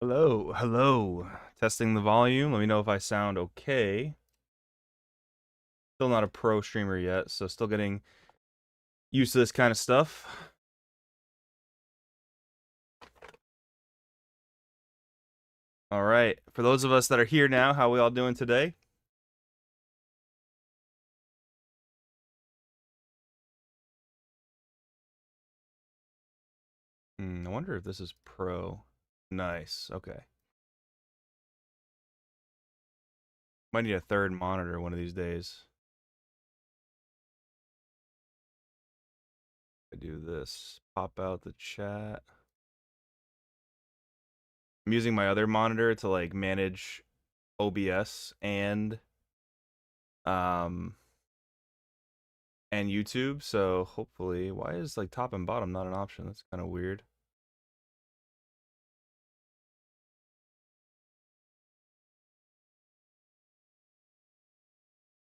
Hello, hello. Testing the volume. Let me know if I sound okay. Still not a pro streamer yet, so still getting used to this kind of stuff. All right. For those of us that are here now, how are we all doing today? I wonder if this is pro. Nice. Okay. Might need a third monitor one of these days. I do this. Pop out the chat. I'm using my other monitor to like manage OBS um and YouTube, so hopefully, why is like top and bottom not an option? That's kind of weird.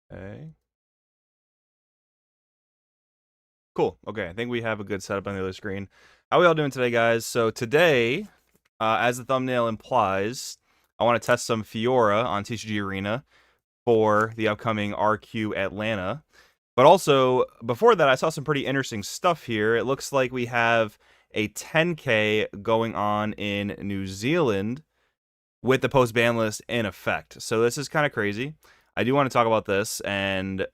Okay. Cool. Okay, I think we have a good setup on the other screen. How are we all doing today, guys? So today, as the thumbnail implies, I want to test some Fiora on TCG Arena for the upcoming RQ Atlanta. But also, before that, I saw some pretty interesting stuff here. It looks like we have a 10K going on in New Zealand with the post-ban list in effect. So this is kind of crazy. I do want to talk about this and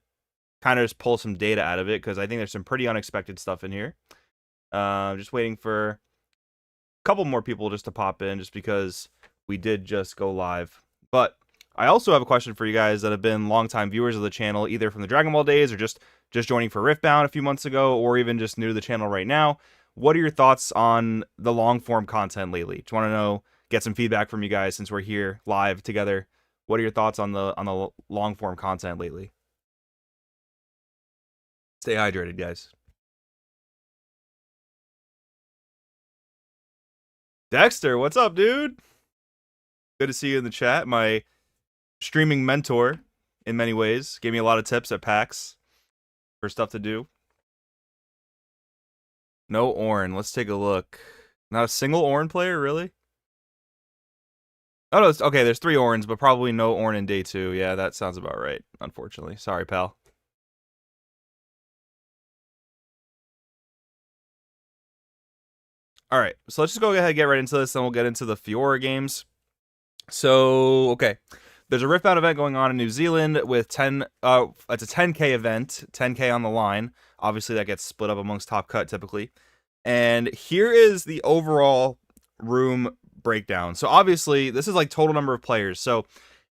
kind of just pull some data out of it because I think there's some pretty unexpected stuff in here. Just waiting for a couple more people just to pop in just because we did just go live. But I also have a question for you guys that have been longtime viewers of the channel, either from the Dragon Ball days or just joining for Riftbound a few months ago, or even just new to the channel right now. What are your thoughts on the long form content lately? Just want to know, get some feedback from you guys since we're here live together. What are your thoughts on the long form content lately? Stay hydrated, guys. Dexter, what's up, dude? Good to see you in the chat. My streaming mentor, in many ways, gave me a lot of tips at PAX for stuff to do. No Ornn. Let's take a look. Not a single Ornn player, really? Oh, no, okay, there's 3 Ornns, but probably no Ornn in day 2. Yeah, that sounds about right, unfortunately. Sorry, pal. All right, so let's just go ahead and get right into this, then we'll get into the Fiora games. So, okay. There's a Riftbound event going on in New Zealand with it's a 10K event, 10K on the line. Obviously, that gets split up amongst Top Cut typically. And here is the overall room breakdown. So obviously, this is like total number of players. So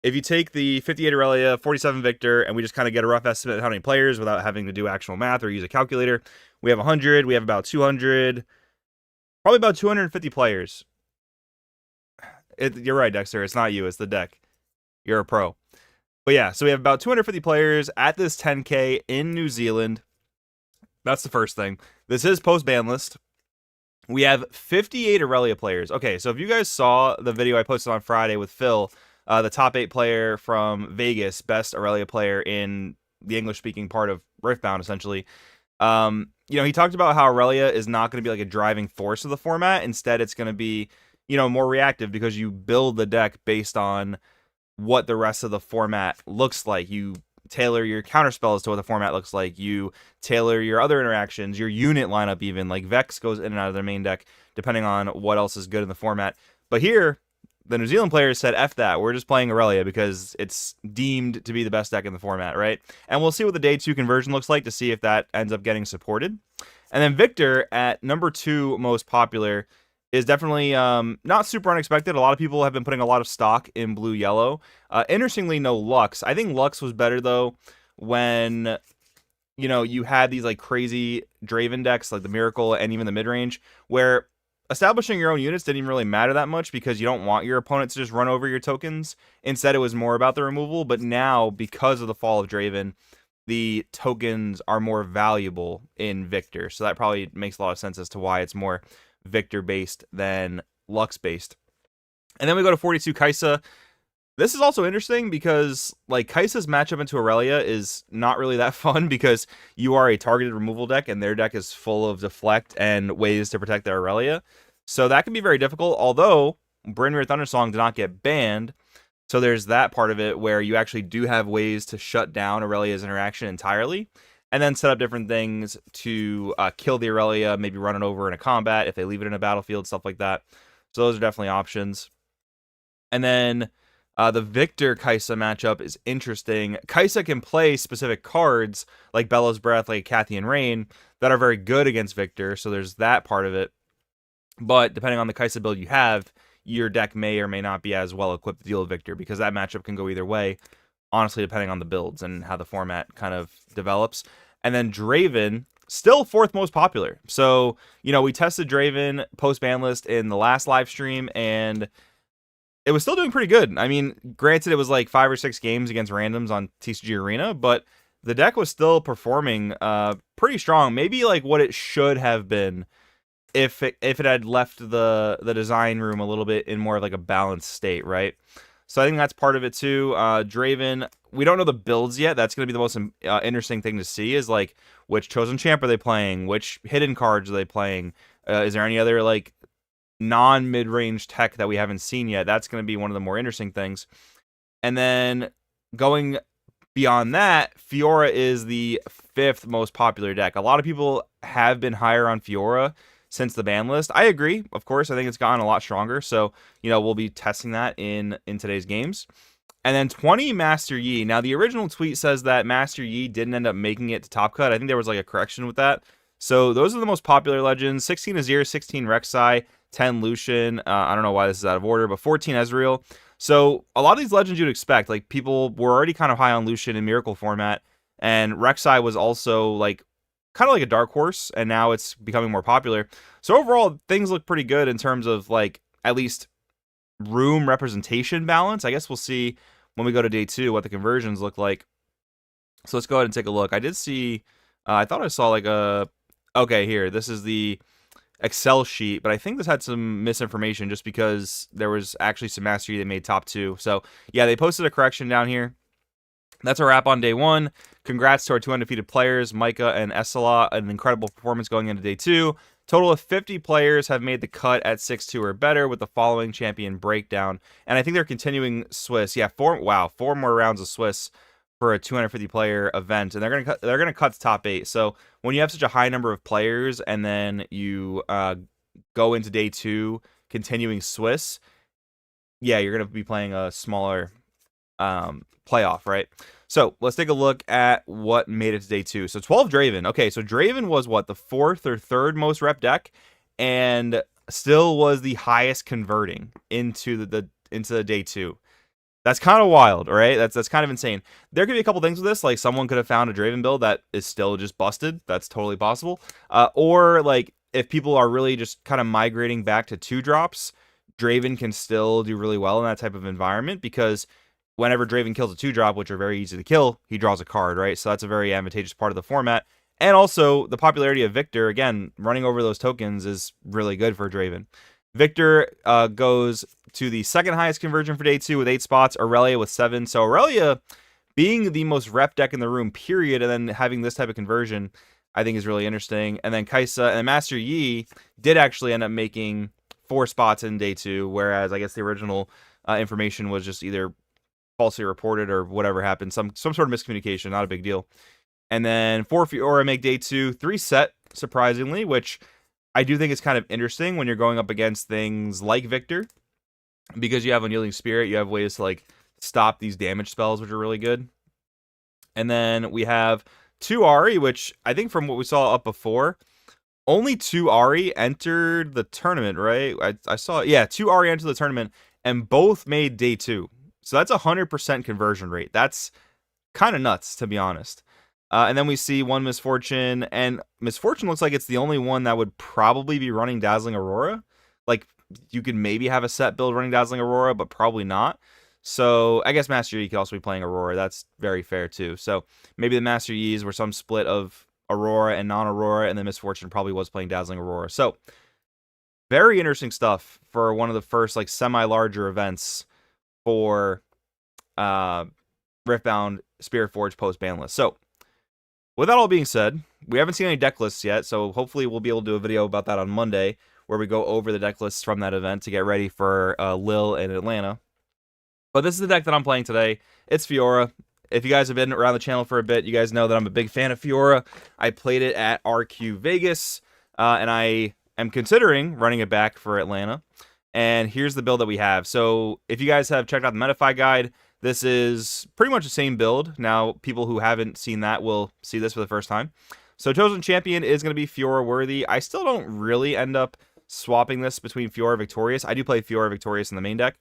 if you take the 58 Aurelia, 47 Viktor, and we just kind of get a rough estimate of how many players without having to do actual math or use a calculator, we have 100, we have about 200, probably about 250 players. You're right, Dexter. It's not you. It's the deck. You're a pro. But yeah, so we have about 250 players at this 10K in New Zealand. That's the first thing. This is post-ban list. We have 58 Aurelia players. Okay, so if you guys saw the video I posted on Friday with Phil, the top 8 player from Vegas, best Aurelia player in the English-speaking part of Riftbound, essentially. He talked about how Aurelia is not going to be like a driving force of the format. Instead, it's going to be, more reactive because you build the deck based on what the rest of the format looks like. You tailor your counterspells to what the format looks like. You tailor your other interactions, your unit lineup even. Like Vex goes in and out of their main deck depending on what else is good in the format. But here, the New Zealand players said, F that. We're just playing Aurelia because it's deemed to be the best deck in the format, right? And we'll see what the day 2 conversion looks like to see if that ends up getting supported. And then Viktor at number 2 most popular is definitely not super unexpected. A lot of people have been putting a lot of stock in blue-yellow. Interestingly, no Lux. I think Lux was better, though, when, you had these, like, crazy Draven decks, like the Miracle and even the mid-range, where establishing your own units didn't even really matter that much because you don't want your opponent to just run over your tokens. Instead, it was more about the removal. But now, because of the fall of Draven, the tokens are more valuable in Viktor. So that probably makes a lot of sense as to why it's more Viktor based than Lux based. And then we go to 42 Kai'Sa. This is also interesting because like Kai'Sa's matchup into Aurelia is not really that fun because you are a targeted removal deck and their deck is full of deflect and ways to protect their Aurelia. So that can be very difficult, although Brynmere Thundersong did not get banned, so there's that part of it where you actually do have ways to shut down Aurelia's interaction entirely, and then set up different things to kill the Aurelia, maybe run it over in a combat if they leave it in a battlefield, stuff like that. So those are definitely options. And then the Viktor Kai'Sa matchup is interesting. Kai'Sa can play specific cards like Bellows Breath, like Cathian Rain, that are very good against Viktor, so there's that part of it. But depending on the Kai'Sa build you have, your deck may or may not be as well equipped to deal with Viktor, because that matchup can go either way, honestly, depending on the builds and how the format kind of develops. And then Draven, still 4th most popular. So, we tested Draven post-ban list in the last live stream, and it was still doing pretty good. I mean, granted, it was like 5 or 6 games against randoms on TCG Arena, but the deck was still performing pretty strong. Maybe like what it should have been if it had left the design room a little bit in more of like a balanced state, right? So I think that's part of it too. Draven, we don't know the builds yet. That's going to be the most interesting thing to see, is like which chosen champ are they playing, which hidden cards are they playing, is there any other like non-mid-range tech that we haven't seen yet? That's going to be one of the more interesting things. And then going beyond that, Fiora is the 5th most popular deck. A lot of people have been higher on Fiora since the ban list. I agree, of course. I think it's gotten a lot stronger. So, we'll be testing that in today's games. And then 20 Master Yi. Now, the original tweet says that Master Yi didn't end up making it to top cut. I think there was like a correction with that. So those are the most popular legends. 16 Azir, 16 Rek'Sai, 10 Lucian. I don't know why this is out of order, but 14 Ezreal. So a lot of these legends you'd expect. Like, people were already kind of high on Lucian in Miracle format, and Rek'Sai was also like kind of like a dark horse, and now it's becoming more popular. So overall, things look pretty good in terms of like at least room representation balance. I guess we'll see when we go to day 2 what the conversions look like. So let's go ahead and take a look. I did see, I thought I saw like a, okay, here, this is the Excel sheet, but I think this had some misinformation just because there was actually some mastery that made top 2. So yeah, they posted a correction down here. That's a wrap on day 1. Congrats to our 2 undefeated players, Micah and Ezreal, an incredible performance going into day 2. Total of 50 players have made the cut at 6-2 or better with the following champion breakdown. And I think they're continuing Swiss. Yeah, 4 more rounds of Swiss for a 250 player event, and they're gonna cut the top 8. So when you have such a high number of players and then you go into day 2 continuing Swiss, yeah, you're gonna be playing a smaller playoff, right? So let's take a look at what made it to day 2. So 12 Draven. Okay, so Draven was what, the 4th or 3rd most rep deck, and still was the highest converting into the day 2. That's kind of wild, right? That's kind of insane. There could be a couple things with this, like someone could have found a Draven build that is still just busted. That's totally possible. Or like if people are really just kind of migrating back to 2-drops, Draven can still do really well in that type of environment, because whenever Draven kills a 2-drop, which are very easy to kill, he draws a card, right? So that's a very advantageous part of the format. And also, the popularity of Viktor, again, running over those tokens is really good for Draven. Viktor goes to the 2nd highest conversion for day 2 with 8 spots, Aurelia with 7. So Aurelia being the most rep deck in the room, period, and then having this type of conversion, I think is really interesting. And then Kai'Sa and Master Yi did actually end up making 4 spots in day 2, whereas I guess the original information was just either falsely reported or whatever happened, some sort of miscommunication, not a big deal. And then 4 Fiora make day 2, 3 Sett, surprisingly, which I do think is kind of interesting when you're going up against things like Viktor, because you have Unyielding Spirit, you have ways to like stop these damage spells, which are really good. And then we have 2 Ahri, which I think from what we saw up before, only 2 Ahri entered the tournament, right? I saw, yeah, 2 Ahri entered the tournament, and both made day 2. So that's 100% conversion rate. That's kind of nuts, to be honest. And then we see 1 Misfortune, and Misfortune looks like it's the only one that would probably be running Dazzling Aurora. Like, you could maybe have a Sett build running Dazzling Aurora, but probably not. So I guess Master Yi could also be playing Aurora. That's very fair, too. So maybe the Master Yis were some split of Aurora and non-Aurora, and then Misfortune probably was playing Dazzling Aurora. So very interesting stuff for one of the first, like, semi-larger events for Riftbound Spirit Forge post-ban list. So with that all being said, we haven't seen any deck lists yet, so hopefully we'll be able to do a video about that on Monday. where we go over the deck lists from that event to get ready for Lille in Atlanta. But this is the deck that I'm playing today. It's Fiora. If you guys have been around the channel for a bit, you guys know that I'm a big fan of Fiora. I played it at RQ Vegas, and I am considering running it back for Atlanta. And here's the build that we have. So if you guys have checked out the Metafy guide, this is pretty much the same build. Now, people who haven't seen that will see this for the first time. So Chosen Champion is going to be Fiora worthy. I still don't really end up swapping this between Fiora Victorious. I do play Fiora Victorious in the main deck,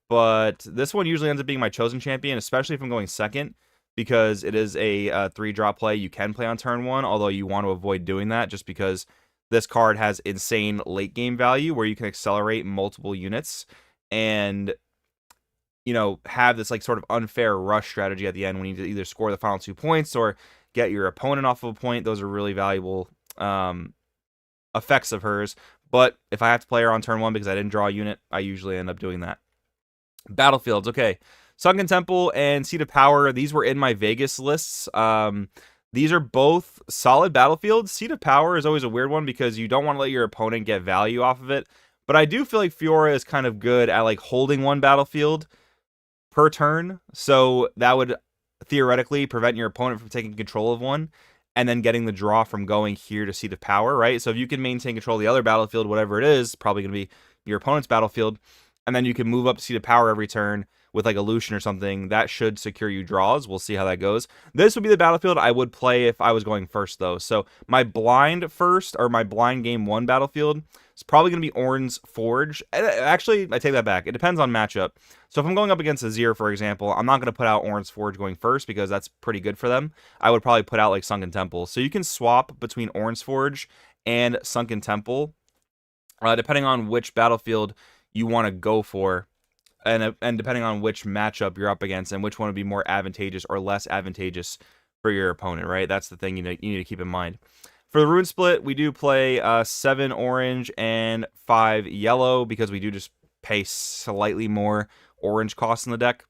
but this one usually ends up being my Chosen Champion, especially if I'm going second, because it is a 3-drop play you can play on turn 1, although you want to avoid doing that just because this card has insane late game value where you can accelerate multiple units and, you know, have this like sort of unfair rush strategy at the end when you need to either score the final 2 points or get your opponent off of a point. Those are really valuable effects of hers. But if I have to play her on turn 1 because I didn't draw a unit, I usually end up doing that. Battlefields, okay. Sunken Temple and Seat of Power, these were in my Vegas lists. These are both solid battlefields. Seat of Power is always a weird one because you don't want to let your opponent get value off of it. But I do feel like Fiora is kind of good at like holding one battlefield per turn. So that would theoretically prevent your opponent from taking control of one and then getting the draw from going here to Seat of Power, right? So if you can maintain control of the other battlefield, whatever it is, probably going to be your opponent's battlefield, and then you can move up to Seat of Power every turn with like a Lucian or something, that should secure you draws. We'll see how that goes. This would be the battlefield I would play if I was going first, though. So my blind first, or my blind game 1 battlefield, is probably going to be Ornn's Forge. Actually, I take that back. It depends on matchup. So if I'm going up against Azir, for example, I'm not going to put out Ornn's Forge going first because that's pretty good for them. I would probably put out like Sunken Temple. So you can swap between Ornn's Forge and Sunken Temple, depending on which battlefield you want to go for. And depending on which matchup you're up against and which one would be more advantageous or less advantageous for your opponent, right? That's the thing you need to keep in mind. For the Rune Split, we do play 7 orange and 5 yellow because we do just pay slightly more orange costs in the deck.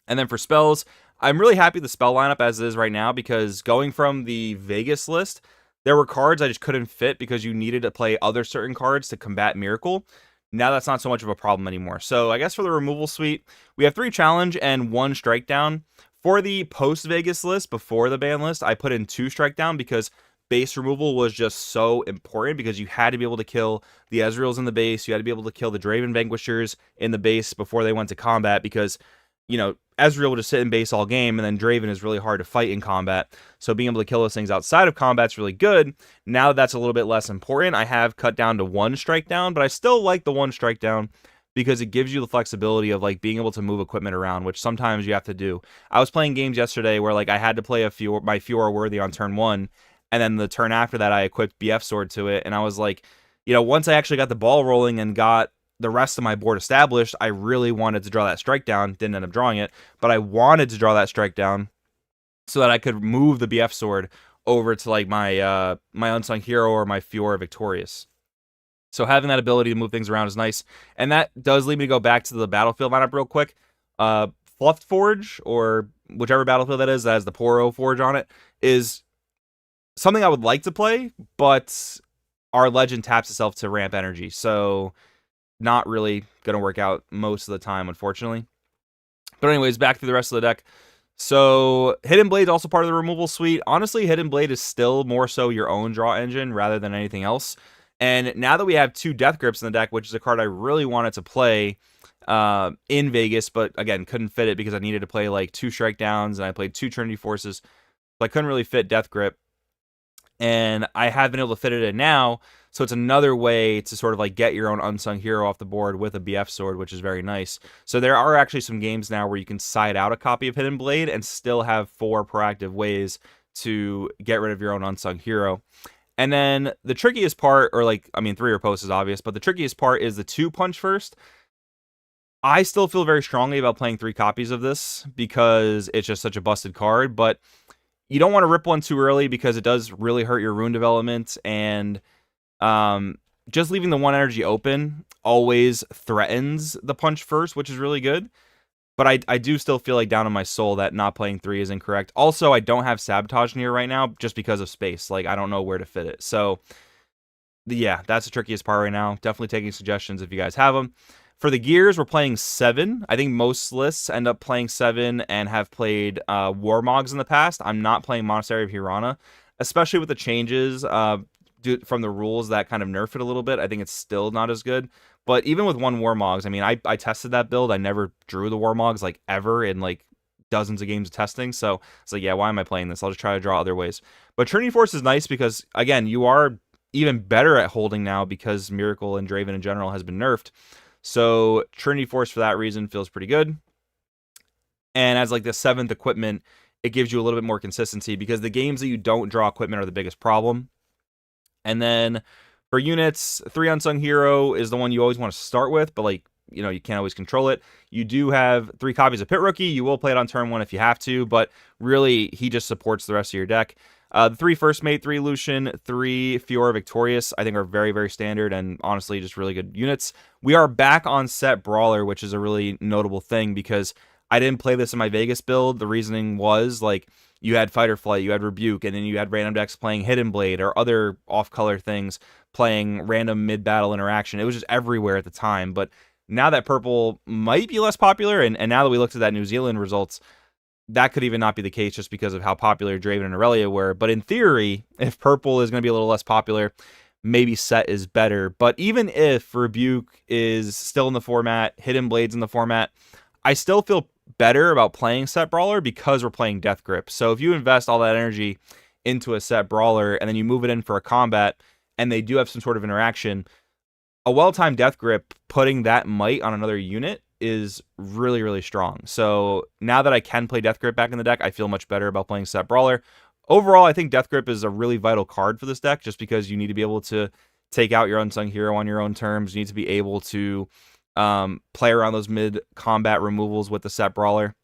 And then for spells, I'm really happy the spell lineup as it is right now because going from the Vegas list, there were cards I just couldn't fit because you needed to play other certain cards to combat Miracle. Now that's not so much of a problem anymore. So I guess for the removal suite, we have 3 challenge and 1 strike down. For the post-Vegas list, before the ban list, I put in 2 strike down because base removal was just so important because you had to be able to kill the Ezreals in the base. You had to be able to kill the Draven Vanquishers in the base before they went to combat because, you know, Ezreal will just sit in base all game, and then Draven is really hard to fight in combat. So being able to kill those things outside of combat is really good. Now that's a little bit less important. I have cut down to 1 strike down, but I still like the 1 strike down because it gives you the flexibility of like being able to move equipment around, which sometimes you have to do. I was playing games yesterday where like I had to play my Fiora worthy on turn 1, and then the turn after that I equipped BF Sword to it, and I was like, you know, once I actually got the ball rolling and got the rest of my board established, I really wanted to draw that strike down. Didn't end up drawing it, but I wanted to draw that strike down so that I could move the BF Sword over to like my my Unsung Hero or my Fiora Victorious. So having that ability to move things around is nice. And that does lead me to go back to the battlefield lineup real quick. Fluffed Forge, or whichever battlefield that has the Poro Forge on it, is something I would like to play, but our legend taps itself to ramp energy. So not really going to work out most of the time, unfortunately. But anyways, back to the rest of the deck. So Hidden Blade is also part of the removal suite. Honestly, Hidden Blade is still more so your own draw engine rather than anything else. And now that we have 2 Death Grips in the deck, which is a card I really wanted to play in Vegas, but again, couldn't fit it because I needed to play like 2 Strike Downs and I played 2 Trinity Forces. So I couldn't really fit Death Grip. And I have been able to fit it in now, so it's another way to sort of like get your own Unsung Hero off the board with a BF Sword, which is very nice. So there are actually some games now where you can side out a copy of Hidden Blade and still have 4 proactive ways to get rid of your own Unsung Hero. And then the trickiest part, or like, I mean, 3 riposte is obvious, but the trickiest part is the 2 punch first. I still feel very strongly about playing 3 copies of this because it's just such a busted card, but you don't want to rip one too early because it does really hurt your rune development, and just leaving the 1 energy open always threatens the punch first, which is really good. But I do still feel like down in my soul that not playing 3 is incorrect. Also, I don't have Sabotage near right now just because of space. Like, I don't know where to fit it. So Yeah, that's the trickiest part right now. Definitely taking suggestions if you guys have them. For the gears, we're playing 7. I think most lists end up playing 7 and have played Warmogs in the past. I'm not playing Monastery of Hirana, especially with the changes from the rules that kind of nerf it a little bit. I think it's still not as good. But even with 1 Warmogs, I mean, I tested that build. I never drew the Warmogs, like, ever in, like, dozens of games of testing. So it's like, yeah, why am I playing this? I'll just try to draw other ways. But Trinity Force is nice because, again, you are even better at holding now because Miracle and Draven in general has been nerfed. So Trinity Force for that reason feels pretty good. And as like the 7th equipment, it gives you a little bit more consistency because the games that you don't draw equipment are the biggest problem. And then for units, 3 Unsung Hero is the one you always want to start with, but like, you know, you can't always control it. You do have 3 copies of Pit Rookie. You will play it on turn 1 if you have to, but really he just supports the rest of your deck. The 3 First Mate, 3 Lucian, 3 Fiora Victorious, I think are very, very standard and honestly just really good units. We are back on Sett Brawler, which is a really notable thing because I didn't play this in my Vegas build. The reasoning was like you had Fight or Flight, you had Rebuke, and then you had random decks playing Hidden Blade or other off-color things playing random mid-battle interaction. It was just everywhere at the time, but now that purple might be less popular, and now that we looked at that New Zealand results, that could even not be the case just because of how popular Draven and Aurelia were. But in theory, if purple is going to be a little less popular, maybe Sett is better. But even if Rebuke is still in the format, Hidden Blade's in the format, I still feel better about playing Sett Brawler because we're playing Death Grip. So if you invest all that energy into a Sett Brawler and then you move it in for a combat and they do have some sort of interaction, a well-timed Death Grip putting that might on another unit is really, really strong. So now that I can play Death Grip back in the deck, I feel much better about playing Sett Brawler. Overall, I think Death Grip is a really vital card for this deck just because you need to be able to take out your Unsung Hero on your own terms. You need to be able to play around those mid-combat removals with the Sett Brawler.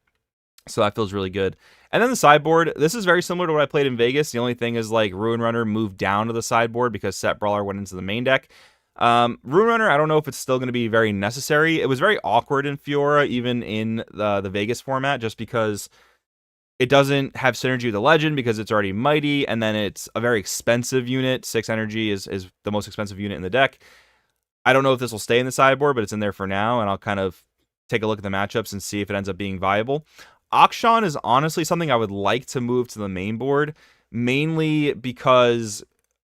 So that feels really good. And then the sideboard, this is very similar to what I played in Vegas. The only thing is like Ruin Runner moved down to the sideboard because Sett Brawler went into the main deck. Ruin Runner, I don't know if it's still going to be very necessary. It was very awkward in Fiora, even in the Vegas format, just because it doesn't have synergy with the Legend because it's already mighty, and then it's a very expensive unit. 6 energy is the most expensive unit in the deck. I don't know if this will stay in the sideboard, but it's in there for now, and I'll kind of take a look at the matchups and see if it ends up being viable. Akshan is honestly something I would like to move to the main board, mainly because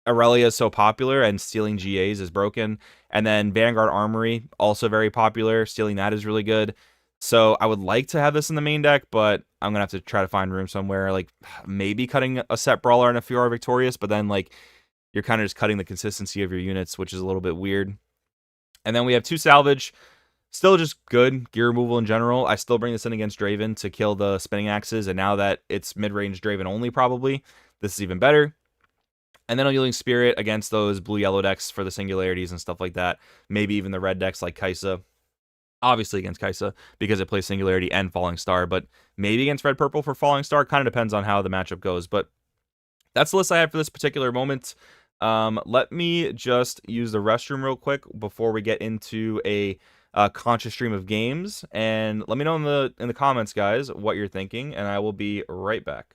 Aurelia is so popular and stealing GAs is broken. And then Vanguard Armory, also very popular. Stealing that is really good. So I would like to have this in the main deck, but I'm going to have to try to find room somewhere. Like maybe cutting a Sett Brawler and a Fiora Victorious, but then like you're kind of just cutting the consistency of your units, which is a little bit weird. And then we have 2 Salvage. Still just good gear removal in general. I still bring this in against Draven to kill the spinning axes. And now that it's mid-range Draven only probably, this is even better. And then Unyielding Spirit against those blue-yellow decks for the singularities and stuff like that. Maybe even the red decks like Kai'Sa. Obviously against Kai'Sa because it plays Singularity and Falling Star. But maybe against red-purple for Falling Star. Kind of depends on how the matchup goes. But that's the list I have for this particular moment. Let me just use the restroom real quick before we get into a conscious stream of games. And let me know in the comments, guys, what you're thinking. And I will be right back.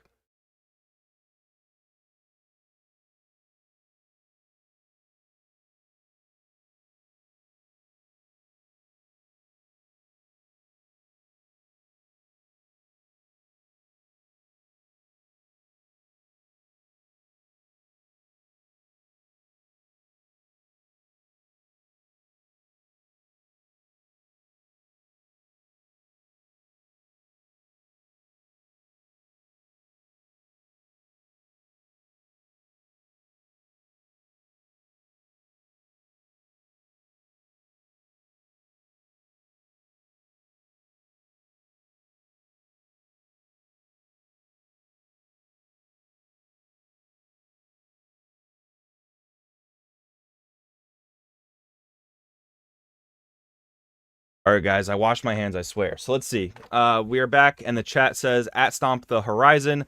All right, guys, I washed my hands, I swear. So let's see. We are back, and the chat says, at Stomp the Horizon,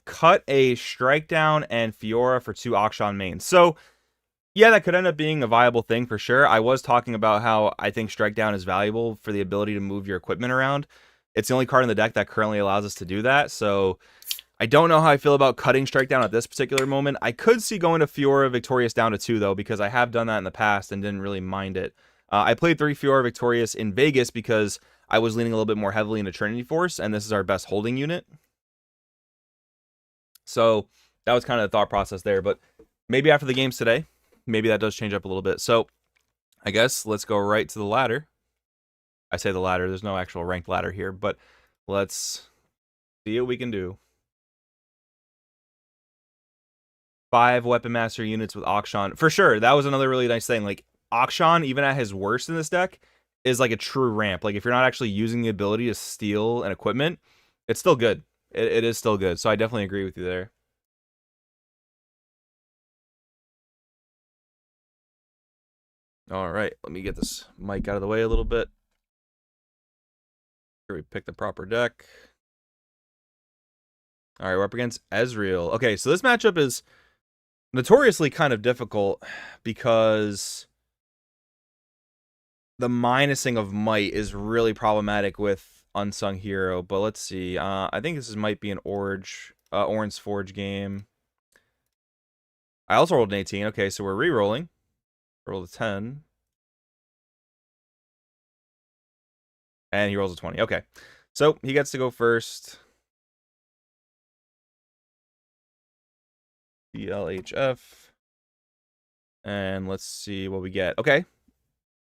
cut a Strike Down and Fiora for 2 Akshan mains. So, yeah, that could end up being a viable thing for sure. I was talking about how I think Strike Down is valuable for the ability to move your equipment around. It's the only card in the deck that currently allows us to do that, so I don't know how I feel about cutting strike down at this particular moment. I could see going to Fiora Victorious down to 2, though, because I have done that in the past and didn't really mind it. I played 3 Fiora Victorious in Vegas because I was leaning a little bit more heavily into Trinity Force, and this is our best holding unit. So that was kind of the thought process there, but maybe after the games today, maybe that does change up a little bit. So I guess let's go right to the ladder. I say the ladder, there's no actual ranked ladder here, but let's see what we can do. 5 Weapon Master units with Akshan. For sure, that was another really nice thing. Like, Akshan, even at his worst in this deck, is like a true ramp. Like, if you're not actually using the ability to steal an equipment, it's still good. It is still good. So I definitely agree with you there. All right, let me get this mic out of the way a little bit. Here we pick the proper deck. All right, we're up against Ezreal. Okay, so this matchup is notoriously kind of difficult because the minusing of might is really problematic with Unsung Hero. But let's see. I think this might be an Ornn's Forge game. I also rolled an 18. Okay, so we're re-rolling. Rolled a 10. And he rolls a 20. Okay. So he gets to go first. DLHF. And let's see what we get. Okay.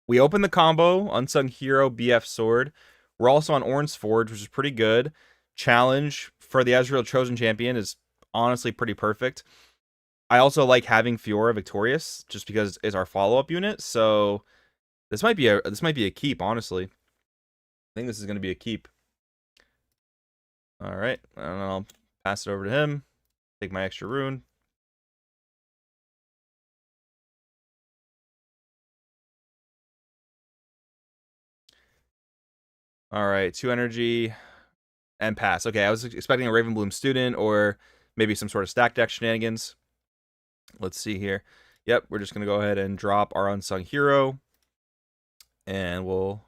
We open the combo. Unsung Hero, BF Sword. We're also on Ornn's Forge, which is pretty good. Challenge for the Ezreal Chosen Champion is honestly pretty perfect. I also like having Fiora Victorious just because it's our follow-up unit. So this might be a keep, honestly. I think this is going to be a keep. All right, and I'll pass it over to him. Take my extra rune. All right, 2 energy and pass. Okay, I was expecting a Ravenbloom student or maybe some sort of stack deck shenanigans. Let's see here. Yep, we're just going to go ahead and drop our Unsung Hero. And we'll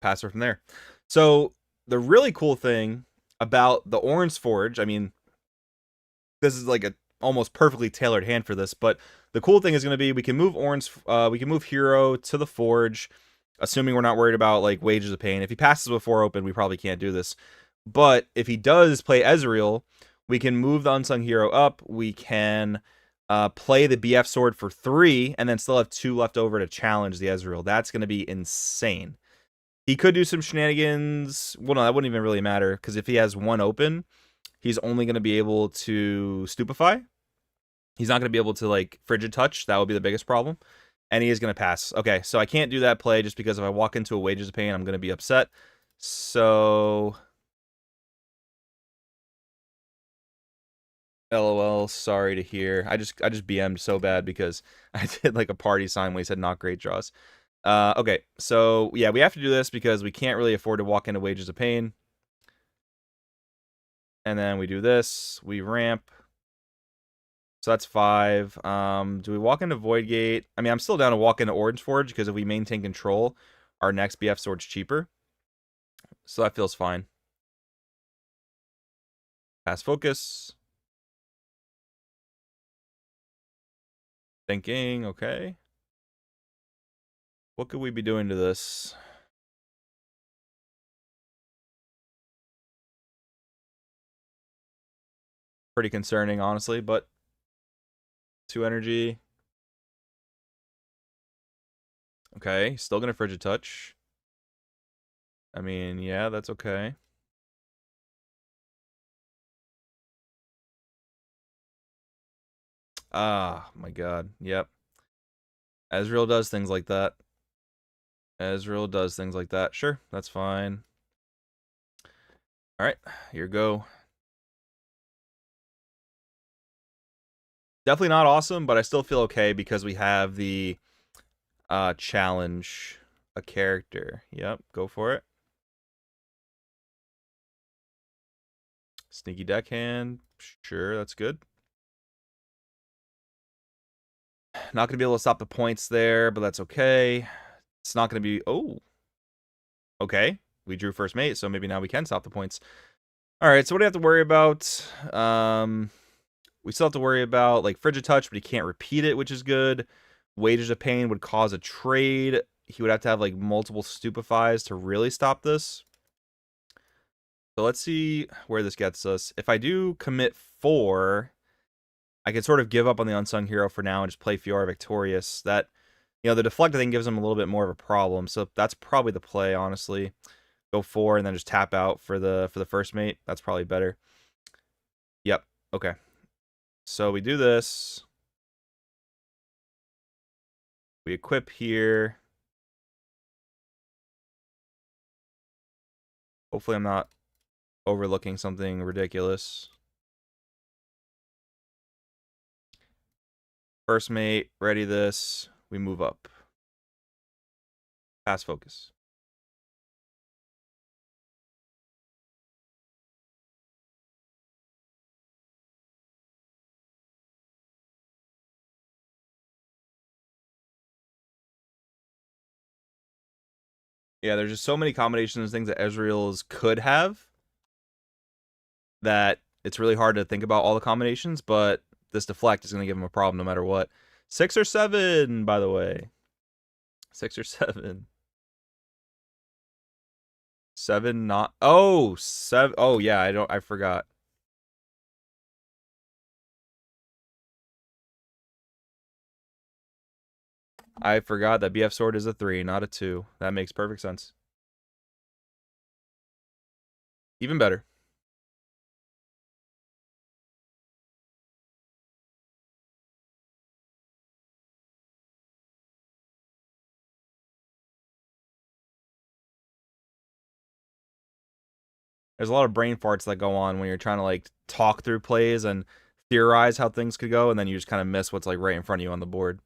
pass her from there. So the really cool thing about the Ornn's Forge, I mean, this is like a almost perfectly tailored hand for this, but the cool thing is going to be we can move Hero to the Forge, assuming we're not worried about like Wages of Pain. If he passes before open, we probably can't do this. But if he does play Ezreal, we can move the Unsung Hero up. We can play the BF Sword for 3, and then still have 2 left over to challenge the Ezreal. That's going to be insane. He could do some shenanigans. Well, no, that wouldn't even really matter, because if he has 1 open, he's only going to be able to Stupefy. He's not going to be able to, like, Frigid Touch. That would be the biggest problem. And he is going to pass. Okay, so I can't do that play just because if I walk into a Wages of Pain, I'm going to be upset. So LOL, sorry to hear. I just BM'd so bad because I did like a party sign when he said not great draws. Okay, so yeah, we have to do this because we can't really afford to walk into Wages of Pain. And then we do this, we ramp. So that's 5. Do we walk into Void Gate? I mean, I'm still down to walk into Ornn's Forge because if we maintain control, our next BF Sword's cheaper. So that feels fine. Pass focus. Thinking, okay. What could we be doing to this? Pretty concerning, honestly, but 2 energy. Okay, still gonna Frigid Touch. I mean, yeah, that's okay. Ah, my God. Yep. Ezreal does things like that. Ezreal does things like that. Sure, that's fine. All right, here you go. Definitely not awesome, but I still feel okay because we have the challenge a character. Yep, go for it. Sneaky deckhand. Sure, that's good. Not going to be able to stop the points there, but that's okay. It's not going to be... Oh. Okay. We drew first mate, so maybe now we can stop the points. All right, so what do you have to worry about? We still have to worry about like Frigid Touch, but he can't repeat it, which is good. Wages of Pain would cause a trade. He would have to have like multiple Stupefies to really stop this. So let's see where this gets us. If I do commit 4, I can sort of give up on the Unsung Hero for now and just play Fiora Victorious. That, the deflect, I think, gives him a little bit more of a problem. So that's probably the play, honestly. Go 4 and then just tap out for the first mate. That's probably better. Yep. Okay. So we do this. We equip here. Hopefully I'm not overlooking something ridiculous. First mate, ready this. We move up. Pass focus. Yeah, there's just so many combinations of things that Ezreal's could have that it's really hard to think about all the combinations, but this deflect is going to give him a problem no matter what. 6 or 7, by the way. 6 or 7. 7 not... Oh, 7. Oh, yeah, I forgot. I forgot that BF Sword is a 3, not a 2. That makes perfect sense. Even better. There's a lot of brain farts that go on when you're trying to like talk through plays and theorize how things could go, and then you just kind of miss what's like right in front of you on the board.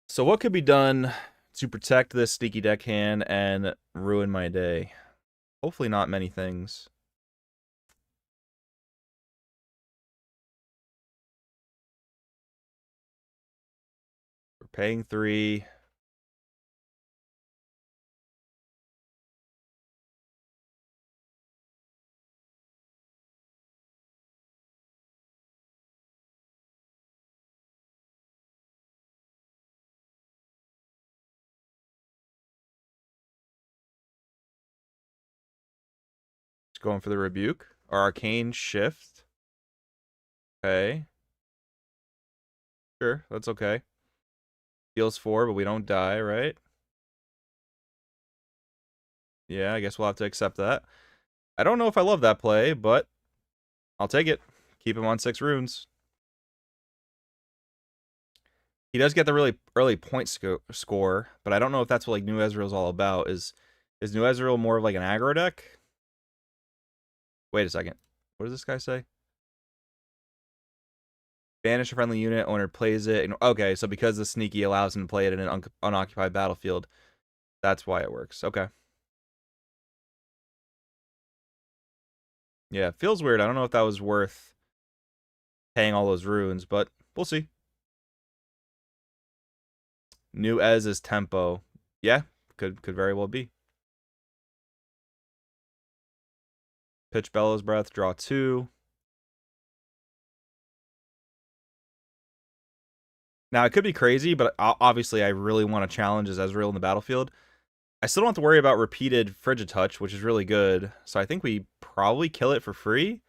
So what could be done to protect this sneaky deckhand and ruin my day? Hopefully not many things. We're paying 3. Just going for the rebuke. Our arcane shift. Okay. Sure, that's okay. Deals 4, but we don't die, right? Yeah, I guess we'll have to accept that. I don't know if I love that play, but I'll take it. Keep him on 6 runes. He does get the really early point score, but I don't know if that's what like New Ezreal's all about. Is New Ezreal more of like an aggro deck? Wait a second. What does this guy say? Banish a friendly unit, owner plays it. Okay, so because the sneaky allows him to play it in an unoccupied battlefield, that's why it works. Okay. Yeah, it feels weird. I don't know if that was worth paying all those runes, but we'll see. New Ez is tempo. Yeah, could very well be. Pitch Bellows Breath, draw 2. Now, it could be crazy, but obviously I really want to challenge as Ezreal in the battlefield. I still don't have to worry about repeated Frigid Touch, which is really good. So I think we probably kill it for free.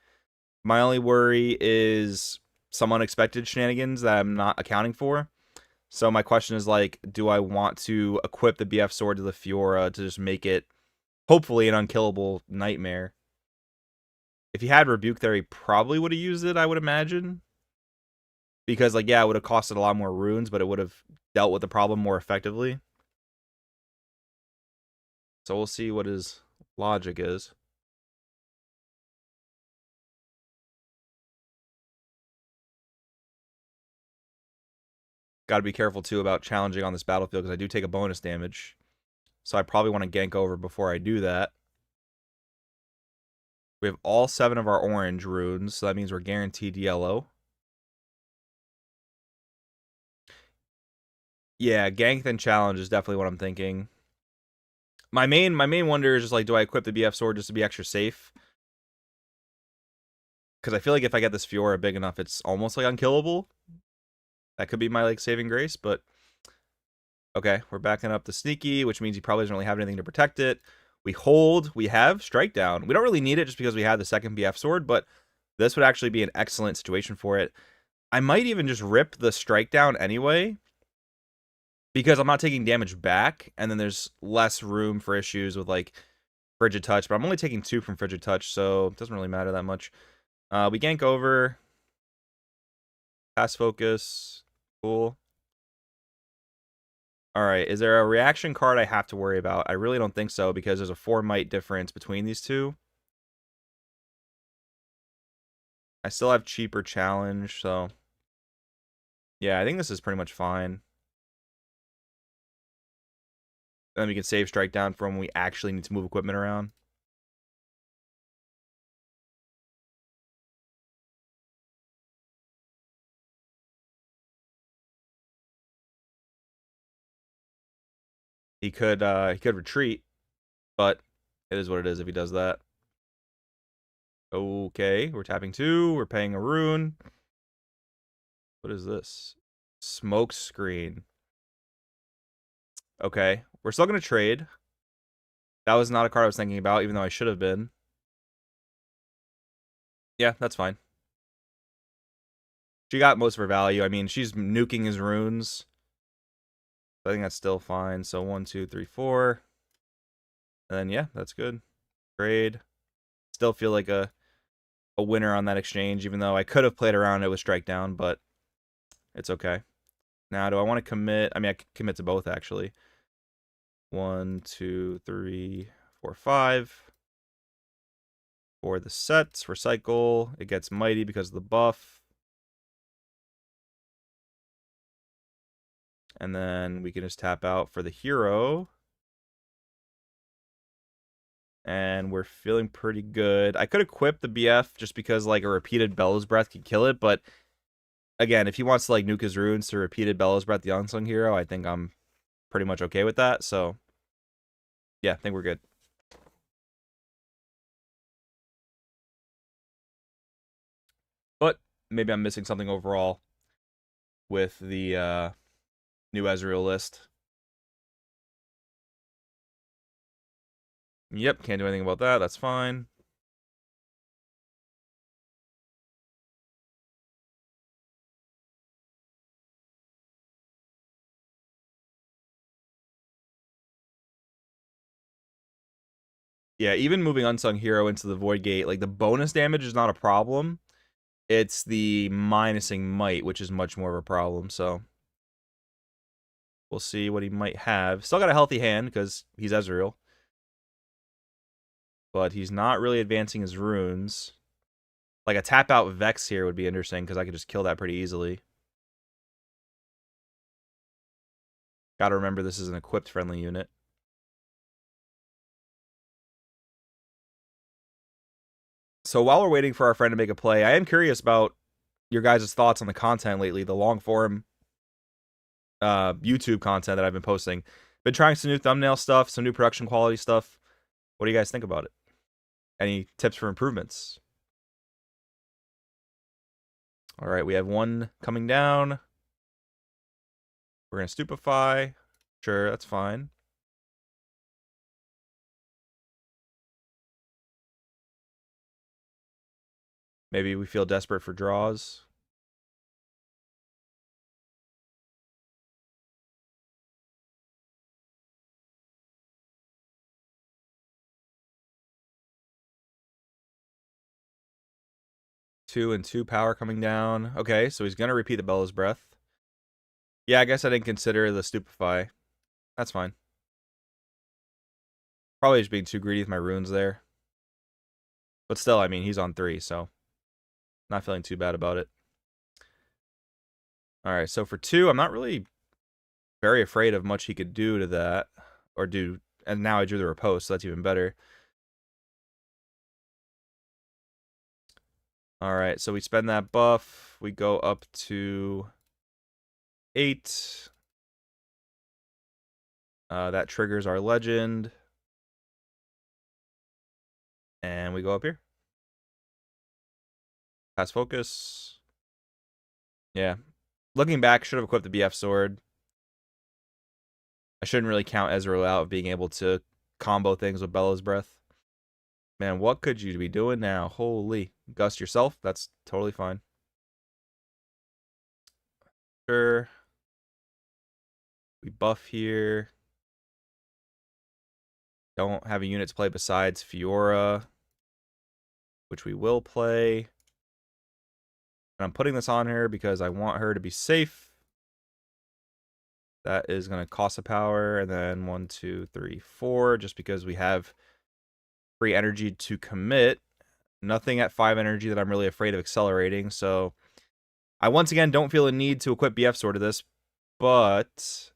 My only worry is some unexpected shenanigans that I'm not accounting for. So my question is like, do I want to equip the BF sword to the Fiora to just make it hopefully an unkillable nightmare? If he had Rebuke there, he probably would have used it, I would imagine. Because, like, yeah, it would have costed a lot more runes, but it would have dealt with the problem more effectively. So we'll see what his logic is. Got to be careful, too, about challenging on this battlefield, because I do take a bonus damage. So I probably want to gank over before I do that. We have all 7 of our orange runes, so that means we're guaranteed yellow. Yeah, gank then challenge is definitely what I'm thinking. My main wonder is just like, do I equip the BF sword just to be extra safe? Because I feel like if I get this Fiora big enough, it's almost like unkillable. That could be my like saving grace, but okay, we're backing up the sneaky, which means he probably doesn't really have anything to protect it. We hold, we have strike down. We don't really need it just because we have the second BF sword, but this would actually be an excellent situation for it. I might even just rip the strike down anyway, because I'm not taking damage back, and then there's less room for issues with like Frigid Touch, but I'm only taking 2 from Frigid Touch, so it doesn't really matter that much. We gank over. Pass focus. Cool. Alright, is there a reaction card I have to worry about? I really don't think so, because there's a 4 might difference between these two. I still have cheaper challenge, so... yeah, I think this is pretty much fine. Then we can save strike down for when we actually need to move equipment around. He could retreat, but it is what it is if he does that. Okay, we're tapping 2. We're paying a rune. What is this? Smoke screen. Okay, we're still going to trade. That was not a card I was thinking about, even though I should have been. Yeah, that's fine. She got most of her value. I mean, she's nuking his runes. I think that's still fine. So 1, 2, 3, 4. And then, yeah, that's good. Trade. Still feel like a winner on that exchange, even though I could have played around it with strike down, but it's okay. Now, do I want to commit? I mean, I can commit to both, actually. 1, 2, 3, 4, 5. For the sets, recycle. It gets mighty because of the buff. And then we can just tap out for the hero. And we're feeling pretty good. I could equip the BF just because like a repeated Bellows Breath could kill it, but again, if he wants to like nuke his runes to repeated Bellows Breath the unsung hero, I think I'm pretty much okay with that. So yeah, I think we're good. But maybe I'm missing something overall with the new Ezreal list. Yep, can't do anything about that. That's fine. Yeah, even moving Unsung Hero into the Void Gate, like the bonus damage is not a problem. It's the minusing might, which is much more of a problem, so we'll see what he might have. Still got a healthy hand because he's Ezreal. But he's not really advancing his runes. Like a tap out Vex here would be interesting because I could just kill that pretty easily. Gotta remember this is an equipped friendly unit. So while we're waiting for our friend to make a play, I am curious about your guys' thoughts on the content lately, the long form YouTube content that I've been posting. Been trying some new thumbnail stuff, some new production quality stuff. What do you guys think about it? Any tips for improvements? All right, we have one coming down. We're going to stupefy. Sure, that's fine. Maybe we feel desperate for draws. Two and 2 power coming down. Okay, so he's going to repeat the Bellows Breath. Yeah, I guess I didn't consider the stupefy. That's fine. Probably just being too greedy with my runes there. But still, I mean, he's on 3, so not feeling too bad about it. All right, so for 2, I'm not really very afraid of much he could do to that. Or do, and now I drew the riposte, so that's even better. All right, so we spend that buff. We go up to 8. That triggers our legend. And we go up here. Pass focus. Yeah. Looking back, should have equipped the BF sword. I shouldn't really count Ezreal out of being able to combo things with Bellows Breath. Man, what could you be doing now? Holy. Gust yourself? That's totally fine. Sure. We buff here. Don't have a unit to play besides Fiora, which we will play. And I'm putting this on her because I want her to be safe. That is going to cost a power. And then 1, 2, 3, 4, just because we have free energy to commit. Nothing at 5 energy that I'm really afraid of accelerating. So I once again don't feel a need to equip BF Sword to this, but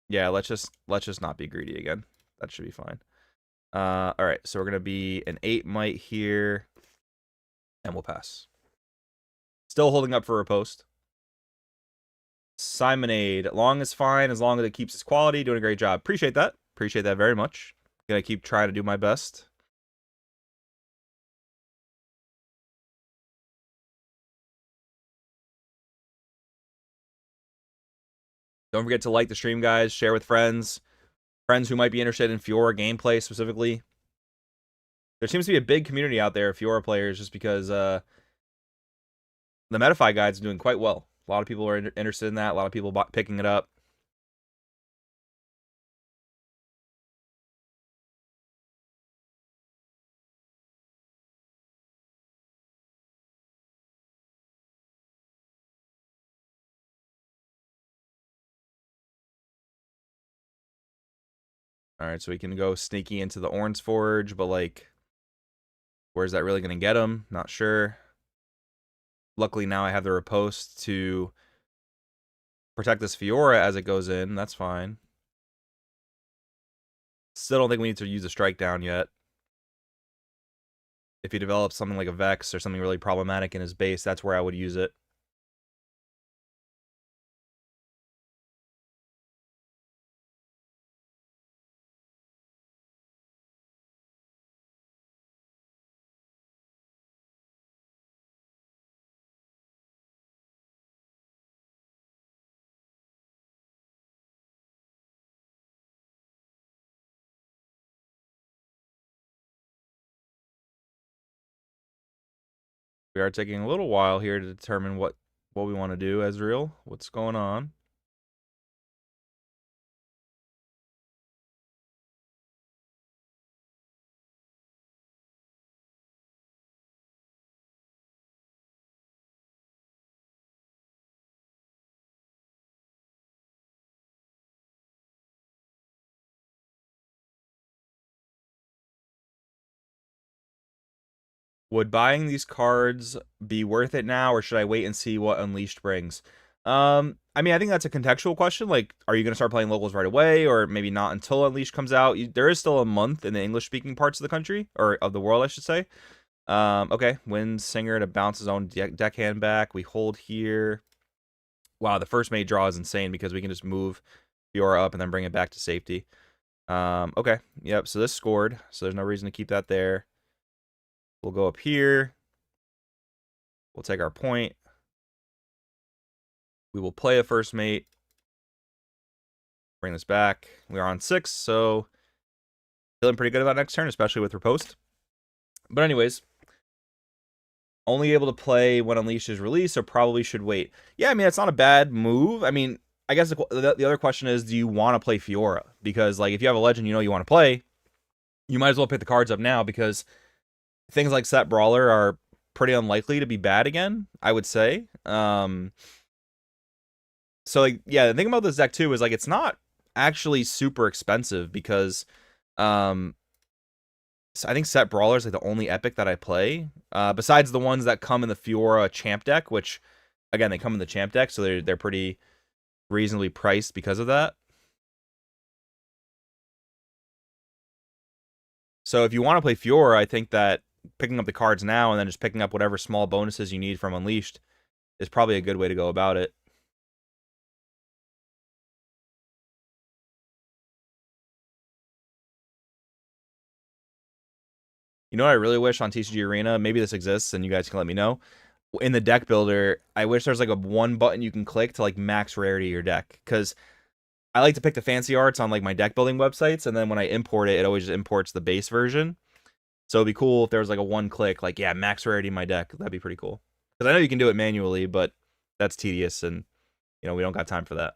yeah, let's just not be greedy again. That should be fine. All right, so we're gonna be an 8 might here, and we'll pass. Still holding up for a post. Simonade, long is fine as long as it keeps its quality. Doing a great job. Appreciate that. Appreciate that very much. Gonna keep trying to do my best. Don't forget to like the stream, guys. Share with friends. Friends who might be interested in Fiora gameplay specifically. There seems to be a big community out there of Fiora players just because the Metafy guide's doing quite well. A lot of people are interested in that. A lot of people picking it up. All right, so we can go sneaky into the Ornn's Forge, but like, where's that really going to get him? Not sure. Luckily now I have the riposte to protect this Fiora as it goes in. That's fine. Still don't think we need to use a strike down yet. If he develops something like a Vex or something really problematic in his base, that's where I would use it. We are taking a little while here to determine what we want to do, Ezreal. What's going on? Would buying these cards be worth it now, or should I wait and see what Unleashed brings? I mean, I think that's a contextual question. Like, are you going to start playing locals right away, or maybe not until Unleashed comes out? There is still a month in the English-speaking parts of the country, or of the world, I should say. Okay, wins Singer to bounce his own deckhand back. We hold here. Wow, the first mate draw is insane because we can just move Fiora up and then bring it back to safety. Okay, yep, so this scored, so there's no reason to keep that there. We'll go up here. We'll take our point. We will play a first mate. Bring this back. We are on 6, so feeling pretty good about next turn, especially with riposte. But anyways, only able to play when Unleashed is released, so probably should wait. Yeah, I mean, it's not a bad move. I mean, I guess the other question is, do you want to play Fiora? Because, like, if you have a legend you know you want to play, you might as well pick the cards up now, because things like Sett Brawler are pretty unlikely to be bad again, I would say. So, like, yeah, the thing about this deck, too, is, like, it's not actually super expensive, because so I think Sett Brawler is like the only epic that I play, besides the ones that come in the Fiora champ deck, which, again, they come in the champ deck, so they're pretty reasonably priced because of that. So if you want to play Fiora, I think that picking up the cards now and then just picking up whatever small bonuses you need from Unleashed is probably a good way to go about it. You know what I really wish on TCG Arena? Maybe this exists and you guys can let me know. In the deck builder, I wish there's like a one button you can click to like max rarity your deck. Because I like to pick the fancy arts on like my deck building websites, and then when I import it, it always just imports the base version. So it'd be cool if there was like a one click, like, yeah, max rarity my deck. That'd be pretty cool. Because I know you can do it manually, but that's tedious and, you know, we don't got time for that.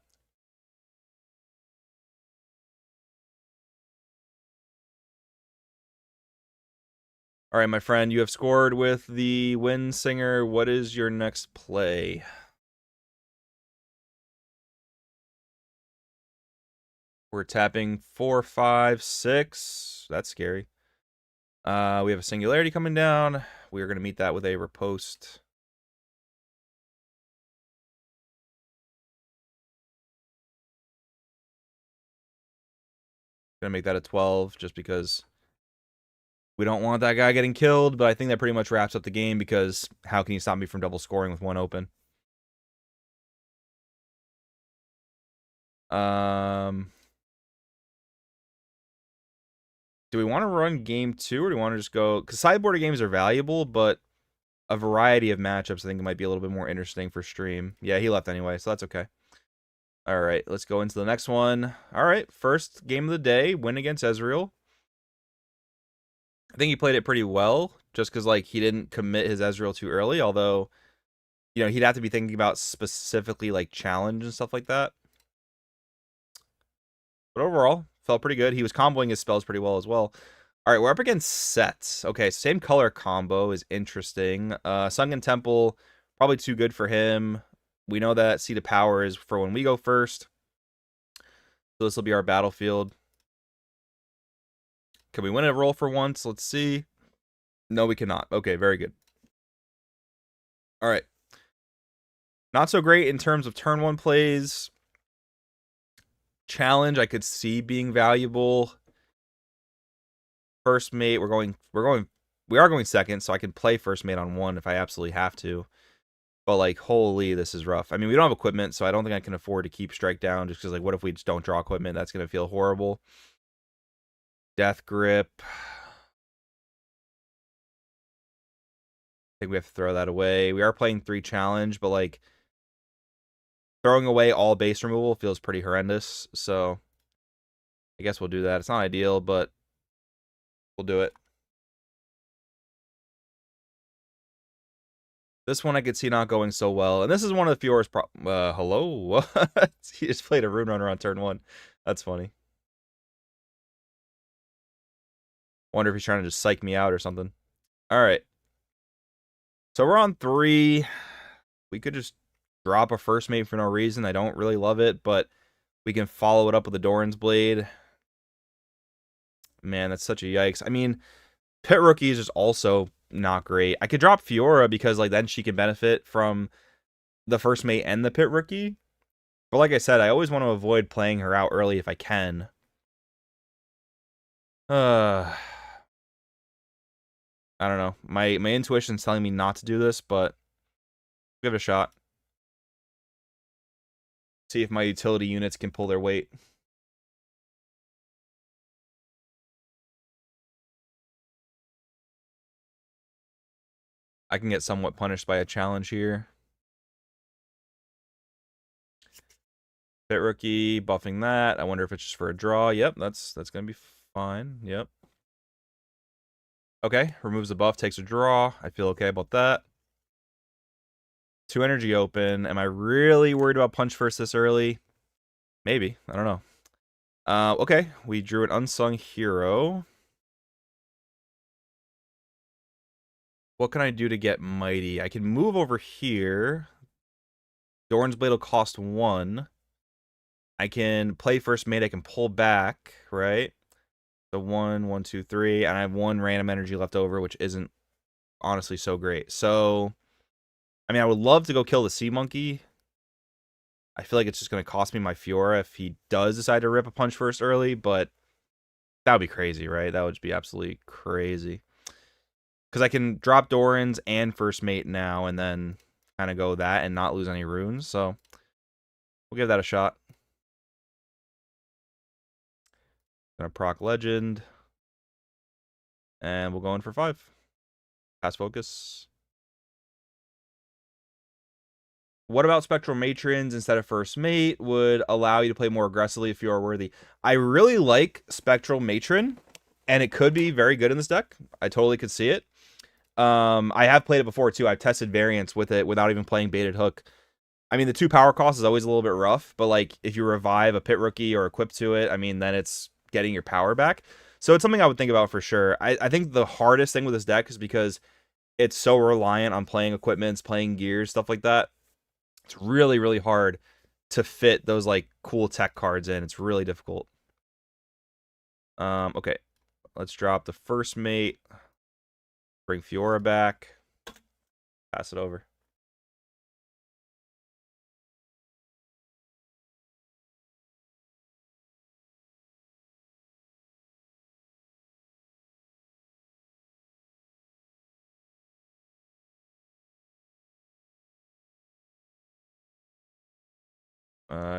All right, my friend, you have scored with the Wind Singer. What is your next play? We're tapping 4, 5, 6. That's scary. We have a Singularity coming down. We are going to meet that with a Riposte. Going to make that a 12 just because we don't want that guy getting killed, but I think that pretty much wraps up the game because how can you stop me from double scoring with one open? Do we want to run game 2 or do we want to just go... Because sideboard games are valuable, but a variety of matchups I think it might be a little bit more interesting for stream. Yeah, he left anyway, so that's okay. All right, let's go into the next one. All right, first game of the day, win against Ezreal. I think he played it pretty well, just because like he didn't commit his Ezreal too early, although, you know, he'd have to be thinking about specifically like challenge and stuff like that. But overall, felt pretty good. He was comboing his spells pretty well as well. All right, we're up against Sett. Okay, same color combo is interesting. Sunken Temple, probably too good for him. We know that Seat of Power is for when we go first. So this will be our battlefield. Can we win a roll for once? Let's see. No, we cannot. Okay, very good. All right. Not so great in terms of turn 1 plays. Challenge I could see being valuable. First mate, we are going second, so I can play first mate on 1 if I absolutely have to. But like, holy, this is rough. I mean, we don't have equipment, so I don't think I can afford to keep strike down just because like what if we just don't draw equipment? That's gonna feel horrible. Death Grip. I think we have to throw that away. We are playing 3 challenge, but like throwing away all base removal feels pretty horrendous. So I guess we'll do that. It's not ideal, but we'll do it. This one I could see not going so well. And this is one of the Fiora's hello? What? He just played a Rune Runner on turn 1. That's funny. Wonder if he's trying to just psych me out or something. All right. So we're on 3. We could just drop a first mate for no reason. I don't really love it, but we can follow it up with a Doran's Blade. Man, that's such a yikes. I mean, Pit Rookie is just also not great. I could drop Fiora because like then she can benefit from the first mate and the Pit Rookie. But like I said, I always want to avoid playing her out early if I can. I don't know. My intuition's telling me not to do this, but give it a shot. See if my utility units can pull their weight. I can get somewhat punished by a challenge here. Pit Rookie, buffing that. I wonder if it's just for a draw. Yep, that's going to be fine. Yep. Okay, removes the buff, takes a draw. I feel okay about that. 2 energy open. Am I really worried about punch first this early? Maybe. I don't know. Okay, we drew an unsung hero. What can I do to get mighty? I can move over here. Doran's Blade will cost 1. I can play first mate. I can pull back, right? So 1, 1, 2, 3. And I have 1 random energy left over, which isn't honestly so great. So, I mean, I would love to go kill the Sea Monkey. I feel like it's just going to cost me my Fiora if he does decide to rip a punch first early, but that would be crazy, right? That would just be absolutely crazy. Because I can drop Doran's and first mate now and then kind of go that and not lose any runes. So we'll give that a shot. Gonna proc Legend. And we'll go in for 5. Pass focus. What about Spectral Matrons instead of First Mate would allow you to play more aggressively if you are worthy? I really like Spectral Matron, and it could be very good in this deck. I totally could see it. I have played it before, too. I've tested variants with it without even playing Baited Hook. I mean, the 2 power cost is always a little bit rough, but, like, if you revive a Pit Rookie or equip to it, I mean, then it's getting your power back. So it's something I would think about for sure. I think the hardest thing with this deck is because it's so reliant on playing equipments, playing gears, stuff like that. It's really, really hard to fit those, like, cool tech cards in. It's really difficult. Okay. Let's drop the First Mate. Bring Fiora back. Pass it over.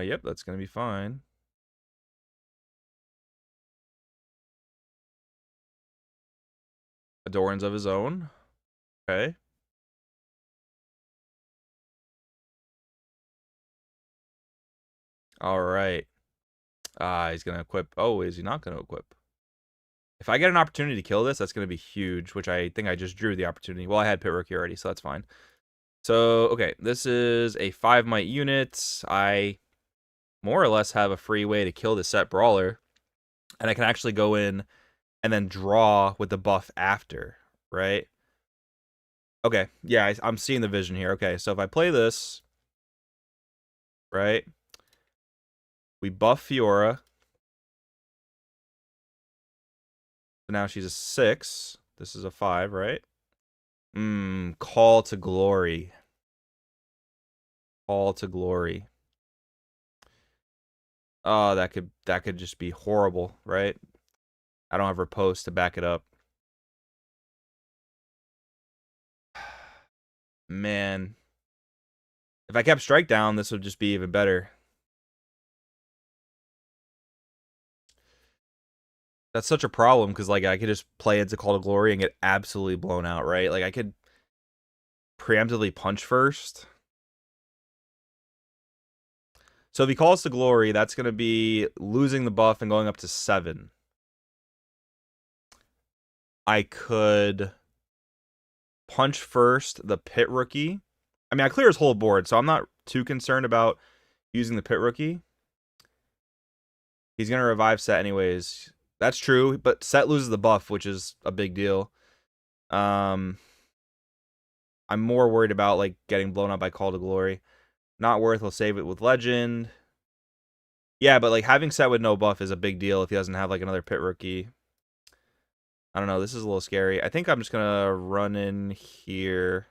Yep, that's going to be fine. Adorns of his own. Okay. All right. He's going to equip. Oh, is he not going to equip? If I get an opportunity to kill this, that's going to be huge, which I think I just drew the opportunity. Well, I had Pit Rookie already, so that's fine. So, okay, this is a 5 might unit. I more or less have a free way to kill the Sett Brawler. And I can actually go in and then draw with the buff after, right? Okay, yeah, I'm seeing the vision here. Okay, so if I play this, right? We buff Fiora. So now she's a 6. This is a 5, right? Call to Glory. Call to Glory. Oh, that could just be horrible, right? I don't have Riposte to back it up. Man. If I kept Strike down, this would just be even better. That's such a problem, because, like, I could just play into Call to Glory and get absolutely blown out, right? Like, I could preemptively punch first. So if he calls to Glory, that's going to be losing the buff and going up to 7. I could punch first the Pit Rookie. I mean, I clear his whole board, so I'm not too concerned about using the Pit Rookie. He's going to revive Sett anyways. That's true, but Sett loses the buff, which is a big deal. I'm more worried about, like, getting blown up by Call to Glory. Not worth, he'll save it with Legend. Yeah, but, like, having Sett with no buff is a big deal if he doesn't have, like, another Pit Rookie. I don't know, this is a little scary. I think I'm just gonna run in here.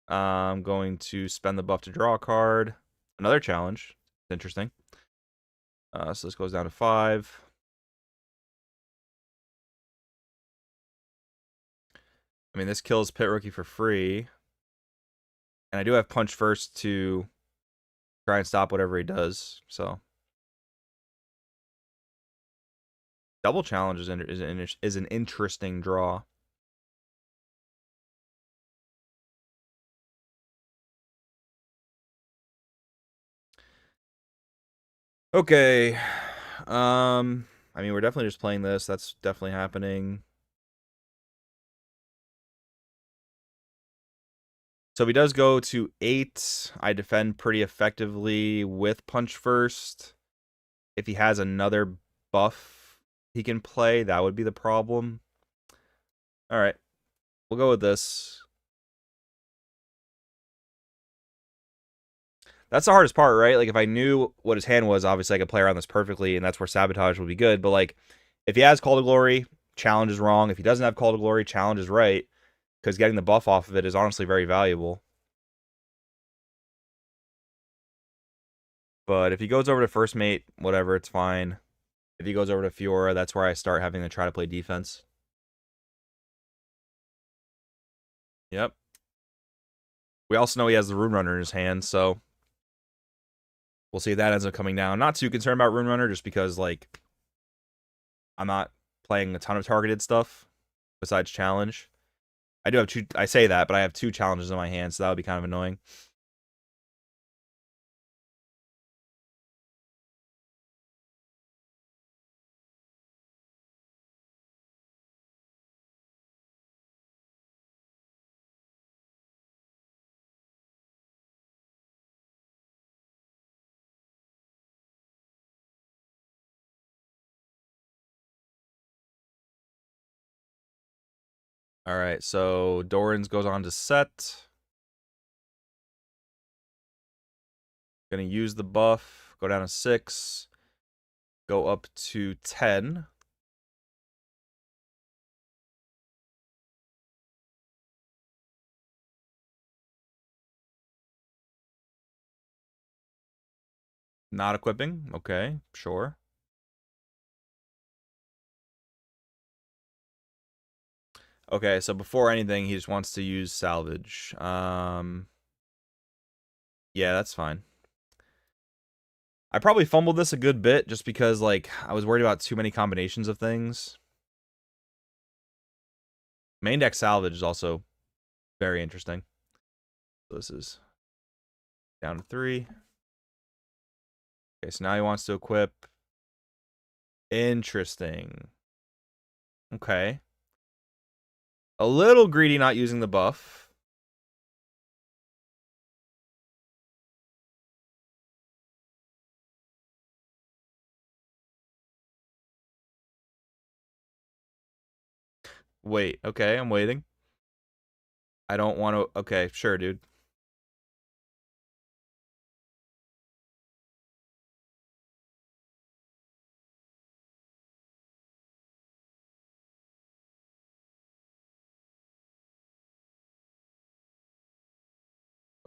I'm going to spend the buff to draw a card. Another challenge. Interesting. So this goes down to 5. I mean, this kills Pit Rookie for free. And I do have Punch first to try and stop whatever he does. So double challenge is an interesting draw. Okay. I mean, we're definitely just playing this. That's definitely happening. So if he does go to 8, I defend pretty effectively with Punch first. If he has another buff he can play, that would be the problem. All right. We'll go with this. That's the hardest part, right? Like, if I knew what his hand was, obviously I could play around this perfectly, and that's where Sabotage would be good. But, like, if he has Call to Glory, challenge is wrong. If he doesn't have Call to Glory, challenge is right. Because getting the buff off of it is honestly very valuable. But if he goes over to First Mate, whatever, it's fine. If he goes over to Fiora, that's where I start having to try to play defense. Yep. We also know he has the Rune Runner in his hand, so we'll see if that ends up coming down. Not too concerned about Rune Runner, just because, like, I'm not playing a ton of targeted stuff besides challenge. I do have 2. I say that, but I have 2 challenges in my hand, so that would be kind of annoying. All right, so Doran's goes on to Sett. Gonna use the buff, go down to 6, go up to 10. Not equipping. Okay, sure. Okay, so before anything, he just wants to use salvage. Yeah, that's fine. I probably fumbled this a good bit just because, like, I was worried about too many combinations of things. Main deck salvage is also very interesting. So this is down to 3. Okay, so now he wants to equip. Interesting. Okay. A little greedy not using the buff. Wait, okay, I'm waiting. I don't want to... Okay, sure, dude.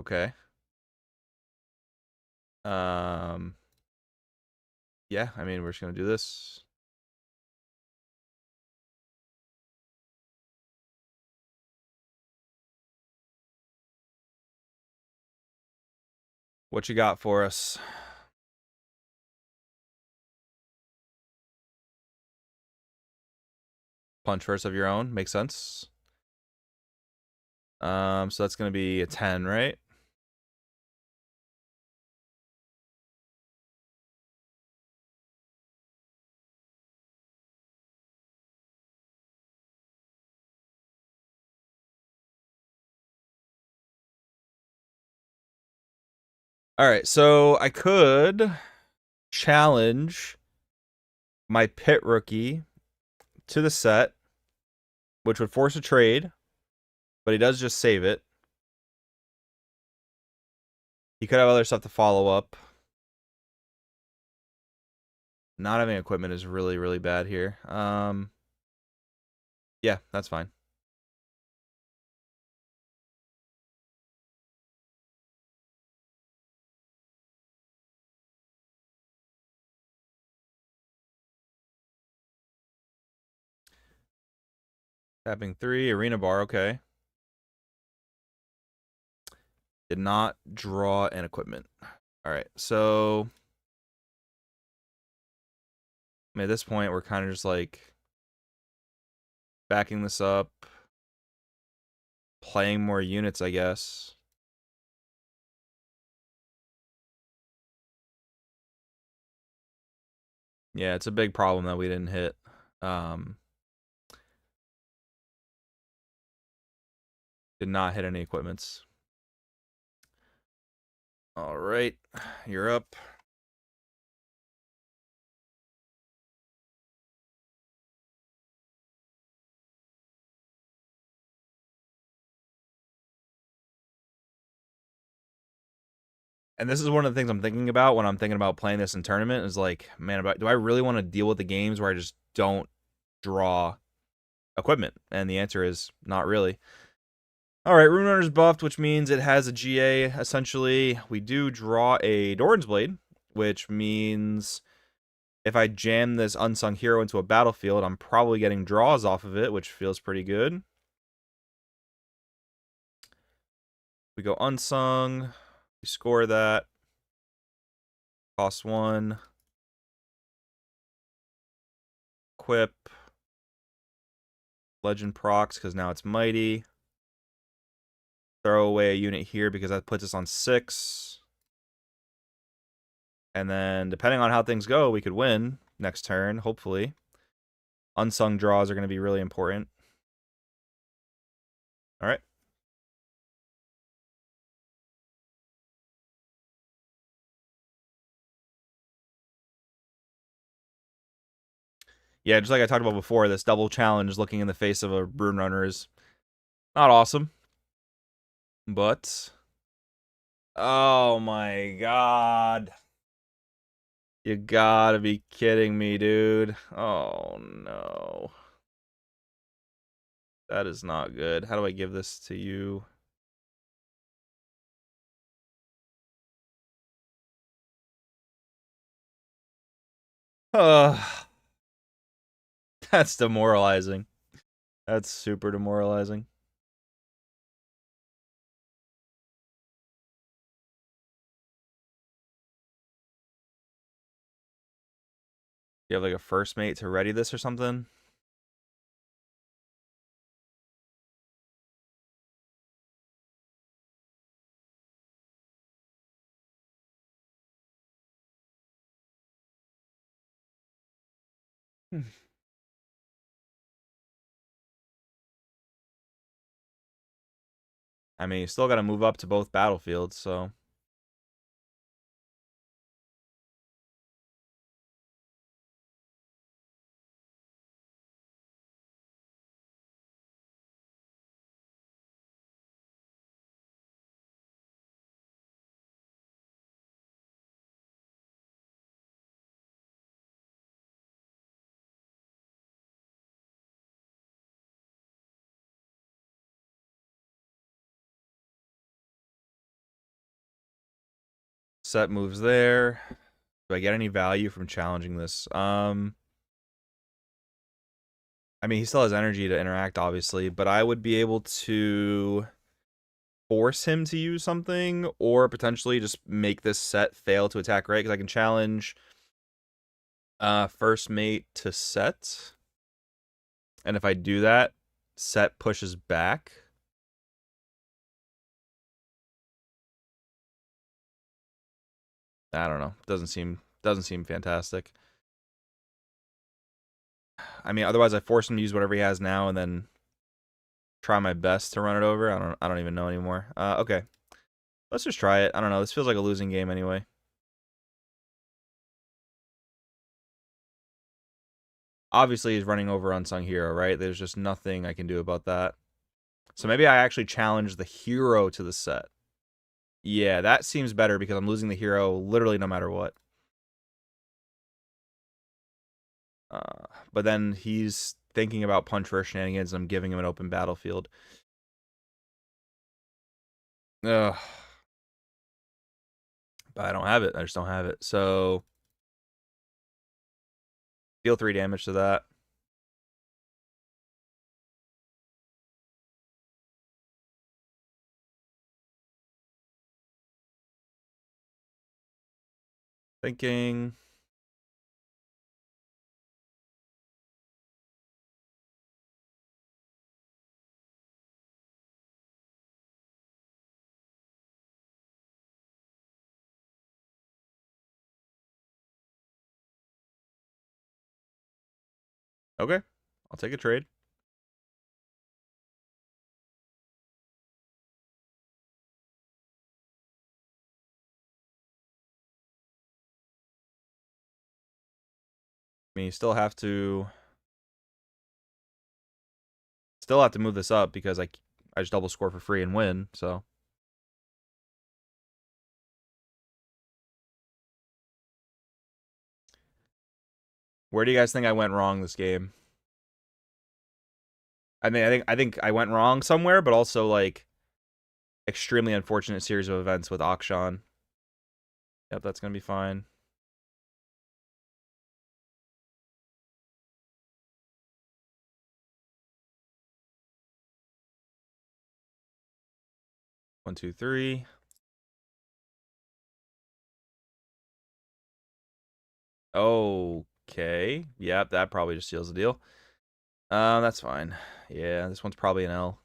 Okay. Yeah, I mean, we're just gonna do this. What you got for us? Punch first of your own. Makes sense. So that's gonna be a 10, right? Alright, so I could challenge my pit rookie to the Sett, which would force a trade, but he does just save it. He could have other stuff to follow up. Not having equipment is really, really bad here. Yeah, that's fine. Tapping 3, arena bar, okay. Did not draw an equipment. Alright, so I mean, at this point, we're kind of just like backing this up, playing more units, I guess. Yeah, it's a big problem that we didn't hit. Did not hit any equipments. All right, you're up. And this is one of the things I'm thinking about when I'm thinking about playing this in tournament is like, man, do I really want to deal with the games where I just don't draw equipment? And the answer is not really. All right, Rune Runner's buffed, which means it has a GA, essentially. We do draw a Doran's Blade, which means if I jam this Unsung Hero into a battlefield, I'm probably getting draws off of it, which feels pretty good. We go Unsung. We score that. Cost 1. equip Legend procs because now it's mighty. Throw away a unit here because that puts us on 6. And then, depending on how things go, we could win next turn, hopefully. Unsung draws are going to be really important. All right. Yeah, just like I talked about before, this double challenge looking in the face of a Rune Runner is not awesome. But... oh my god. You gotta be kidding me, dude. Oh no. That is not good. How do I give this to you? That's demoralizing. That's super demoralizing. You have like a first mate to ready this or something? I mean, you still got to move up to both battlefields, so. Sett moves there. Do I get any value from challenging this? I mean, he still has energy to interact, obviously, but I would be able to force him to use something, or potentially just make this Sett fail to attack, right? Because I can challenge first mate to Sett, and if I do that, Sett pushes back. I don't know. Doesn't seem fantastic. I mean, otherwise I force him to use whatever he has now, and then try my best to run it over. I don't even know anymore. Okay. Let's just try it. I don't know. This feels like a losing game anyway. Obviously, he's running over Unsung Hero, right? There's just nothing I can do about that. So maybe I actually challenge the hero to the Sett. Yeah, that seems better because I'm losing the hero literally no matter what. But then he's thinking about punch for shenanigans. I'm giving him an open battlefield. Ugh. But I don't have it. I just don't have it. So deal 3 damage to that. Thinking. Okay. I'll take a trade. I mean, you still have to move this up because I just double score for free and win, so. Where do you guys think I went wrong this game? I mean, I think I went wrong somewhere, but also like extremely unfortunate series of events with Akshan. Yep, that's gonna be fine. One, two, three. Okay. Yep, that probably just seals the deal. That's fine. Yeah, this one's probably an L.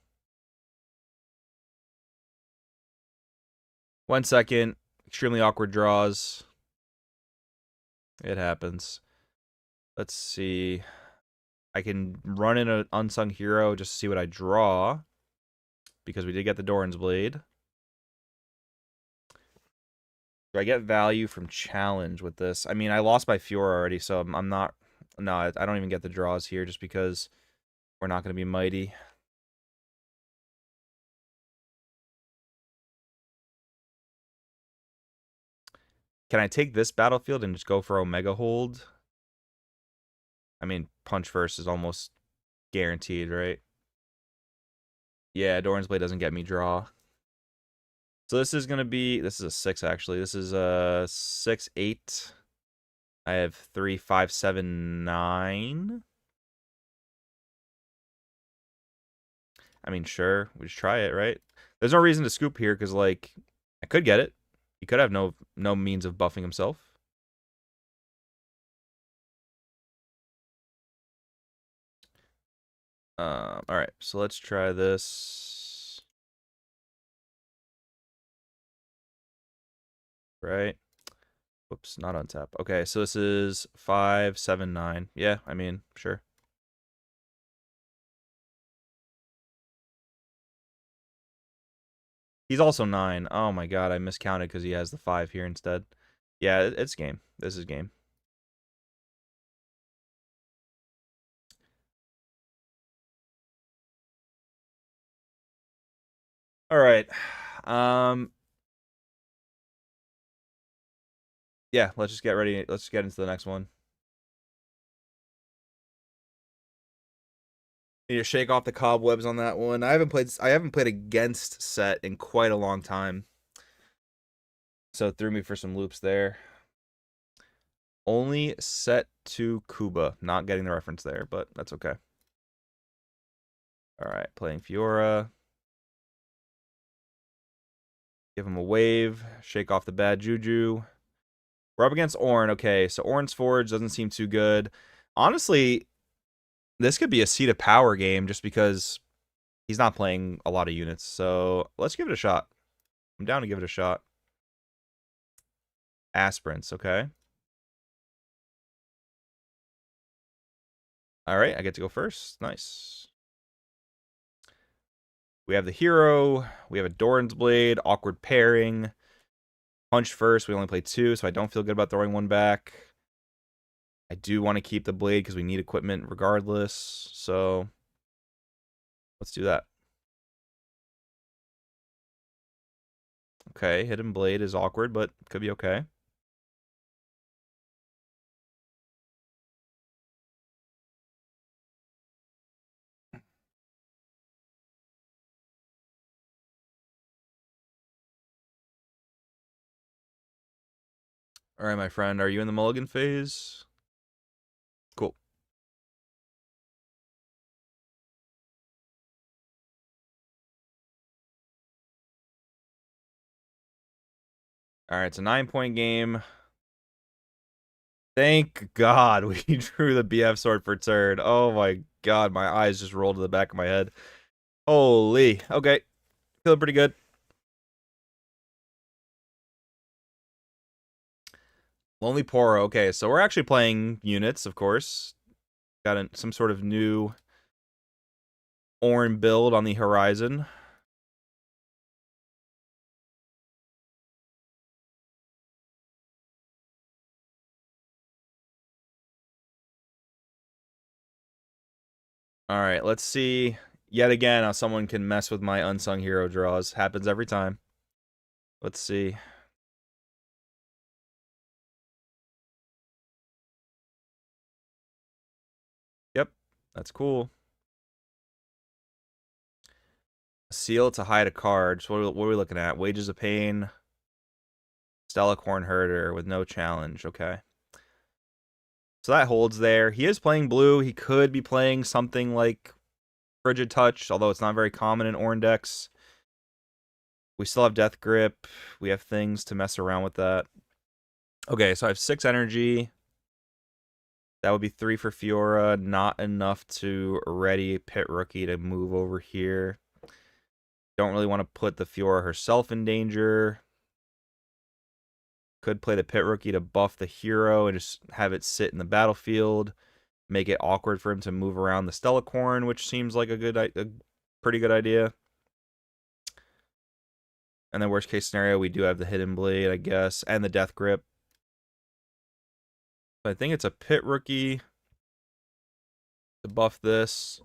1 second. Extremely awkward draws. It happens. Let's see. I can run in an unsung hero just to see what I draw. Because we did get the Doran's Blade. Do I get value from challenge with this? I mean, I lost my Fiora already, so I'm not... No, I don't even get the draws here just because we're not going to be mighty. Can I take this battlefield and just go for Omega Hold? I mean, punch first is almost guaranteed, right? Yeah, Doran's Blade doesn't get me draw. So this is going to be... This is a 6, actually. This is a 6, 8. I have 3, 5, 7, 9. I mean, sure. We just try it, right? There's no reason to scoop here because, like, I could get it. He could have no means of buffing himself. All right, so let's try this. Right. Whoops, not on tap. Okay, so this is 5, 7, 9. Yeah, I mean, sure. He's also 9. Oh my god, I miscounted because he has the 5 here instead. Yeah, it's game. This is game. All right. Yeah, let's just get ready. Let's just get into the next one. Need to shake off the cobwebs on that one. I haven't played against Sett in quite a long time. So it threw me for some loops there. Only Sett to Kuba. Not getting the reference there, but that's okay. All right, playing Fiora. Give him a wave. Shake off the bad juju. We're up against Ornn. Okay, so Ornn's Forge doesn't seem too good. Honestly, this could be a seat of power game just because he's not playing a lot of units. So let's give it a shot. I'm down to give it a shot. Aspirants, okay. All right, I get to go first. Nice. We have the hero. We have a Doran's Blade. Awkward pairing. Punch first. We only play 2, so I don't feel good about throwing one back. I do want to keep the blade because we need equipment regardless. So let's do that. Okay, hidden blade is awkward, but could be okay. All right, my friend, are you in the mulligan phase? Cool. All right, it's a 9-point game. Thank God we drew the BF sword for turn. Oh my God, my eyes just rolled to the back of my head. Holy. Okay, feeling pretty good. Lonely Poro. Okay, so we're actually playing units, of course. Got some sort of new Ornn build on the horizon. All right, let's see yet again how someone can mess with my unsung hero draws. Happens every time. Let's see. Yep, that's cool. Seal to hide a card. So what are we looking at? Wages of Pain. Stellacorn Herder with no challenge. Okay. So that holds there. He is playing blue. He could be playing something like Frigid Touch, although it's not very common in Ornn decks. We still have Death Grip. We have things to mess around with that. Okay, so I have 6 energy. That would be 3 for Fiora. Not enough to ready Pit Rookie to move over here. Don't really want to put the Fiora herself in danger. Could play the Pit Rookie to buff the hero and just have it sit in the battlefield. Make it awkward for him to move around the Stellacorn, which seems like a pretty good idea. And then worst case scenario, we do have the Hidden Blade, I guess, and the Death Grip. I think it's a Pit Rookie to buff this.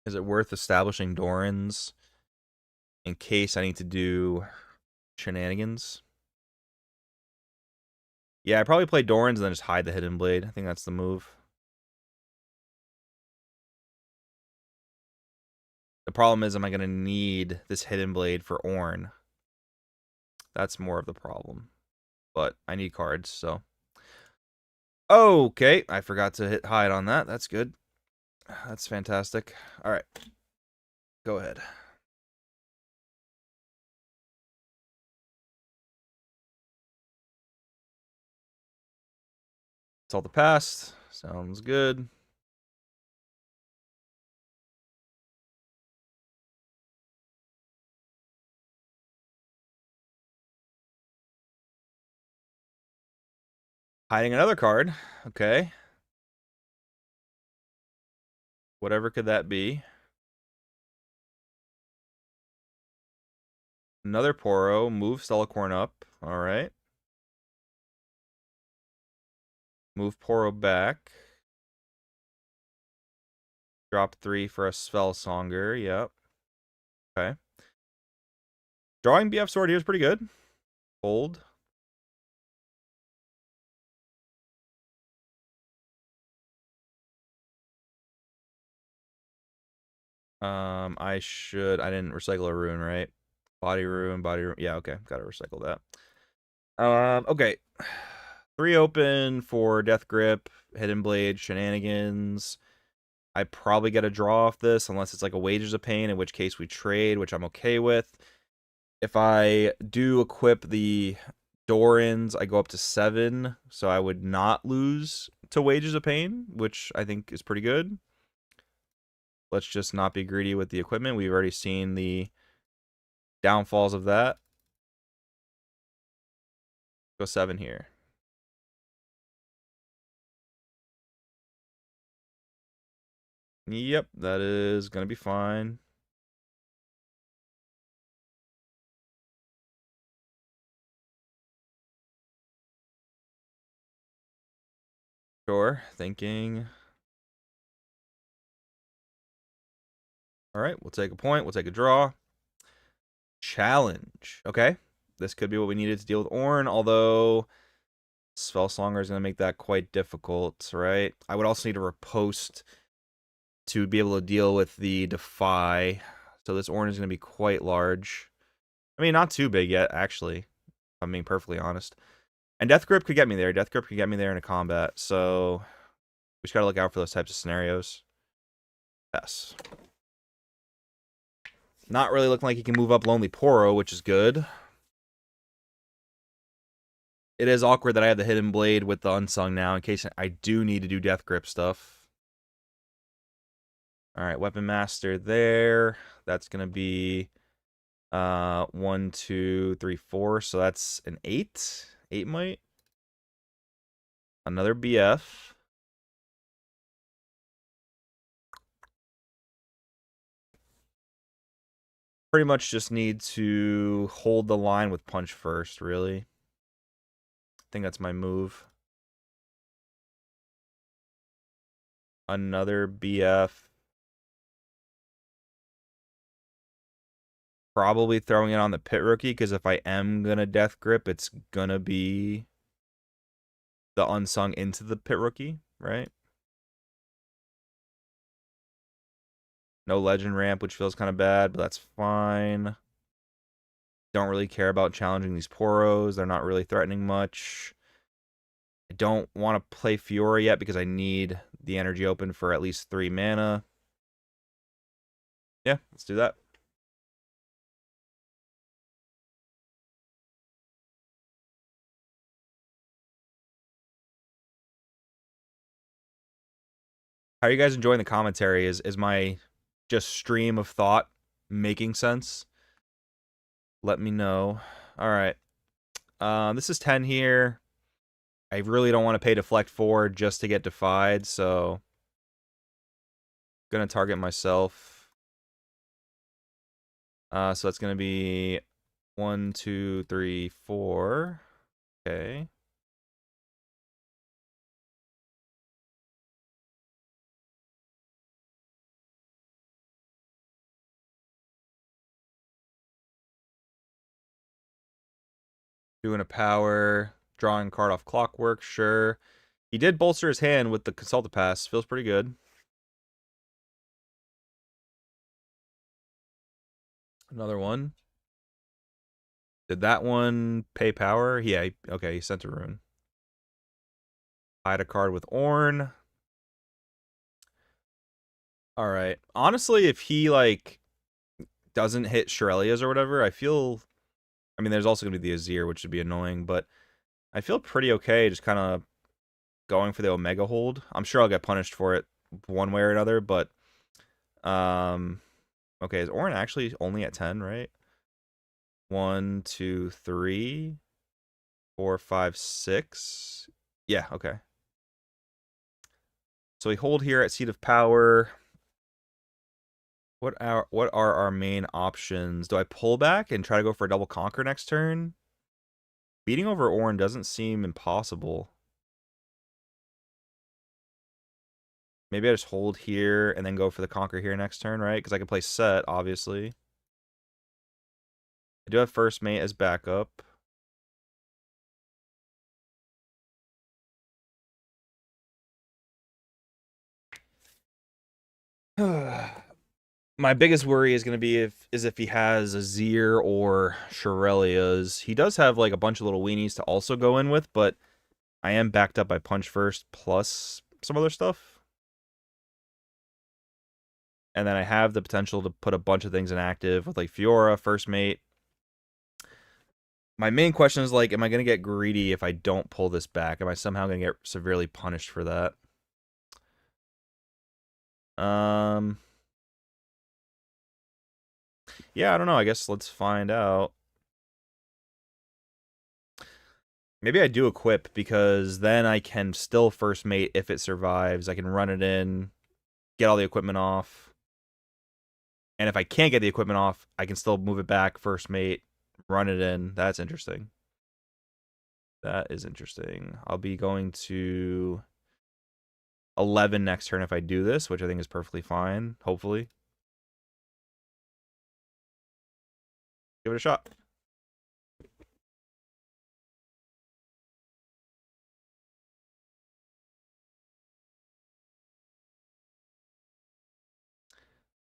Is it worth establishing Doran's in case I need to do shenanigans? Yeah, I probably play Doran's and then just hide the Hidden Blade. I think that's the move. The problem is, am I going to need this Hidden Blade for Ornn? That's more of the problem. But I need cards, so. Okay, I forgot to hit hide on that. That's good. That's fantastic. All right. Go ahead. It's all the past. Sounds good. Hiding another card. Okay. Whatever could that be? Another Poro. Move Stellacorn up. All right. Move Poro back. Drop 3 for a Spellsonger. Yep. Okay. Drawing BF Sword here is pretty good. Hold. I didn't recycle a rune, right? Body rune. Yeah, okay. Gotta recycle that. Okay. 3 open for Death Grip, Hidden Blade, Shenanigans. I probably get a draw off this unless it's like a Wages of Pain, in which case we trade, which I'm okay with. If I do equip the Dorans, I go up to 7, so I would not lose to Wages of Pain, which I think is pretty good. Let's just not be greedy with the equipment. We've already seen the downfalls of that. Go 7 here. Yep, that is going to be fine. Sure, thinking. All right, we'll take a point. We'll take a draw. Challenge. Okay, this could be what we needed to deal with Ornn, although Spellsonger is going to make that quite difficult, right? I would also need a riposte to be able to deal with the Defy. So this Ornn is going to be quite large. I mean, not too big yet, actually, if I'm being perfectly honest. And Death Grip could get me there. Death Grip could get me there in a combat. So we just got to look out for those types of scenarios. Yes. Not really looking like he can move up Lonely Poro, which is good. It is awkward that I have the Hidden Blade with the Unsung now in case I do need to do Death Grip stuff. All right, Weapon Master there. That's going to be 1, 2, 3, 4. So that's an 8. 8 might. Another BF. Pretty much just need to hold the line with Punch first, really. I think that's my move. Another BF. Probably throwing it on the Pit Rookie, because if I am going to Death Grip, it's going to be the Unsung into the Pit Rookie, right? No Legend Ramp, which feels kind of bad, but that's fine. Don't really care about challenging these Poros. They're not really threatening much. I don't want to play Fiora yet because I need the energy open for at least 3 mana. Yeah, let's do that. How are you guys enjoying the commentary? Is my just stream of thought making sense? Let me know. All right. This is 10 here. I really don't want to pay deflect 4 just to get defied, so gonna target myself. So that's gonna be 1, 2, 3, 4. Okay. Doing a power, drawing a card off Clockwork, sure. He did bolster his hand with the Consulta Pass. Feels pretty good. Another one. Did that one pay power? Yeah, okay, he sent a rune. Hide a card with Ornn. Alright. Honestly, if he, like, doesn't hit Shurelya's or whatever, I feel... I mean, there's also going to be the Azir, which would be annoying, but I feel pretty okay just kind of going for the Omega hold. I'm sure I'll get punished for it one way or another, but... Okay, is Ornn actually only at 10, right? 1, 2, 3, 4, 5, 6. Yeah, okay. So we hold here at Seat of Power. What are our main options? Do I pull back and try to go for a double conquer next turn? Beating over Ornn doesn't seem impossible. Maybe I just hold here and then go for the conquer here next turn, right? Because I can play Sett, obviously. I do have first mate as backup. My biggest worry is going to be if he has Azir or Shurelya's. He does have like a bunch of little weenies to also go in with, but I am backed up by Punch First plus some other stuff. And then I have the potential to put a bunch of things in active with like Fiora, First Mate. My main question is like, am I going to get greedy if I don't pull this back? Am I somehow going to get severely punished for that? Yeah, I don't know. I guess let's find out. Maybe I do equip because then I can still first mate if it survives. I can run it in, get all the equipment off. And if I can't get the equipment off, I can still move it back, first mate, run it in. That's interesting. That is interesting. I'll be going to 11 next turn if I do this, which I think is perfectly fine, hopefully. Give it a shot.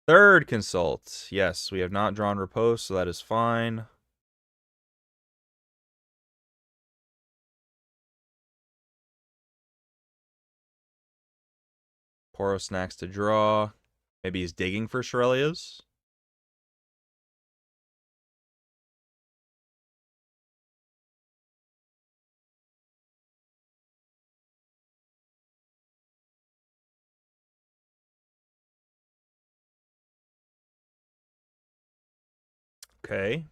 Third consult. Yes, we have not drawn Riposte, so that is fine. Poro snacks to draw. Maybe he's digging for Shurelya's. Okay.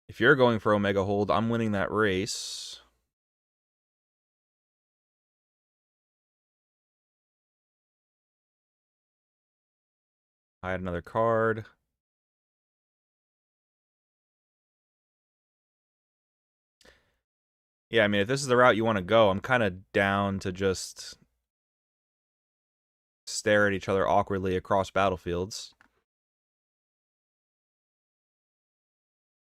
If you're going for Omega Hold, I'm winning that race. I had another card. Yeah, I mean, if this is the route you want to go, I'm kind of down to just stare at each other awkwardly across battlefields.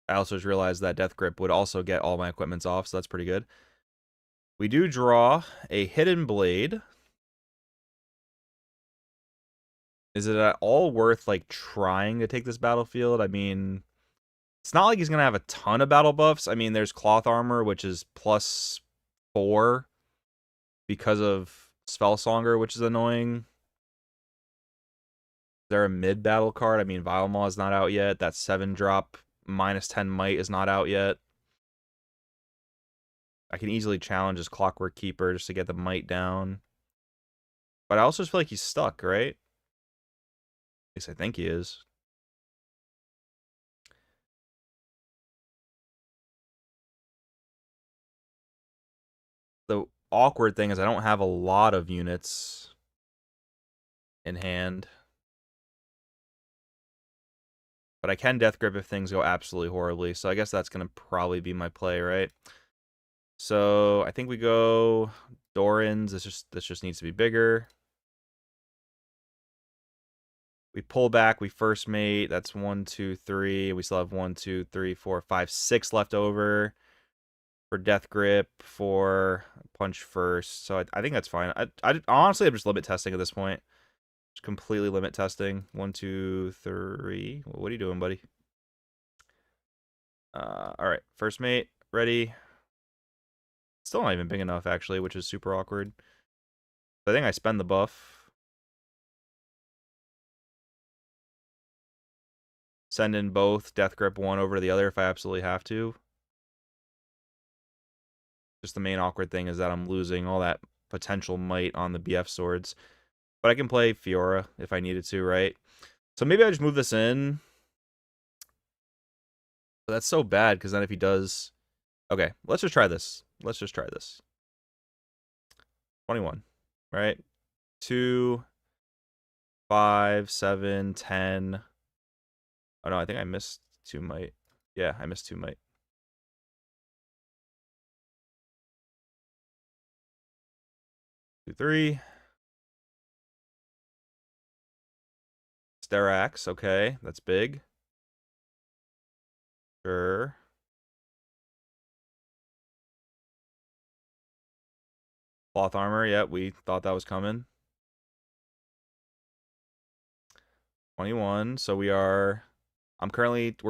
I also just realized that Death Grip would also get all my equipments off, so that's pretty good. We do draw a Hidden Blade. Is it at all worth, like, trying to take this battlefield? I mean, it's not like he's going to have a ton of battle buffs. I mean, there's Cloth Armor, which is +4 because of Spellsonger, which is annoying. Is there a mid-battle card? I mean, Vilemaw is not out yet. That 7-drop -10 might is not out yet. I can easily challenge his Clockwork Keeper just to get the might down. But I also just feel like he's stuck, right? At least I think he is. The awkward thing is I don't have a lot of units in hand. But I can Death Grip if things go absolutely horribly. So I guess that's going to probably be my play, right? So I think we go Doran's. This just needs to be bigger. We pull back. We first mate. That's 1, 2, 3. We still have 1, 2, 3, 4, 5, 6 left over for Death Grip, for Punch First. So I think that's fine. Honestly, I'm just limit testing at this point. Just completely limit testing. 1, 2, 3. What are you doing, buddy? All right. First mate. Ready. Still not even big enough, actually, which is super awkward. I think I spend the buff. Send in both Death Grip one over to the other if I absolutely have to. Just the main awkward thing is that I'm losing all that potential might on the BF swords. But I can play Fiora if I needed to, right? So maybe I just move this in. But that's so bad, because then if he does... Okay, let's just try this. Let's just try this. 21, right? 2, 5, 7, 10. Oh no, I think I missed 2 might. Yeah, I missed 2 might. 2, 3. Sterax, okay, that's big. Sure. Cloth armor, yeah, we thought that was coming. 21, so we're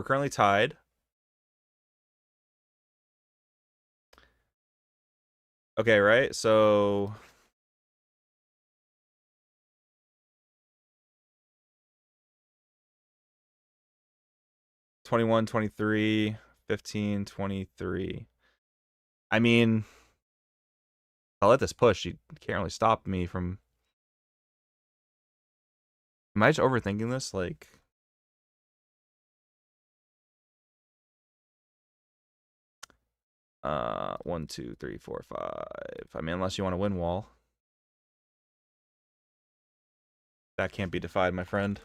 currently tied. Okay, right? So 21, 23, 15, 23. I mean, I'll let this push. You can't really stop me from... Am I just overthinking this? Like... 1, 2, 3, 4, 5. I mean, unless you want to win wall. That can't be defied, my friend.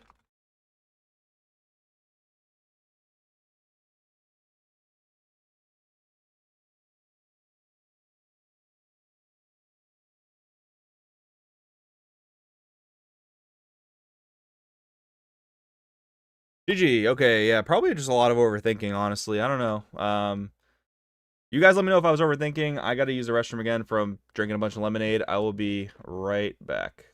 GG. Okay, yeah, probably just a lot of overthinking, honestly. I don't know. You guys let me know if I was overthinking. I got to use the restroom again from drinking a bunch of lemonade. I will be right back.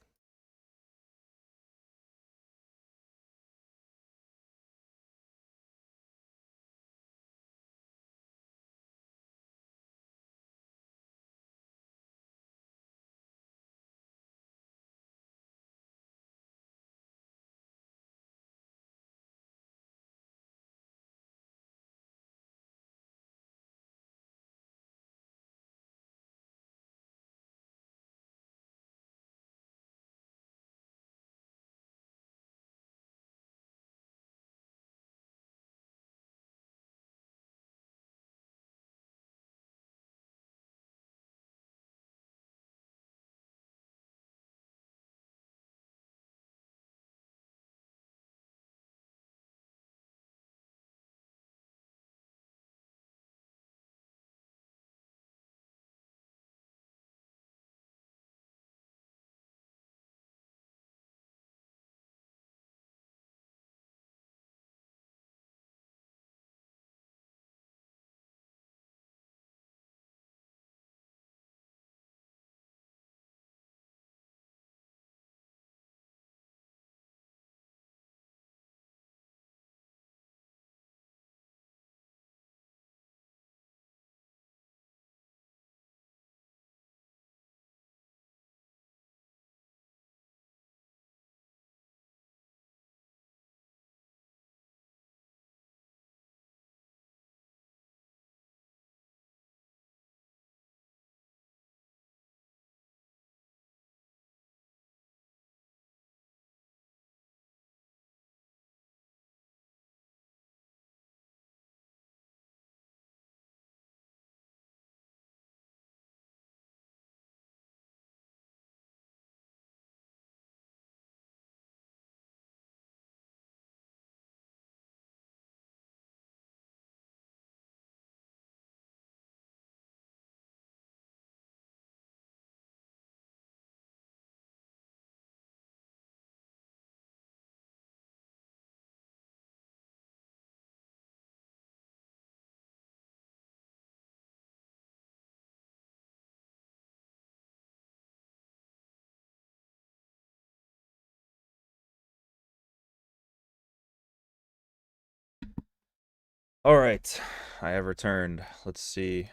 All right, I have returned. Let's see.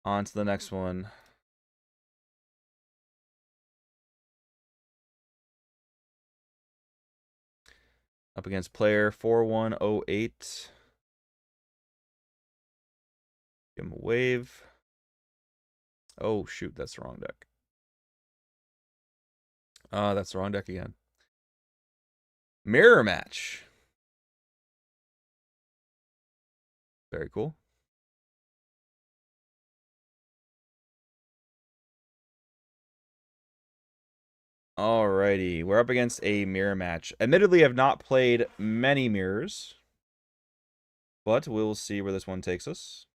On to the next one. Up against player 4108. Give him a wave. Oh, shoot, that's the wrong deck. That's the wrong deck again. Mirror match. Very cool. Alrighty, we're up against a mirror match. Admittedly, I've not played many mirrors, but we'll see where this one takes us.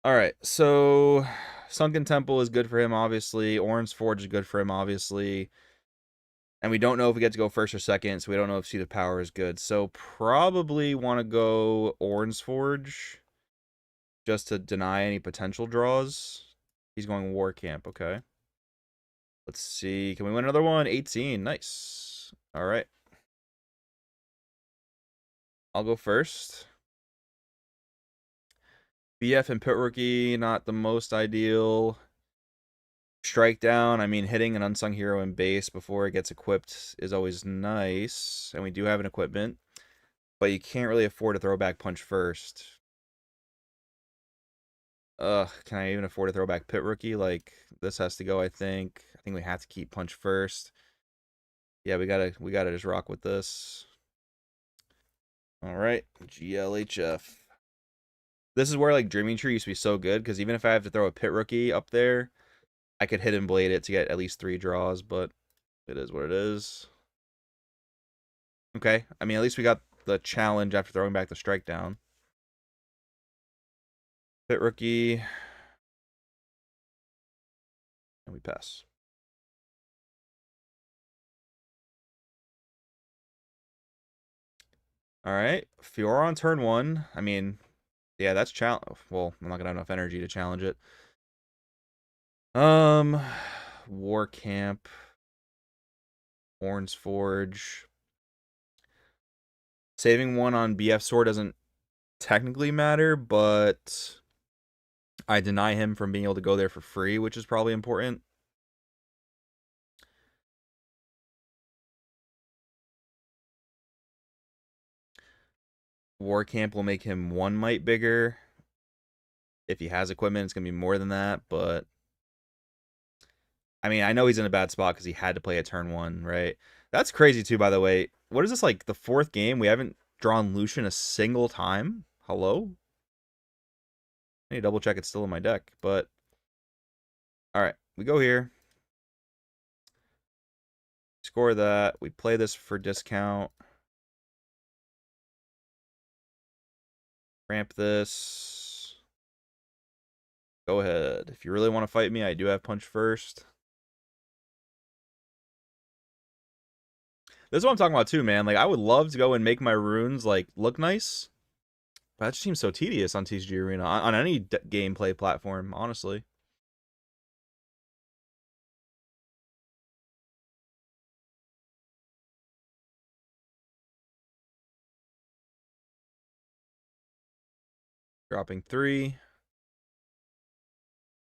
Alright, so Sunken Temple is good for him, obviously. Ornn's Forge is good for him, obviously. And we don't know if we get to go first or second, so we don't know if Seat of Power is good. So probably want to go Ornn's Forge just to deny any potential draws. He's going War Camp, okay. Let's see. Can we win another one? 18. Nice. All right. I'll go first. BF and Pit Rookie, not the most ideal. Strike down, I mean, hitting an Unsung Hero in base before it gets equipped is always nice. And we do have an equipment. But you can't really afford to throw back Punch first. Can I even afford to throw back Pit Rookie? Like, this has to go, I think. I think we have to keep Punch first. Yeah, we gotta just rock with this. Alright, GLHF. This is where, like, Dreaming Tree used to be so good, because even if I have to throw a Pit Rookie up there, I could Hidden Blade it to get at least 3 draws, but it is what it is. Okay, I mean, at least we got the challenge after throwing back the strike down. Pit Rookie. And we pass. Alright, Fiora on turn 1. I mean, yeah, that's challenge. Well, I'm not gonna have enough energy to challenge it. War Camp, Ornn's Forge. Saving one on BF Sword doesn't technically matter, but I deny him from being able to go there for free, which is probably important. War Camp will make him 1 might bigger. If he has equipment, it's going to be more than that, but I mean, I know he's in a bad spot because he had to play a turn 1, right? That's crazy too, by the way. What is this, like, the 4th game? We haven't drawn Lucian a single time? Hello? I need to double check it's still in my deck, but alright, we go here. Score that. We play this for discount. Ramp this. Go ahead. If you really want to fight me, I do have punch first. This is what I'm talking about too, man. Like, I would love to go and make my runes, like, look nice. But that just seems so tedious on TCG Arena. On any gameplay platform, honestly. Dropping 3.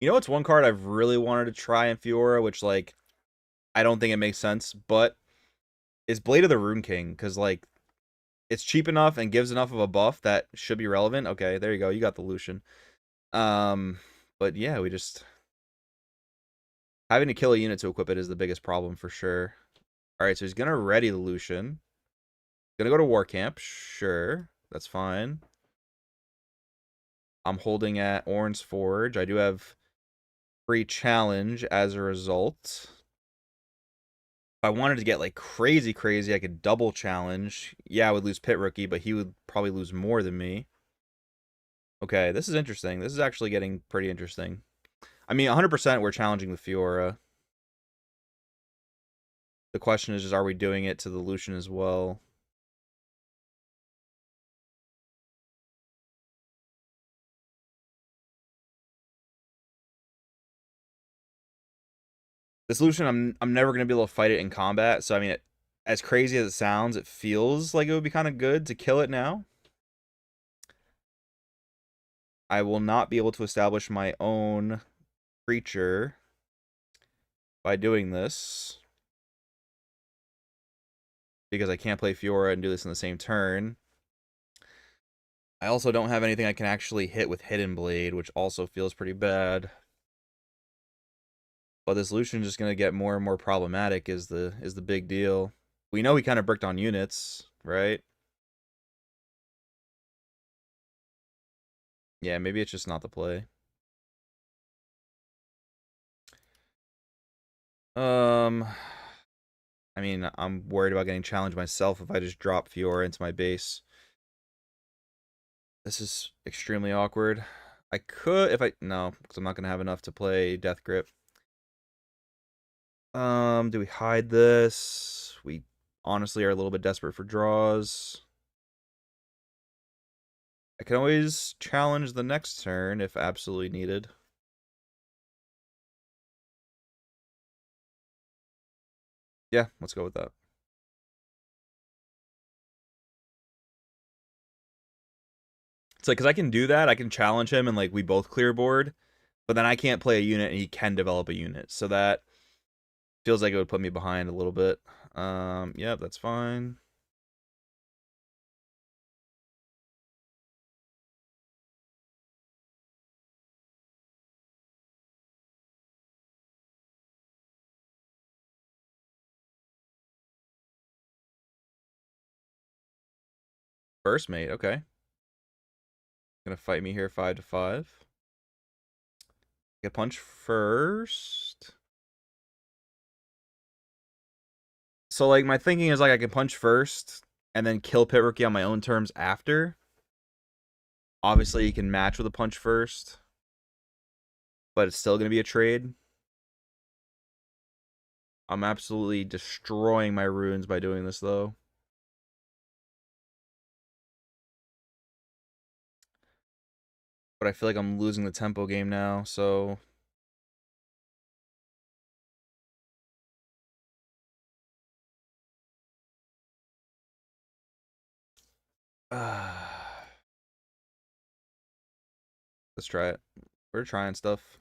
You know what's one card I've really wanted to try in Fiora, which, like, I don't think it makes sense, but is Blade of the Rune King, because, like, it's cheap enough and gives enough of a buff that should be relevant. Okay, there you go. You got the Lucian. But yeah, we just... Having to kill a unit to equip it is the biggest problem for sure. Alright, so he's going to ready the Lucian. Going to go to War Camp. Sure, that's fine. I'm holding at Ornn's Forge. I do have free challenge as a result. If I wanted to get, like, crazy, I could double challenge. Yeah, I would lose Pit Rookie, but he would probably lose more than me. Okay, this is interesting. This is actually getting pretty interesting. I mean, 100% we're challenging the Fiora. The question is just, are we doing it to the Lucian as well? This Lucian, I'm never gonna be able to fight it in combat. So I mean, as crazy as it sounds, it feels like it would be kind of good to kill it now. I will not be able to establish my own creature by doing this because I can't play Fiora and do this in the same turn. I also don't have anything I can actually hit with Hidden Blade, which also feels pretty bad. But this Lucian just gonna get more and more problematic is the big deal. We know we kind of bricked on units, right? Yeah, maybe it's just not the play. I mean, I'm worried about getting challenged myself if I just drop Fiora into my base. This is extremely awkward. I could if I no, because I'm not gonna have enough to play Death Grip. Do we hide this? We honestly are a little bit desperate for draws. I can always challenge the next turn if absolutely needed. Yeah, let's go with that. It's like, because I can do that, I can challenge him and like we both clear board, but then I can't play a unit and he can develop a unit. So that feels like it would put me behind a little bit. Yeah, that's fine. First mate, okay. Gonna fight me here 5-5. Get punch first. So like my thinking is like I can punch first and then kill Pit Rookie on my own terms after. Obviously you can match with a punch first, but it's still gonna be a trade. I'm absolutely destroying my runes by doing this though. But I feel like I'm losing the tempo game now, so let's try it. We're trying stuff.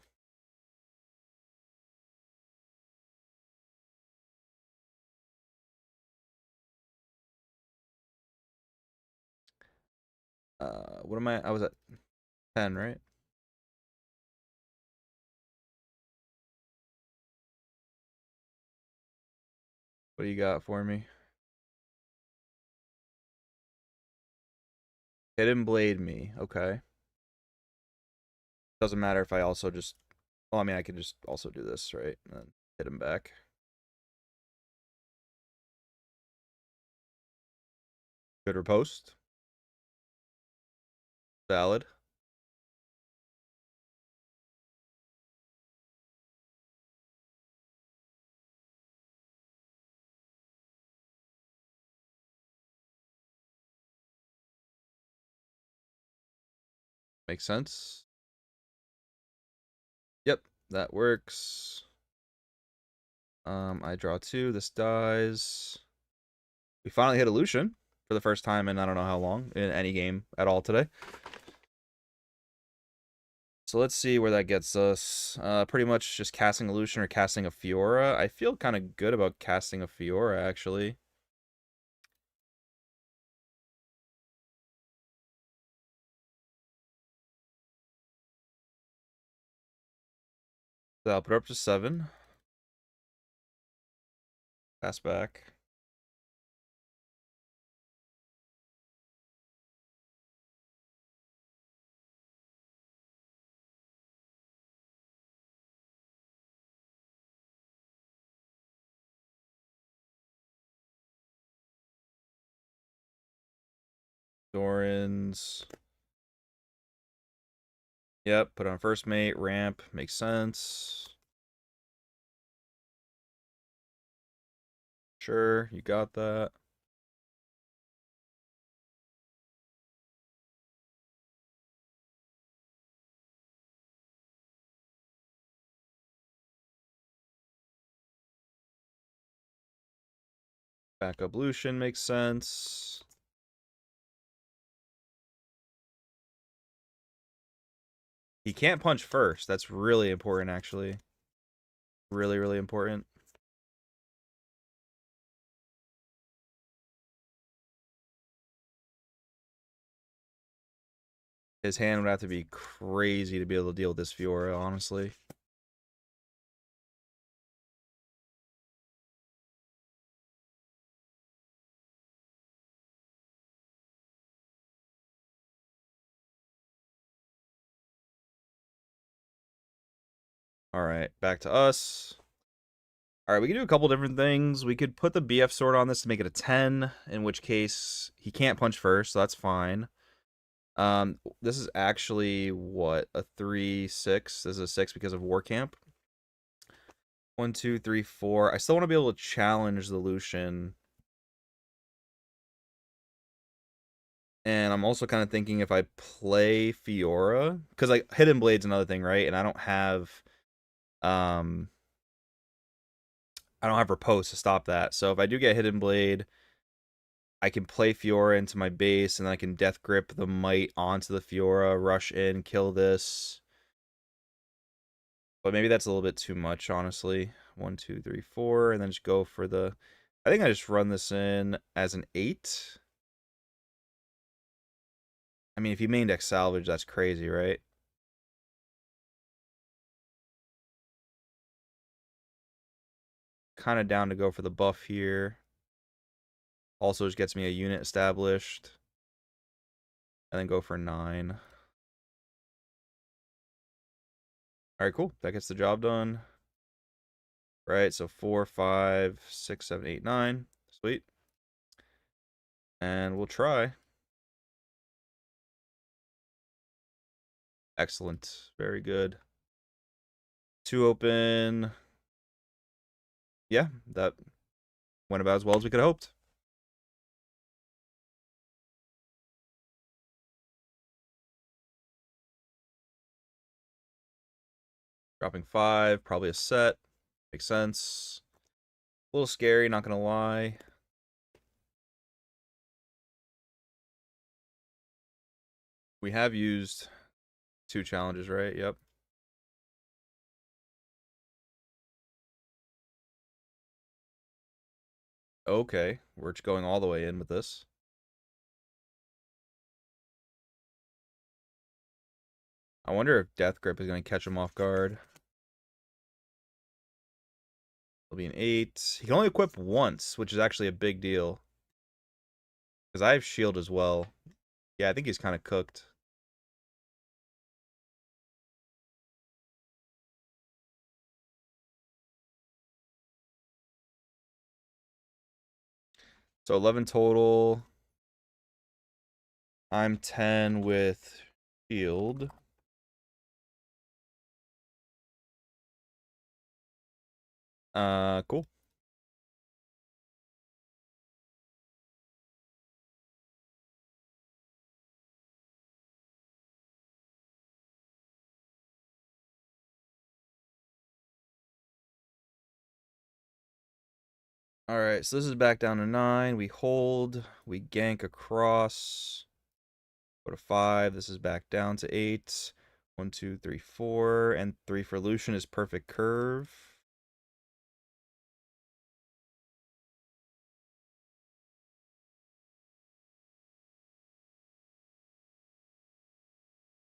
What am I? I was at 10, right? What do you got for me? Hidden Blade me. Okay. Doesn't matter if I also just... Well, I mean, I could just also do this, right? And then hit him back. Good riposte. Valid. Makes sense. Yep, that works. I draw 2. This dies. We finally hit a Lucian for the first time in I don't know how long in any game at all today. So let's see where that gets us. Pretty much just casting a Lucian or casting a Fiora. I feel kind of good about casting a Fiora, actually. So I'll put her up to 7. Pass back. Doran's. Yep, put on first mate, ramp, makes sense. Sure, you got that. Backup Lucian makes sense. He can't punch first. That's really important, actually. Really, really important. His hand would have to be crazy to be able to deal with this Fiora, honestly. All right, back to us. All right, we can do a couple different things. We could put the BF sword on this to make it a 10, in which case he can't punch first, so that's fine. This is actually, what, a 3-6? This is a 6 because of War Camp. 1, 2, 3, 4. I still want to be able to challenge the Lucian. And I'm also kind of thinking if I play Fiora, because like Hidden Blade's another thing, right? And I don't have Repose to stop that. So if I do get Hidden Blade, I can play Fiora into my base, and then I can Death Grip the Might onto the Fiora, rush in, kill this. But maybe that's a little bit too much, honestly. 1, 2, 3, 4, and then just go for the... I think I just run this in as an 8. I mean, if you main deck Salvage, that's crazy, right? Kind of down to go for the buff here. Also just gets me a unit established. And then go for 9. Alright, cool. That gets the job done. Right, so 4, 5, 6, 7, 8, 9. Sweet. And we'll try. Excellent. Very good. 2 open. Yeah, that went about as well as we could have hoped. Dropping 5, probably a Sett. Makes sense. A little scary, not gonna lie. We have used 2 challenges, right? Yep. Okay, we're just going all the way in with this. I wonder if Death Grip is going to catch him off guard. It'll be an 8. He can only equip once, which is actually a big deal. Because I have shield as well. Yeah, I think he's kind of cooked. So 11 total. I'm 10 with shield. Cool. Alright, so this is back down to 9. We hold. We gank across. Go to 5. This is back down to 8. 1, 2, 3, 4. And 3 for Lucian is perfect curve.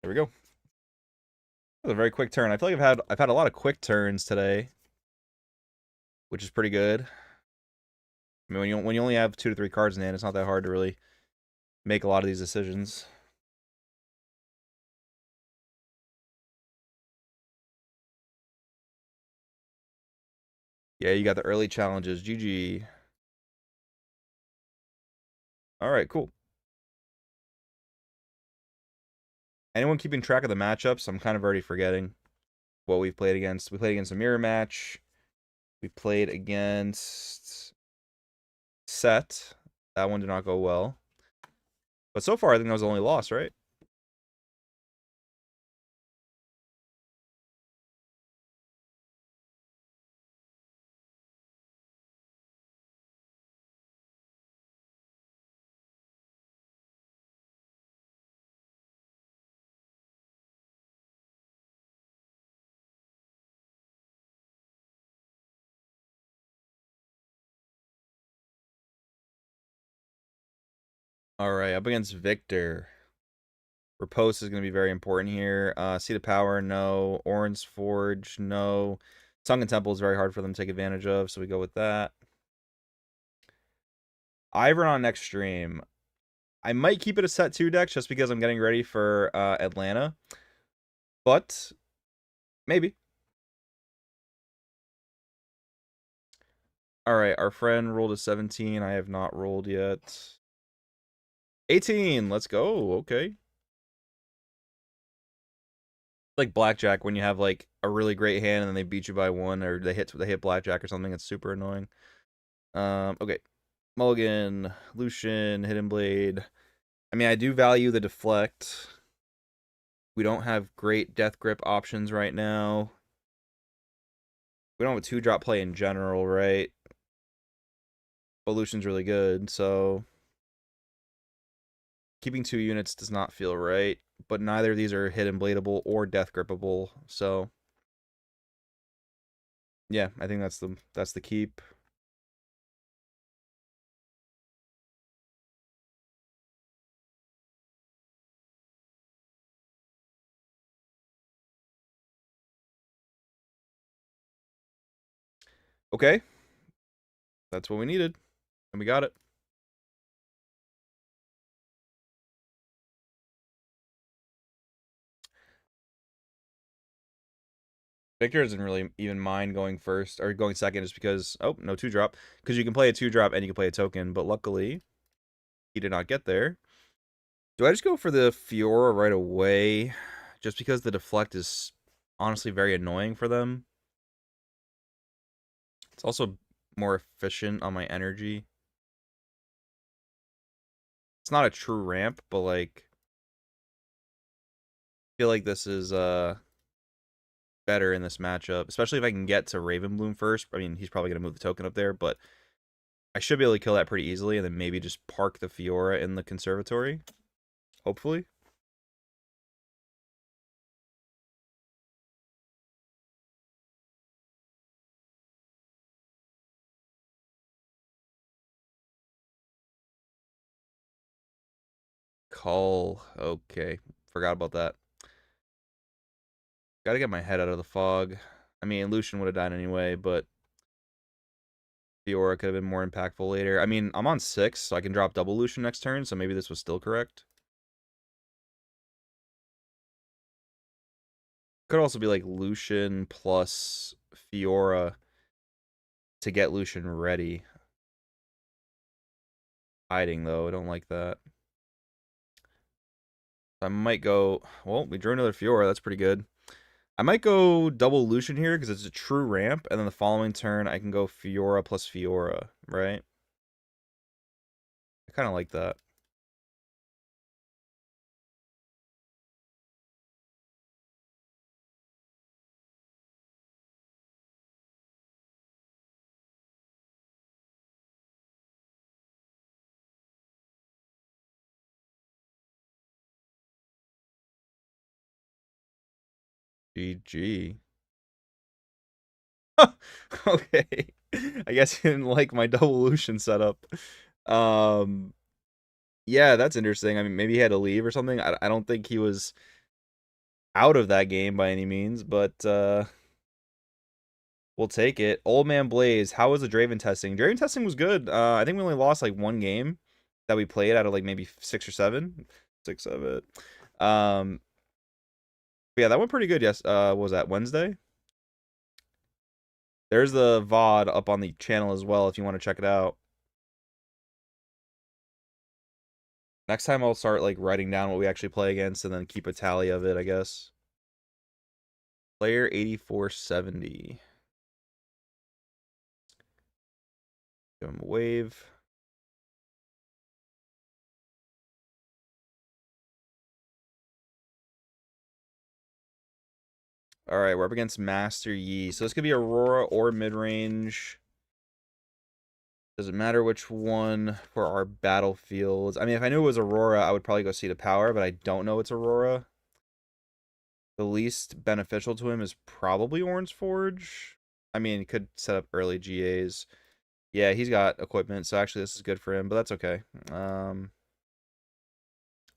There we go. That was a very quick turn. I feel like I've had a lot of quick turns today, which is pretty good. I mean, when you only have 2 to 3 cards in hand, it's not that hard to really make a lot of these decisions. Yeah, you got the early challenges. GG. All right, cool. Anyone keeping track of the matchups? I'm kind of already forgetting what we've played against. We played against a mirror match. We played against Sett. That one did not go well. But so far, I think that was the only loss, right? All right, up against Viktor. Riposte is going to be very important here. Seat of Power, no. Ornn's Forge, no. Tongue and Temple is very hard for them to take advantage of, so we go with that. Ivern on next stream. I might keep it a set 2 deck just because I'm getting ready for Atlanta. But maybe. Alright, our friend rolled a 17. I have not rolled yet. 18, let's go. Okay. Like blackjack when you have like a really great hand and then they beat you by 1 or they hit blackjack or something. It's super annoying. Okay. Mulligan, Lucian, Hidden Blade. I mean, I do value the deflect. We don't have great death grip options right now. We don't have a 2-drop play in general, right? But Lucian's really good, so keeping 2 units does not feel right. But neither of these are hidden bladeable or death grippable, so yeah, I think that's the keep. Okay. That's what we needed. And we got it. Viktor doesn't really even mind going first or going second just because, oh, no 2-drop. Because you can play a 2-drop and you can play a token, but luckily he did not get there. Do I just go for the Fiora right away? Just because the deflect is honestly very annoying for them. It's also more efficient on my energy. It's not a true ramp, but like I feel like this is better in this matchup, especially if I can get to Ravenbloom first. I mean, he's probably going to move the token up there, but I should be able to kill that pretty easily and then maybe just park the Fiora in the conservatory. Hopefully. Call. Okay. Forgot about that. Gotta get my head out of the fog. I mean, Lucian would have died anyway, but Fiora could have been more impactful later. I mean, I'm on 6, so I can drop double Lucian next turn, so maybe this was still correct. Could also be like Lucian plus Fiora to get Lucian ready. Hiding, though. I don't like that. I might go... Well, we drew another Fiora. That's pretty good. I might go double Lucian here because it's a true ramp, and then the following turn I can go Fiora plus Fiora, right? I kind of like that. GG. Okay. I guess he didn't like my double Lucian setup. Yeah, that's interesting. I mean, maybe he had to leave or something. I don't think he was out of that game by any means, but we'll take it. Old Man Blaze, how was the Draven testing? Draven testing was good. I think we only lost like 1 game that we played out of like maybe 6 or 7. 6 of it. Yeah, that went pretty good. Yes. What was that, Wednesday? There's the VOD up on the channel as well if you want to check it out. Next time I'll start like writing down what we actually play against and then keep a tally of it, I guess. Player 8470. Give him a wave. All right, we're up against Master Yi. So this could be Aurora or mid-range. Doesn't matter which one for our battlefields. I mean, if I knew it was Aurora, I would probably go Seat of Power, but I don't know it's Aurora. The least beneficial to him is probably Ornn's Forge. I mean, he could set up early GAs. Yeah, he's got equipment, so actually this is good for him, but that's okay.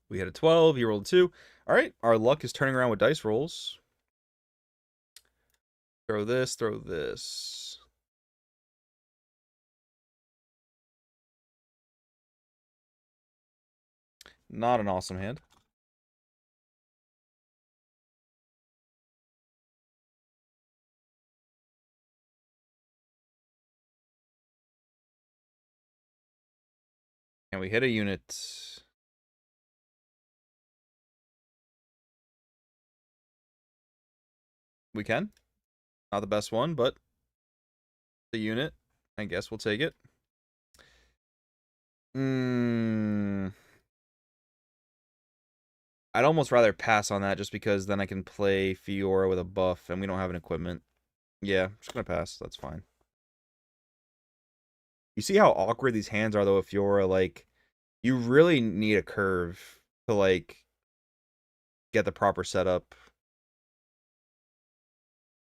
We had a 12. He rolled a 2. All right, our luck is turning around with dice rolls. Throw this, throw this. Not an awesome hand. And we hit a unit. We can. Not the best one, but the unit. I guess we'll take it. I'd almost rather pass on that just because then I can play Fiora with a buff and we don't have an equipment. Yeah, I'm just going to pass. That's fine. You see how awkward these hands are, though, with Fiora? Like, you really need a curve to, like, get the proper setup.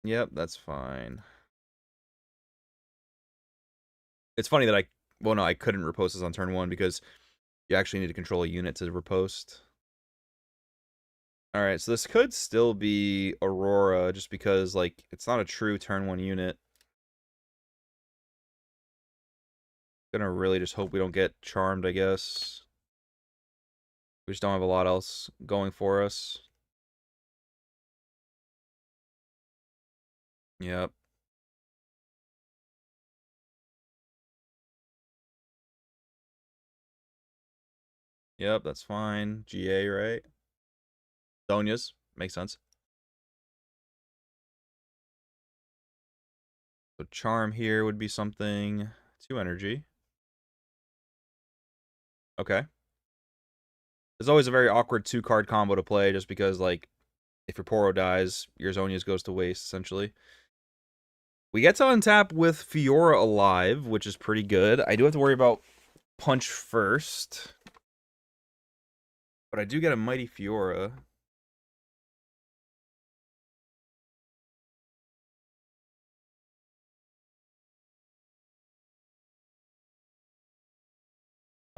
Yep, that's fine. It's funny that I couldn't riposte this on turn 1 because you actually need to control a unit to riposte. Alright, so this could still be Aurora just because, like, it's not a true turn 1 unit. Gonna really just hope we don't get charmed, I guess. We just don't have a lot else going for us. Yep. Yep, that's fine. GA, right? Zonia's. Makes sense. So charm here would be something. 2 energy. Okay. It's always a very awkward 2-card combo to play just because, like, if your Poro dies, your Zonia's goes to waste, essentially. We get to untap with Fiora alive, which is pretty good. I do have to worry about punch first. But I do get a mighty Fiora.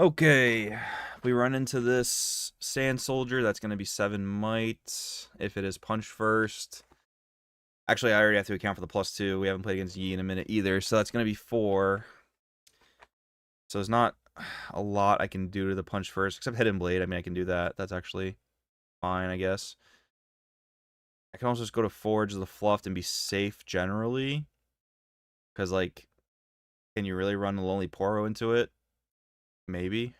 Okay, we run into this Sand Soldier. That's going to be 7 might. If it is punch first. Actually, I already have to account for the +2. We haven't played against Yi in a minute either, so that's going to be 4. So there's not a lot I can do to the punch first, except Hidden Blade. I mean, I can do that. That's actually fine, I guess. I can also just go to Forge the Fluffed and be safe generally. Because, like, can you really run a Lonely Poro into it? Maybe.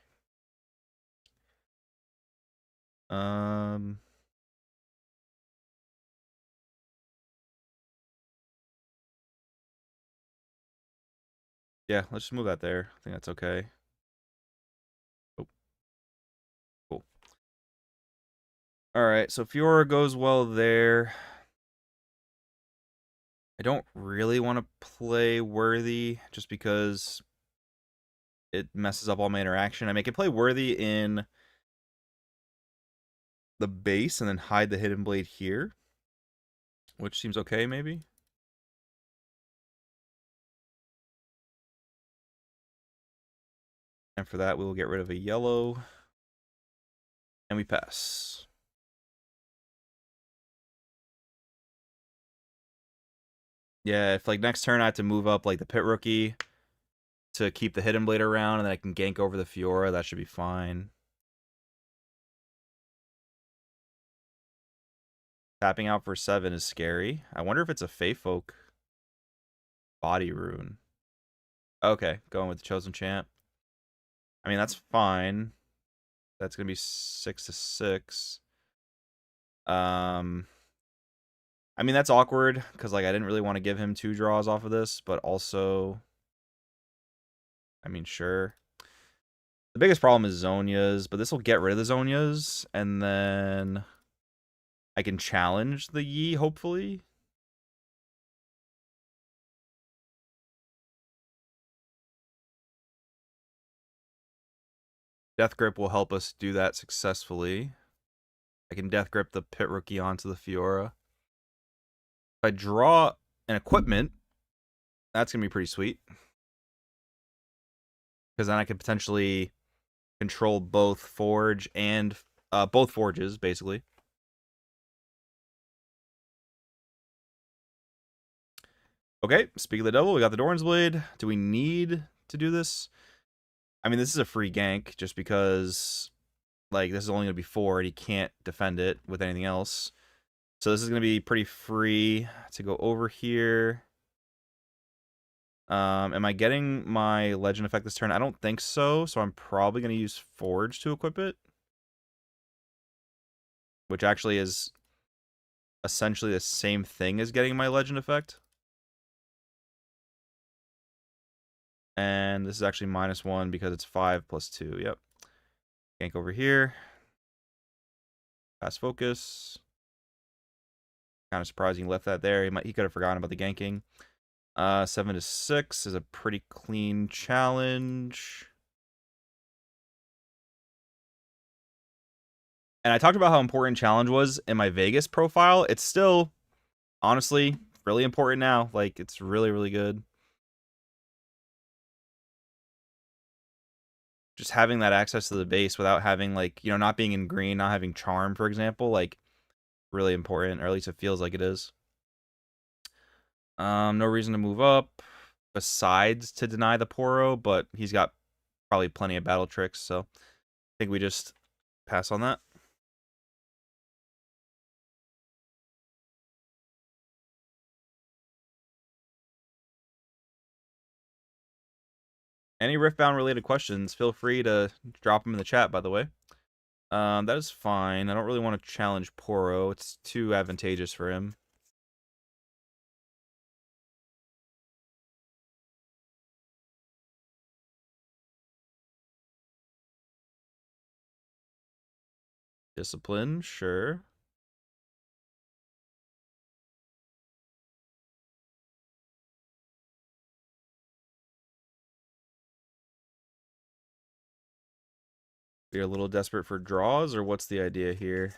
Yeah, let's just move that there. I think that's okay. Oh. Cool. Alright, so Fiora goes well there. I don't really want to play Worthy just because it messes up all my interaction. I mean, I can play Worthy in the base and then hide the Hidden Blade here, which seems okay, maybe. And for that, we will get rid of a yellow. And we pass. Yeah, if like next turn I have to move up like the Pit Rookie to keep the Hidden Blade around and then I can gank over the Fiora, that should be fine. Tapping out for 7 is scary. I wonder if it's a Fey Folk body rune. Okay, going with the Chosen Champ. I mean, that's fine. That's going to be 6 to 6. I mean, that's awkward because like I didn't really want to give him 2 draws off of this, but also I mean, sure. The biggest problem is Zonia's, but this will get rid of the Zonia's and then I can challenge the Yi, hopefully. Death Grip will help us do that successfully. I can Death Grip the Pit Rookie onto the Fiora. If I draw an equipment, that's going to be pretty sweet. Because then I could potentially control both Forge and Both forges, basically. Okay, speak of the devil, we got the Doran's Blade. Do we need to do this? I mean, this is a free gank just because, like, this is only going to be 4 and he can't defend it with anything else. So this is going to be pretty free to go over here. Am I getting my legend effect this turn? I don't think so, so I'm probably going to use Forge to equip it. Which actually is essentially the same thing as getting my legend effect. And this is actually -1 because it's 5 + 2. Yep. Gank over here. Fast focus. Kind of surprising he left that there. He could have forgotten about the ganking. 7 to 6 is a pretty clean challenge. And I talked about how important challenge was in my Vegas profile. It's still, honestly, really important now. Like, it's really, really good. Just having that access to the base without having, like, you know, not being in green, not having charm, for example, like, really important, or at least it feels like it is. No reason to move up besides to deny the Poro, but he's got probably plenty of battle tricks, so I think we just pass on that. Any Riftbound related questions, feel free to drop them in the chat, by the way. That is fine. I don't really want to challenge Poro. It's too advantageous for him. Discipline, sure. You're a little desperate for draws, or what's the idea here?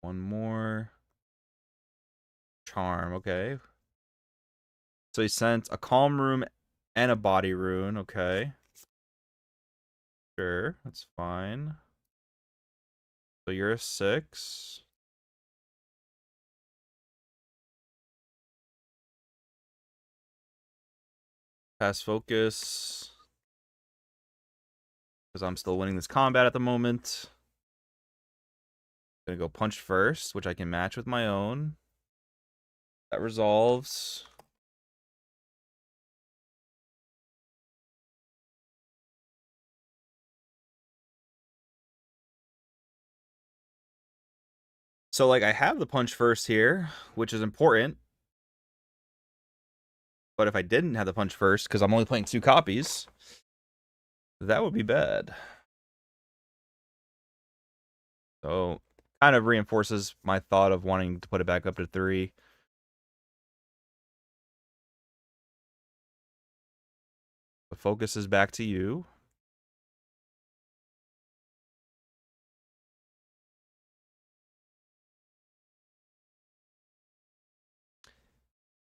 One more. Charm, okay. So he sent a Calm Room and a Body Rune, okay. Sure, that's fine. So you're a 6. Pass focus. Because I'm still winning this combat at the moment. Gonna go punch first, which I can match with my own. That resolves. So, like, I have the punch first here, which is important. But if I didn't have the punch first, because I'm only playing 2 copies, that would be bad. So, kind of reinforces my thought of wanting to put it back up to 3. The focus is back to you.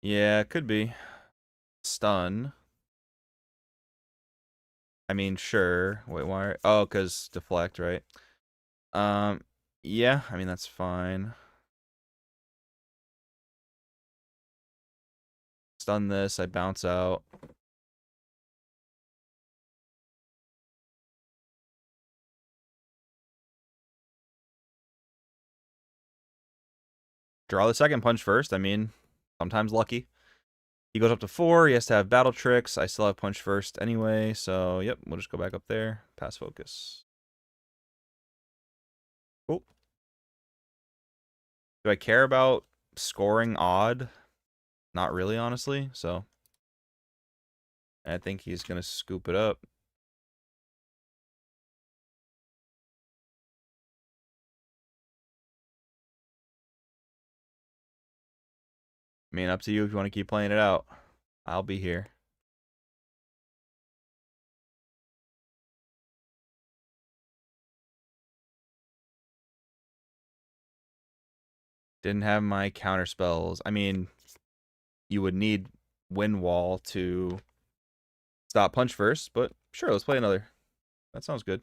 Yeah, it could be. Stun. I mean, sure. Wait, why? Oh, because deflect, right? Yeah, I mean, that's fine. Stun this, I bounce out. Draw the second punch first. I mean, sometimes lucky. He goes up to 4. He has to have battle tricks. I still have punch first anyway. So, yep, we'll just go back up there. Pass focus. Cool. Do I care about scoring odd? Not really, honestly. So, I think he's going to scoop it up. I mean, up to you if you want to keep playing it out. I'll be here. Didn't have my counter spells. I mean, you would need Wind Wall to stop punch first, but sure, let's play another. That sounds good.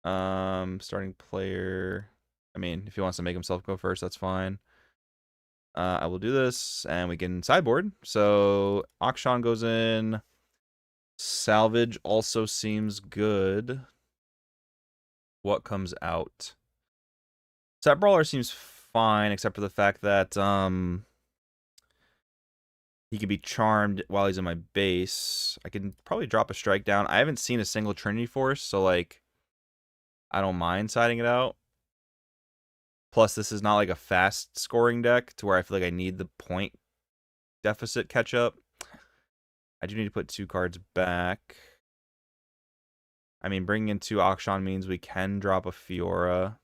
Starting player. I mean, if he wants to make himself go first, that's fine. I will do this, and we can sideboard. So Akshan goes in. Salvage also seems good. What comes out? Sett Brawler seems fine, except for the fact that he can be charmed while he's in my base. I can probably drop a strike down. I haven't seen a single Trinity Force, so like I don't mind siding it out. Plus, this is not like a fast scoring deck to where I feel like I need the point deficit catch up. I do need to put 2 cards back. I mean, bringing in 2 Akshan means we can drop a Fiora.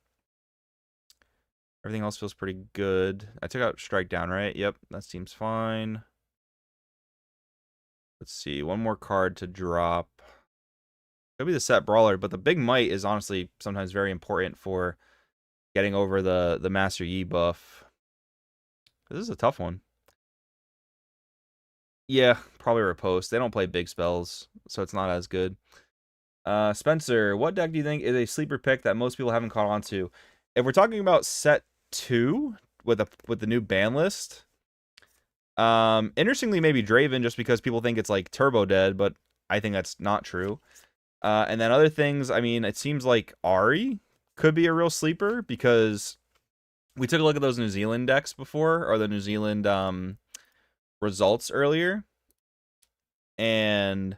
Everything else feels pretty good. I took out strike down, right? Yep, that seems fine. Let's see, 1 more card to drop. Could be the Sett Brawler, but the big might is honestly sometimes very important for getting over the Master Yi buff. This is a tough one. Yeah, probably Riposte. They don't play big spells, so it's not as good. Spencer, what deck do you think is a sleeper pick that most people haven't caught on to? If we're talking about Sett 2 with the new ban list, interestingly maybe Draven, just because people think it's like turbo dead, but I think that's not true. And then other things, I mean, it seems like Ahri could be a real sleeper because we took a look at those New Zealand decks before, or the New Zealand results earlier. And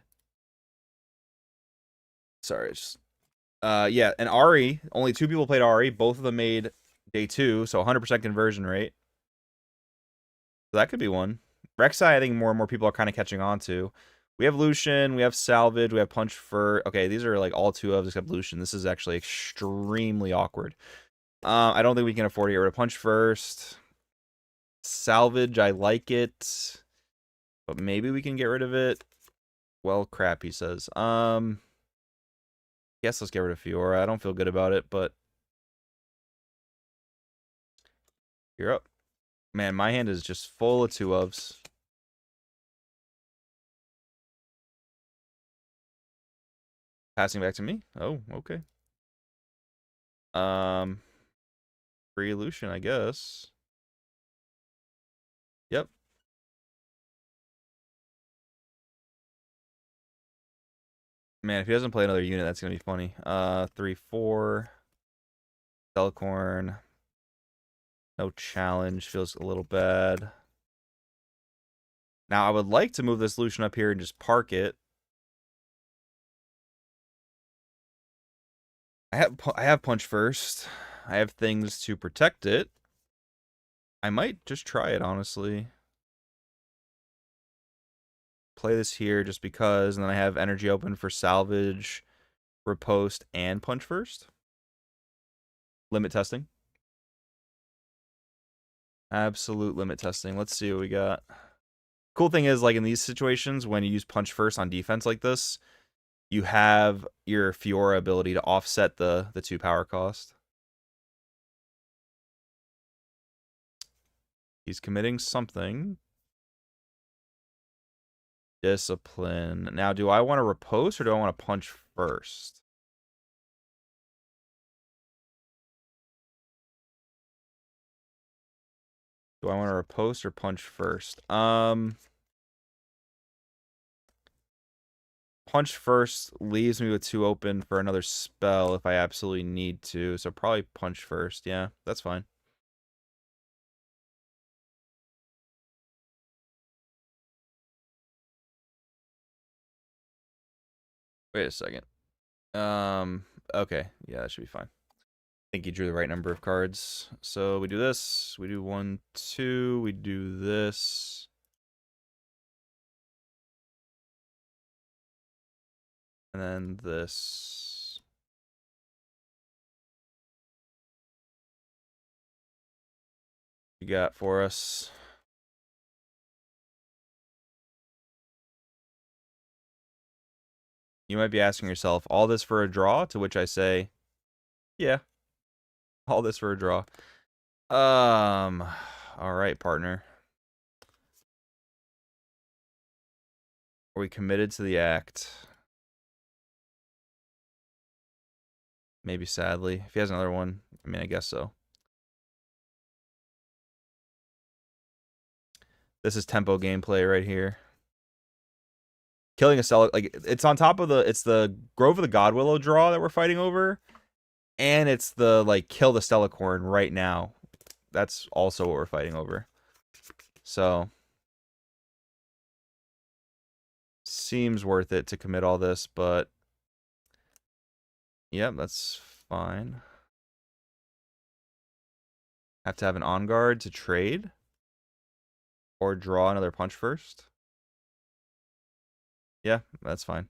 sorry, just yeah, and Ahri, only 2 people played Ahri, both of them made day 2, so 100% conversion rate. So that could be one. Rek'Sai, I think more and more people are kind of catching on to. We have Lucian, we have Salvage, we have Punch for... Okay, these are like all 2 of except Lucian. This is actually extremely awkward. I don't think we can afford to get rid of Punch first. Salvage, I like it. But maybe we can get rid of it. Well, crap, he says. Guess let's get rid of Fiora. I don't feel good about it, but... You're up. Man, my hand is just full of 2-ofs. Passing back to me? Oh, okay. Free Lucian, I guess. Yep. Man, if he doesn't play another unit, that's gonna be funny. 3/4. Telecorn. No challenge. Feels a little bad. Now, I would like to move this Lucian up here and just park it. I have Punch first. I have things to protect it. I might just try it, honestly. Play this here just because, and then I have energy open for Salvage, Riposte, and Punch first. Limit testing. Absolute limit testing. Let's see what we got. Cool thing is, like in these situations, when you use Punch first on defense like this, you have your Fiora ability to offset the 2 power cost. He's committing something. Discipline. Now, do I want to riposte or do I want to punch first? Do I want to riposte or punch first? Punch first leaves me with 2 open for another spell if I absolutely need to. So probably punch first. Yeah, that's fine. Wait a second. Okay. Yeah, that should be fine. I think you drew the right number of cards. So we do this. We do 1, 2. We do this. And then this. You got for us. You might be asking yourself, all this for a draw? To which I say, yeah, all this for a draw. All right, partner. Are we committed to the act? Maybe sadly. If he has another one, I mean, I guess so. This is tempo gameplay right here. Killing a Stella, like, it's on top of it's the Grove of the Godwillow draw that we're fighting over. And it's the, like, kill the Stellacorn right now. That's also what we're fighting over. So, seems worth it to commit all this, but yep, that's fine. Have to have an on guard to trade or draw another punch first. Yeah, that's fine.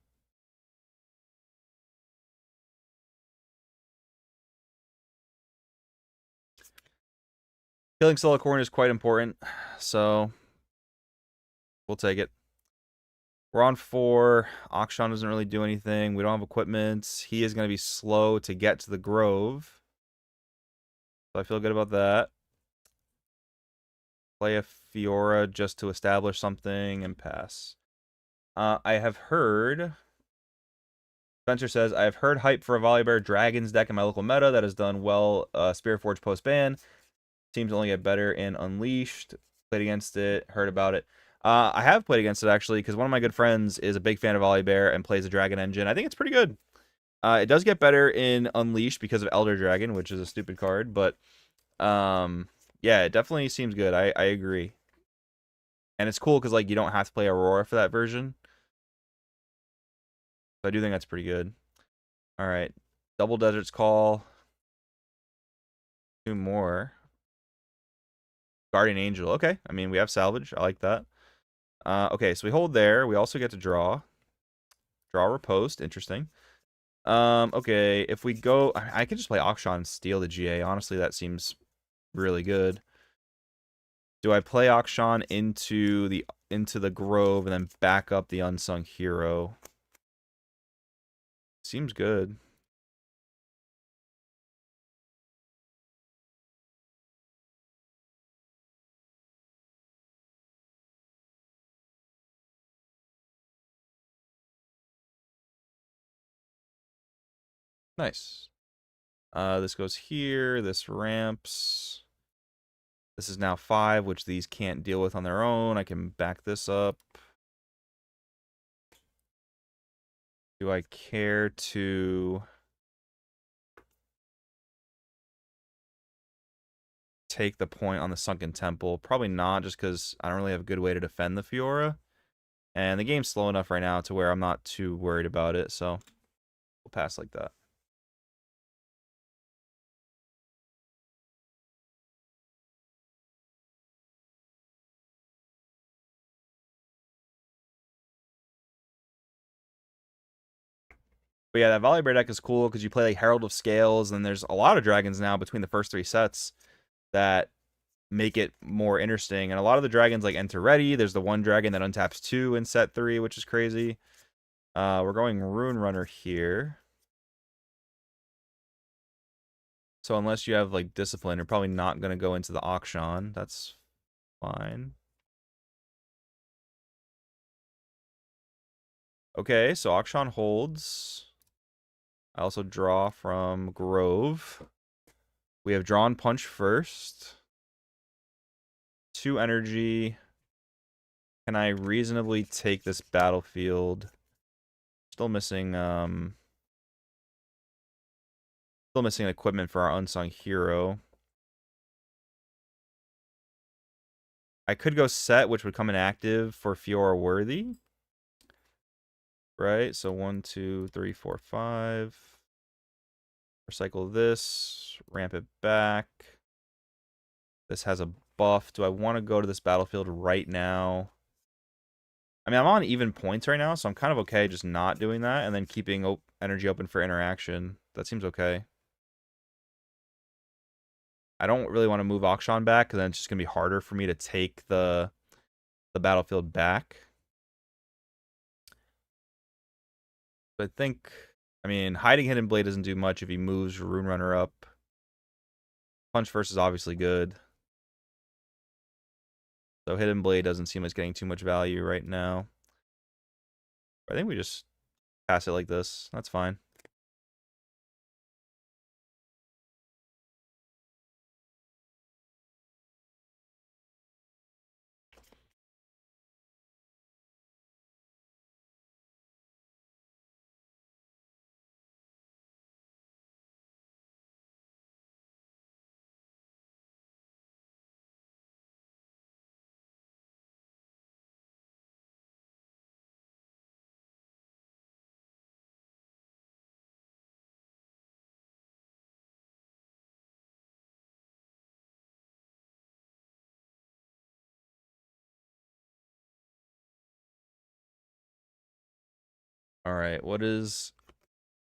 Killing Stellacorn is quite important, so we'll take it. We're on 4. Akshan doesn't really do anything. We don't have equipment. He is going to be slow to get to the Grove. So I feel good about that. Play a Fiora just to establish something and pass. I have heard... Spencer says, I have heard hype for a Volibear Dragons deck in my local meta that has done well Spiritforge post-ban. Seems to only get better in Unleashed. Played against it, heard about it. I have played against it, actually, because one of my good friends is a big fan of Volibear and plays a Dragon Engine. I think it's pretty good. It does get better in Unleashed because of Elder Dragon, which is a stupid card, but yeah, it definitely seems good. I agree. And it's cool because, like, you don't have to play Aurora for that version. So I do think that's pretty good. All right. Double Desert's Call. 2 more. Guardian Angel. Okay. I mean, we have salvage. I like that. Okay, so we hold there. We also get to draw. Draw Riposte. Interesting. Okay, if we go... I could just play Akshan and steal the GA. Honestly, that seems really good. Do I play Akshan into the Grove and then back up the Unsung Hero? Seems good. Nice. This goes here. This ramps. This is now 5, which these can't deal with on their own. I can back this up. Do I care to take the point on the Sunken Temple? Probably not, just because I don't really have a good way to defend the Fiora. And the game's slow enough right now to where I'm not too worried about it, so we'll pass like that. But yeah, that Volibear deck is cool because you play like Herald of Scales, and there's a lot of dragons now between the first 3 sets that make it more interesting. And a lot of the dragons like enter ready. There's the one dragon that untaps 2 in set 3, which is crazy. We're going Rune Runner here. So unless you have like Discipline, you're probably not going to go into the Akshan. That's fine. Okay, so Akshan holds. I also draw from Grove. We have drawn Punch first. 2 energy. Can I reasonably take this battlefield? Still missing equipment for our Unsung Hero. I could go Sett, which would come inactive for Fiora Worthy. Right? So 1, 2, 3, 4, 5. Recycle this. Ramp it back. This has a buff. Do I want to go to this battlefield right now? I mean, I'm on even points right now, so I'm kind of okay just not doing that and then keeping energy open for interaction. That seems okay. I don't really want to move Akshan back because then it's just going to be harder for me to take the battlefield back. But I think, I mean, hiding Hidden Blade doesn't do much if he moves Rune Runner up. Punch First is obviously good. So Hidden Blade doesn't seem like it's getting too much value right now. I think we just pass it like this. That's fine. All right, what is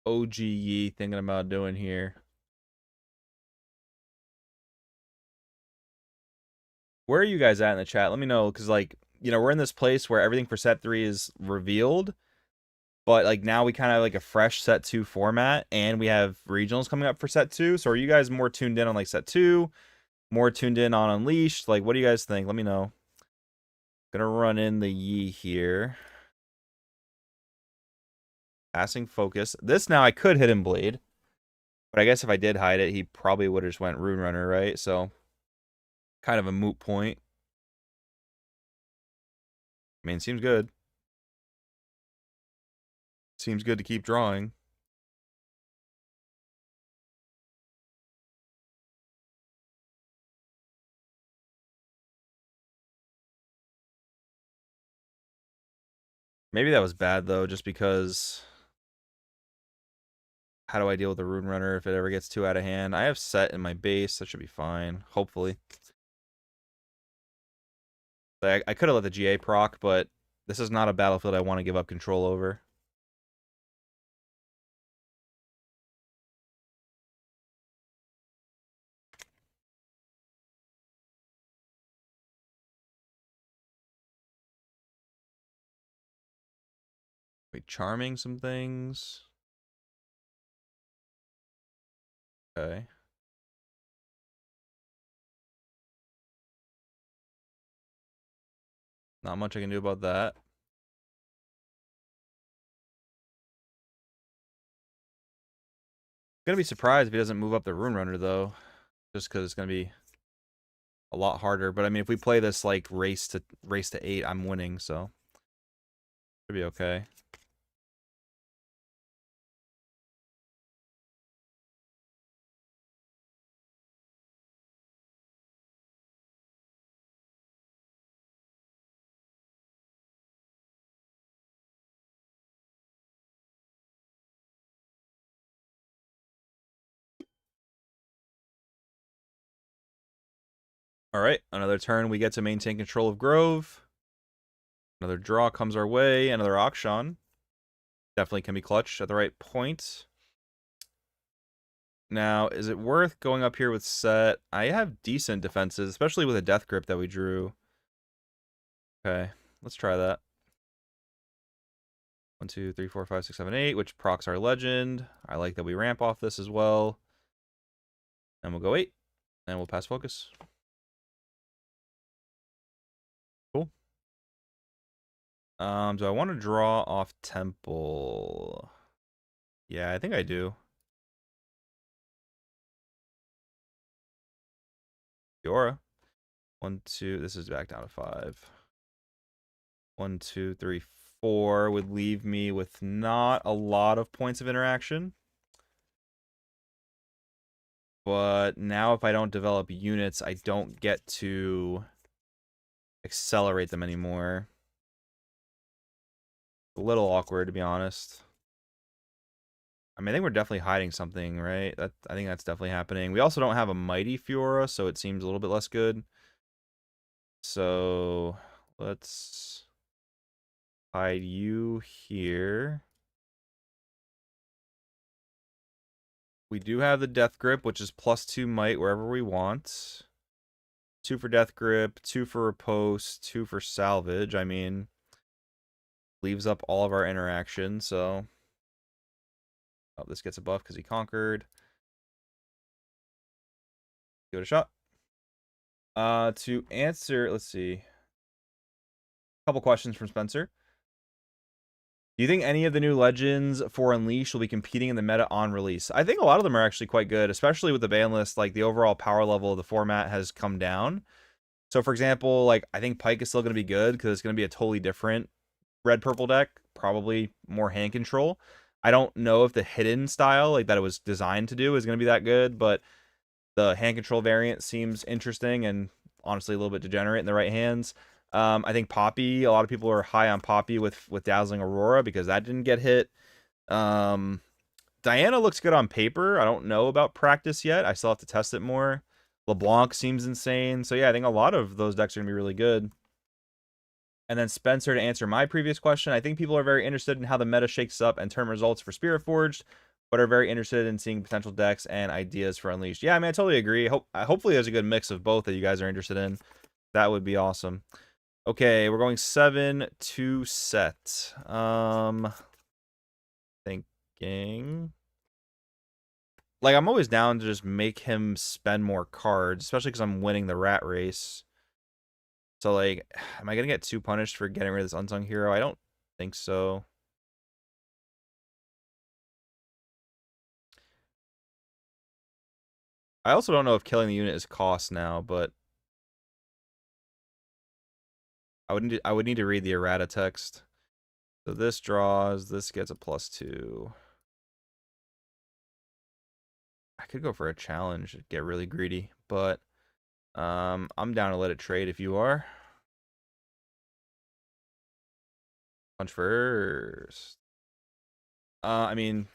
OGE thinking about doing here? Where are you guys at in the chat? Let me know, because, like, you know, we're in this place where everything for set 3 is revealed, but, like, now we kind of have, like, a fresh set 2 format, and we have regionals coming up for set 2. So are you guys more tuned in on, like, set 2? More tuned in on Unleashed? Like, what do you guys think? Let me know. Gonna run in the Yi here. Passing focus. This now I could hit him Blade. But I guess if I did hide it, he probably would have just went Rune Runner, right? So, kind of a moot point. I mean, seems good. Seems good to keep drawing. Maybe that was bad, though, just because... How do I deal with the Rune Runner if it ever gets too out of hand? I have Sett in my base. That should be fine, hopefully. I could have let the GA proc, but this is not a battlefield I want to give up control over. Wait, charming some things. Okay. Not much I can do about that. Gonna be surprised if he doesn't move up the Rune Runner, though. Just because it's gonna be a lot harder. But I mean, if we play this like race to 8, I'm winning, so should be okay. All right, another turn. We get to maintain control of Grove. Another draw comes our way. Another auction. Definitely can be clutched at the right point. Now, is it worth going up here with Sett? I have decent defenses, especially with a Death Grip that we drew. Okay, let's try that. 1, 2, 3, 4, 5, 6, 7, 8, which procs our legend. I like that we ramp off this as well. And we'll go 8, and we'll pass focus. Cool. Do I want to draw off Temple? Yeah, I think I do. Fiora. 1, 2. This is back down to 5. 1, 2, 3, 4 would leave me with not a lot of points of interaction. But now if I don't develop units, I don't get to accelerate them anymore. A little awkward, to be honest. I mean, I think we're definitely hiding something, right? I think that's definitely happening. We also don't have a Mighty Fiora, so it seems a little bit less good. So let's hide you here. We do have the Death Grip, which is +2 might wherever we want. 2 for Death Grip, 2 for Riposte, 2 for Salvage. I mean, leaves up all of our interaction, so... Oh, this gets a buff because he conquered. Give it a shot. To answer, let's see. A couple questions from Spencer. Do you think any of the new legends for Unleashed will be competing in the meta on release? I think a lot of them are actually quite good, especially with the ban list. Like, the overall power level of the format has come down. So, for example, like, I think Pyke is still going to be good because it's going to be a totally different red-purple deck, probably more hand control. I don't know if the hidden style, like, that it was designed to do is going to be that good, but the hand control variant seems interesting and honestly a little bit degenerate in the right hands. I think Poppy, a lot of people are high on Poppy with Dazzling Aurora because that didn't get hit. Diana looks good on paper. I don't know about practice yet. I still have to test it more. LeBlanc seems insane. So yeah, I think a lot of those decks are going to be really good. And then Spencer, to answer my previous question, I think people are very interested in how the meta shakes up and term results for Spirit Forged, but are very interested in seeing potential decks and ideas for Unleashed. Yeah, I mean, I totally agree. Hopefully there's a good mix of both that you guys are interested in. That would be awesome. Okay, we're going 7 to Sett. Thinking. Like, I'm always down to just make him spend more cards, especially because I'm winning the rat race. So, like, am I going to get too punished for getting rid of this unsung hero? I don't think so. I also don't know if killing the unit is cost now, but I would need to read the errata text. So this draws, this gets a +2. I could go for a challenge, get really greedy, but I'm down to let it trade if you are. Punch first. I mean,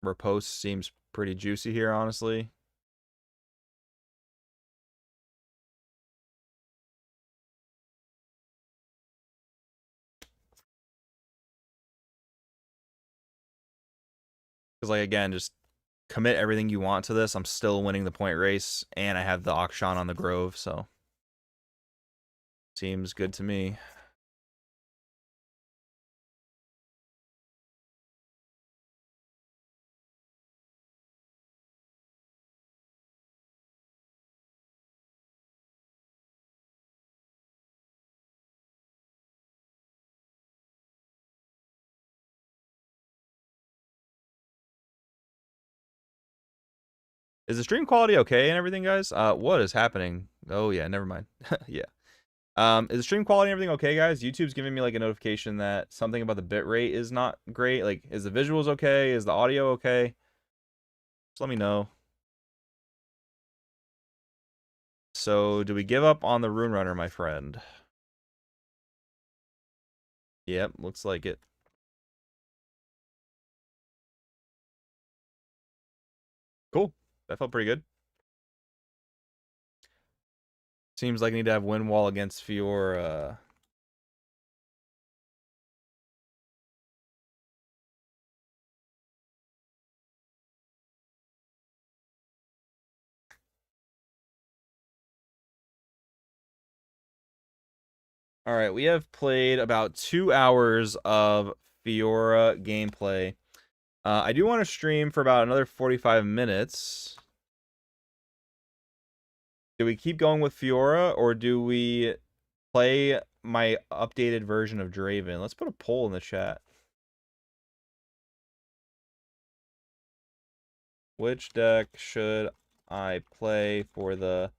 Riposte seems pretty juicy here, honestly. Because, like, again, just commit everything you want to this. I'm still winning the point race, and I have the Akshan on the Grove, so seems good to me. Is the stream quality okay and everything, guys? What is happening? Oh, yeah, never mind. Yeah. Is the stream quality and everything okay, guys? YouTube's giving me, like, a notification that something about the bit rate is not great. Like, is the visuals okay? Is the audio okay? Just let me know. So, do we give up on the Rune Runner, my friend? Yep, looks like it. Cool. That felt pretty good. Seems like I need to have win wall against Fiora. All right, we have played about 2 hours of Fiora gameplay. I do want to stream for about another 45 minutes. Do we keep going with Fiora, or do we play my updated version of Draven? Let's put a poll in the chat. Which deck should I play for the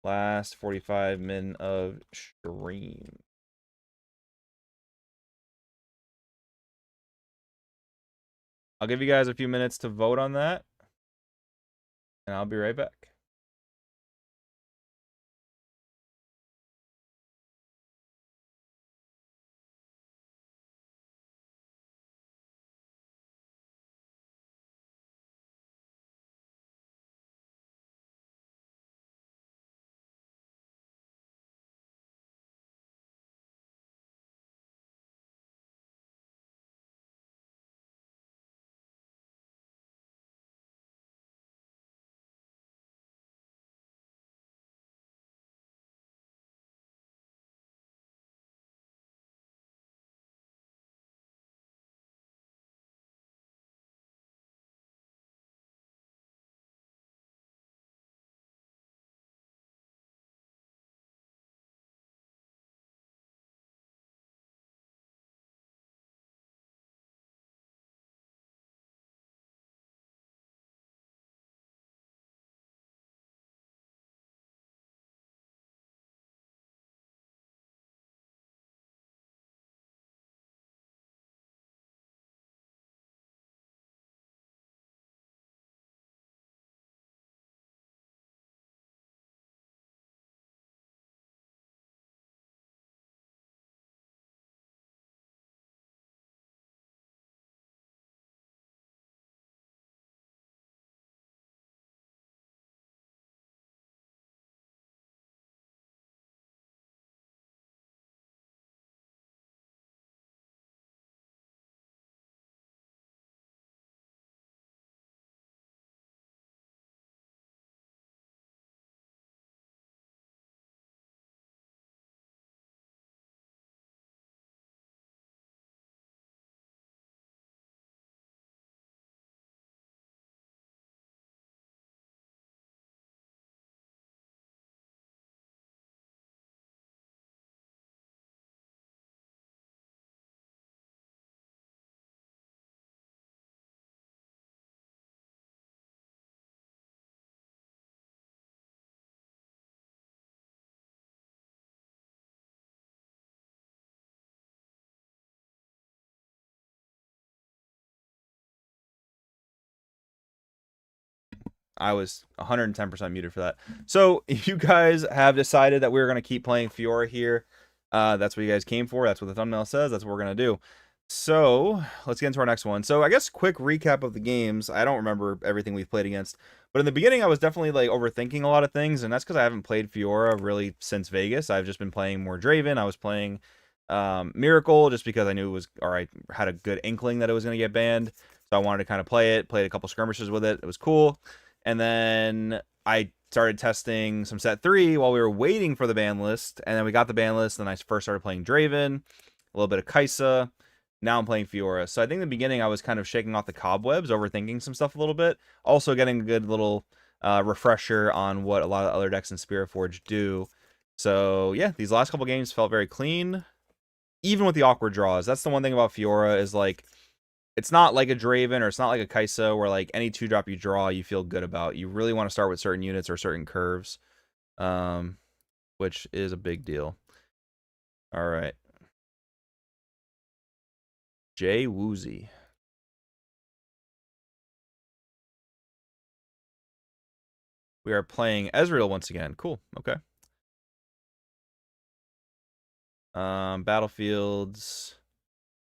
last 45 minutes of stream? I'll give you guys a few minutes to vote on that, and I'll be right back. I was 110% muted for that. So you guys have decided that we're going to keep playing Fiora here. That's what you guys came for. That's what the thumbnail says. That's what we're going to do. So let's get into our next one. So I guess quick recap of the games. I don't remember everything we've played against. But in the beginning, I was definitely like overthinking a lot of things. And that's because I haven't played Fiora really since Vegas. I've just been playing more Draven. I was playing Miracle just because I knew it was, or I had a good inkling that it was going to get banned. So I wanted to kind of play it, played a couple skirmishes with it. It was cool. And then I started testing some Sett 3 while we were waiting for the ban list. And then we got the ban list. And I first started playing Draven, a little bit of Kai'Sa. Now I'm playing Fiora. So I think in the beginning I was kind of shaking off the cobwebs, overthinking some stuff a little bit. Also getting a good little refresher on what a lot of other decks in Spirit Forge do. So yeah, these last couple games felt very clean. Even with the awkward draws. That's the one thing about Fiora is like, it's not like a Draven or it's not like a Kai'Sa where like any 2-drop you draw you feel good about. You really want to start with certain units or certain curves, which is a big deal. All right. Jay Woozy. We are playing Ezreal once again. Cool. Okay. Battlefields.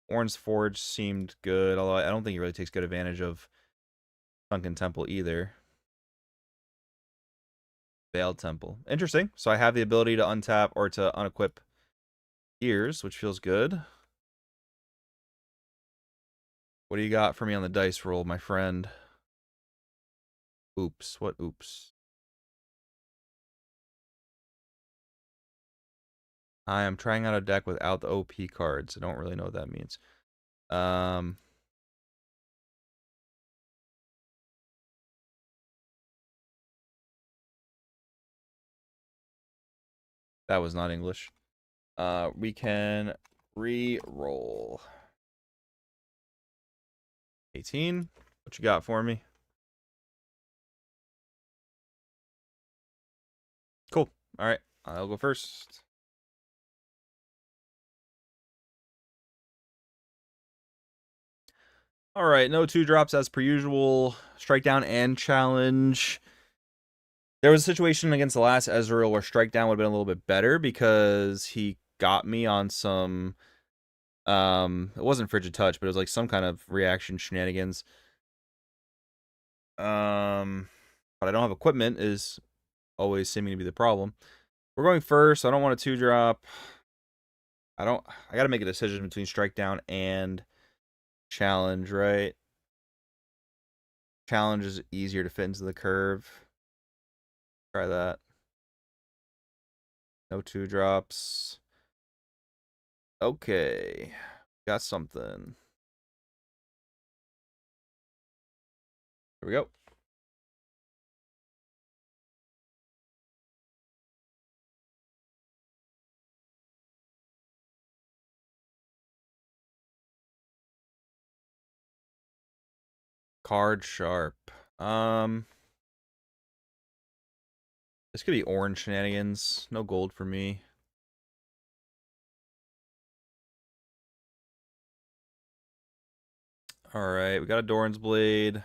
Ornn's Forge seemed good, although I don't think he really takes good advantage of Sunken Temple either. Veiled Temple. Interesting. So I have the ability to untap or to unequip ears, which feels good. What do you got for me on the dice roll, my friend? Oops. What oops? I am trying out a deck without the OP cards. I don't really know what that means. That was not English. We can re-roll. 18. What you got for me? Cool. All right. I'll go first. All right. No 2-drops as per usual. Strike down and challenge. There was a situation against the last Ezreal where strike down would have been a little bit better because he got me on some it wasn't frigid touch, but it was like some kind of reaction shenanigans. But I don't have equipment is always seeming to be the problem. We're going first. I don't want a 2-drop. I gotta make a decision between strike down and challenge, right? Challenge is easier to fit into the curve. Try that. No 2-drops. Okay. Got something. Here we go. Card sharp. This could be orange shenanigans. No gold for me. All right, we got a Doran's Blade.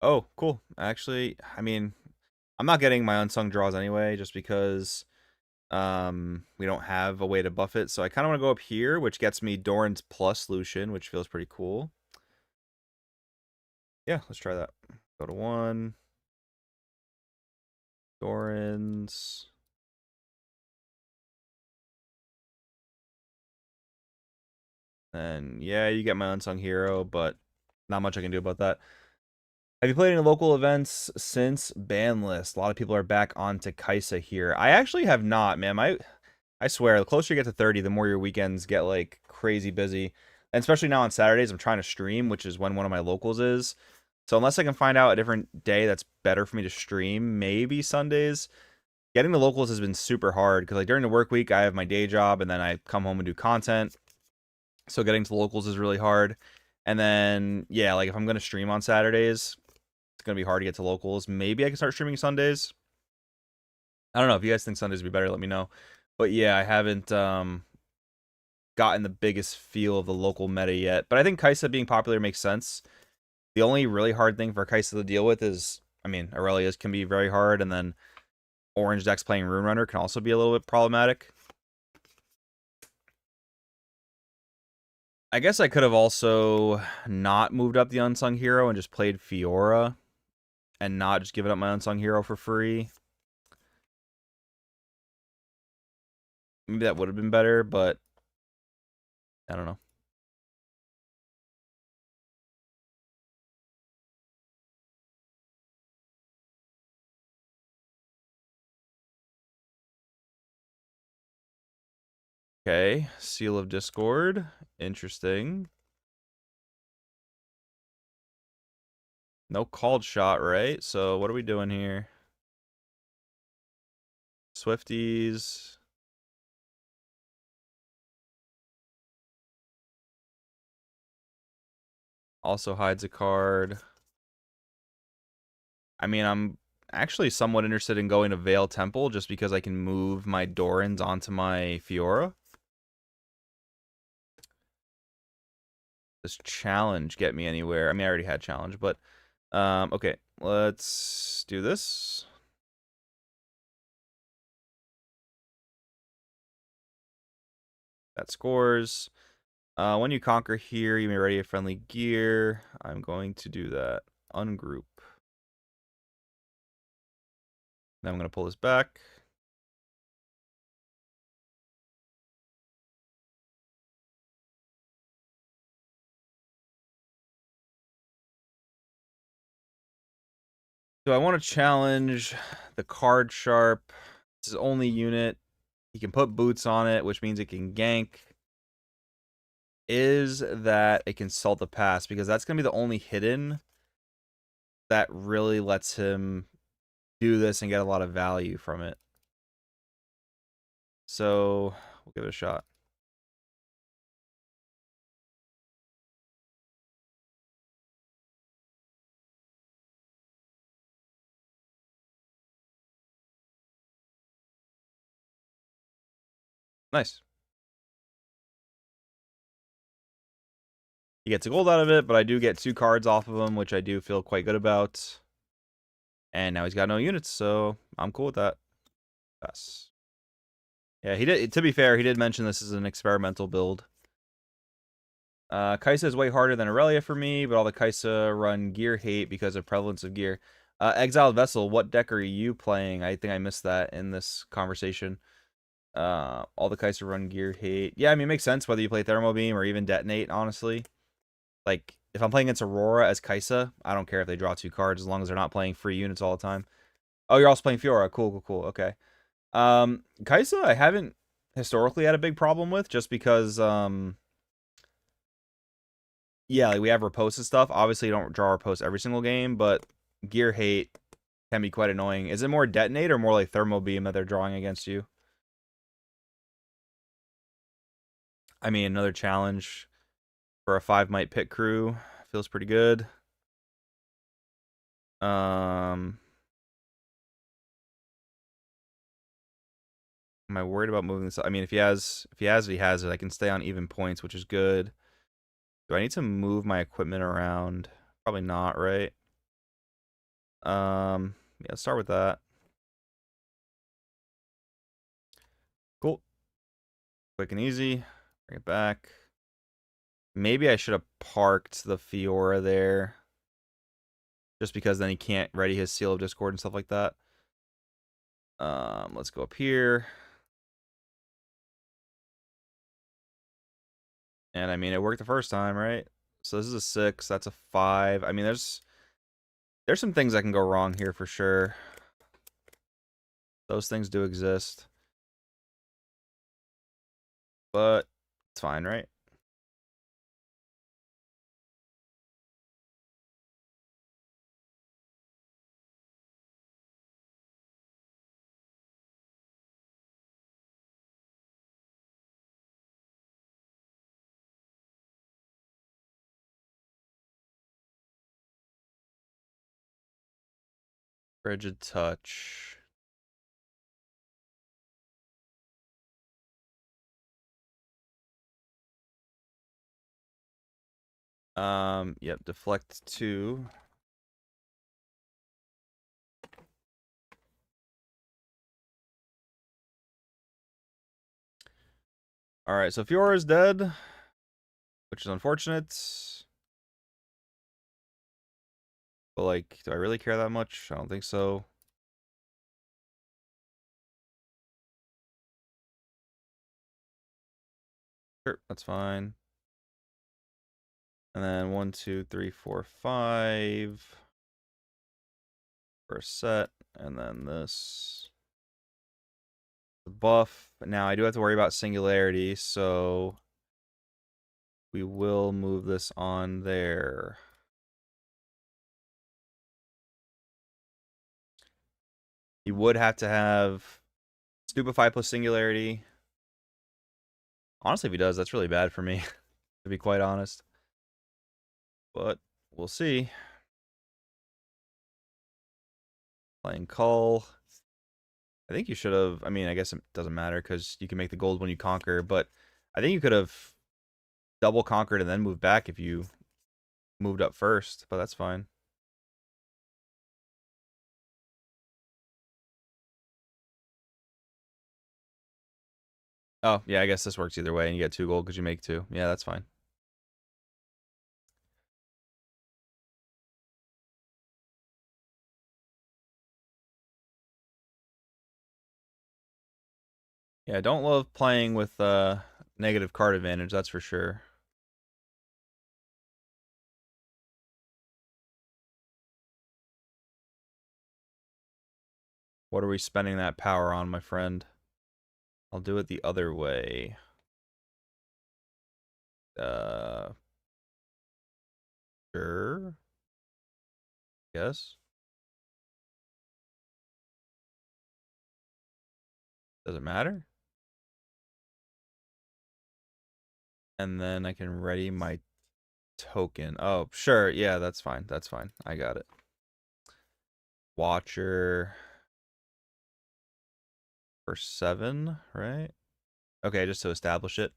Oh, cool. Actually, I mean, I'm not getting my unsung draws anyway, just because we don't have a way to buff it. So I kind of want to go up here, which gets me Doran's plus Lucian, which feels pretty cool. Yeah, let's try that. Go to 1. Doran's. And yeah, you get my unsung hero, but not much I can do about that. Have you played any local events since ban list? A lot of people are back onto Kai'Sa here. I actually have not, man. I swear, the closer you get to 30, the more your weekends get like crazy busy. And especially now on Saturdays, I'm trying to stream, which is when one of my locals is. So unless I can find out a different day that's better for me to stream, maybe Sundays. Getting the locals has been super hard because like during the work week, I have my day job and then I come home and do content. So getting to the locals is really hard. And then, yeah, like if I'm going to stream on Saturdays, it's going to be hard to get to locals. Maybe I can start streaming Sundays. I don't know. If you guys think Sundays would be better, let me know. But yeah, I haven't gotten the biggest feel of the local meta yet. But I think Kai'Sa being popular makes sense. The only really hard thing for Kai'Sa to deal with is I mean, Aurelia's can be very hard, and then orange decks playing Rune Runner can also be a little bit problematic. I guess I could have also not moved up the Unsung Hero and just played Fiora and not just given up my Unsung Hero for free. Maybe that would have been better, but I don't know. Okay, Seal of Discord. Interesting. No called shot, right? So what are we doing here? Swifties. Also hides a card. I mean, I'm actually somewhat interested in going to Vale Temple just because I can move my Dorans onto my Fiora. Does challenge get me anywhere? I mean, I already had challenge, but okay, let's do this. That scores. When you conquer here, you may ready a friendly gear. I'm going to do that. Ungroup. Then I'm going to pull this back. So I want to challenge the card sharp. This is only unit. He can put boots on it, which means it can gank. Is that it can salt the pass, because that's going to be the only hidden that really lets him do this and get a lot of value from it. So we'll give it a shot. Nice. He gets a gold out of it, but I do get 2 cards off of him, which I do feel quite good about. And now he's got no units, so I'm cool with that. Yes. Yeah, he did. To be fair, he did mention this is an experimental build. Kai'Sa is way harder than Aurelia for me, but all the Kai'Sa run gear hate because of prevalence of gear. Exiled Vessel, what deck are you playing? I think I missed that in this conversation. All the Kai'Sa run gear hate. Yeah, I mean, it makes sense whether you play Thermo Beam or even Detonate, honestly. Like, if I'm playing against Aurora as Kai'Sa, I don't care if they draw 2 cards as long as they're not playing free units all the time. Oh, you're also playing Fiora. Cool, cool, cool. Okay. Kai'Sa, I haven't historically had a big problem with, just because, yeah, like we have riposte and stuff. Obviously, you don't draw riposte every single game, but gear hate can be quite annoying. Is it more Detonate or more like Thermo Beam that they're drawing against you? I mean, another challenge for a 5 might pit crew feels pretty good. Am I worried about moving this? I mean, if he has it, he has it. I can stay on even points, which is good. Do I need to move my equipment around? Probably not, right? Yeah, let's start with that. Cool. Quick and easy. Bring it back. Maybe I should have parked the Fiora there. Just because then he can't ready his Seal of Discord and stuff like that. Let's go up here. And I mean, it worked the first time, right? So this is a 6. That's a 5. I mean, there's some things that can go wrong here for sure. Those things do exist. But it's fine, right? Frigid Touch. Yep, deflect 2. Alright, so Fiora is dead, which is unfortunate. But, like, do I really care that much? I don't think so. Sure, that's fine. And then 1, 2, 3, 4, 5 for a Sett, and then this buff. Now I do have to worry about singularity, so we will move this on there. You would have to have Stupefy plus singularity. Honestly, if he does, that's really bad for me, to be quite honest. But we'll see. Playing Cull. I think you should have. I mean, I guess it doesn't matter because you can make the gold when you conquer. But I think you could have double conquered and then moved back if you moved up first. But that's fine. Oh, yeah, I guess this works either way. And you get 2 gold because you make 2. Yeah, that's fine. Yeah, I don't love playing with negative card advantage, that's for sure. What are we spending that power on, my friend? I'll do it the other way. Sure. Yes. Does it matter? And then I can ready my token. Oh, sure. Yeah, that's fine. That's fine. I got it. Watcher for 7, right? Okay, just to establish it.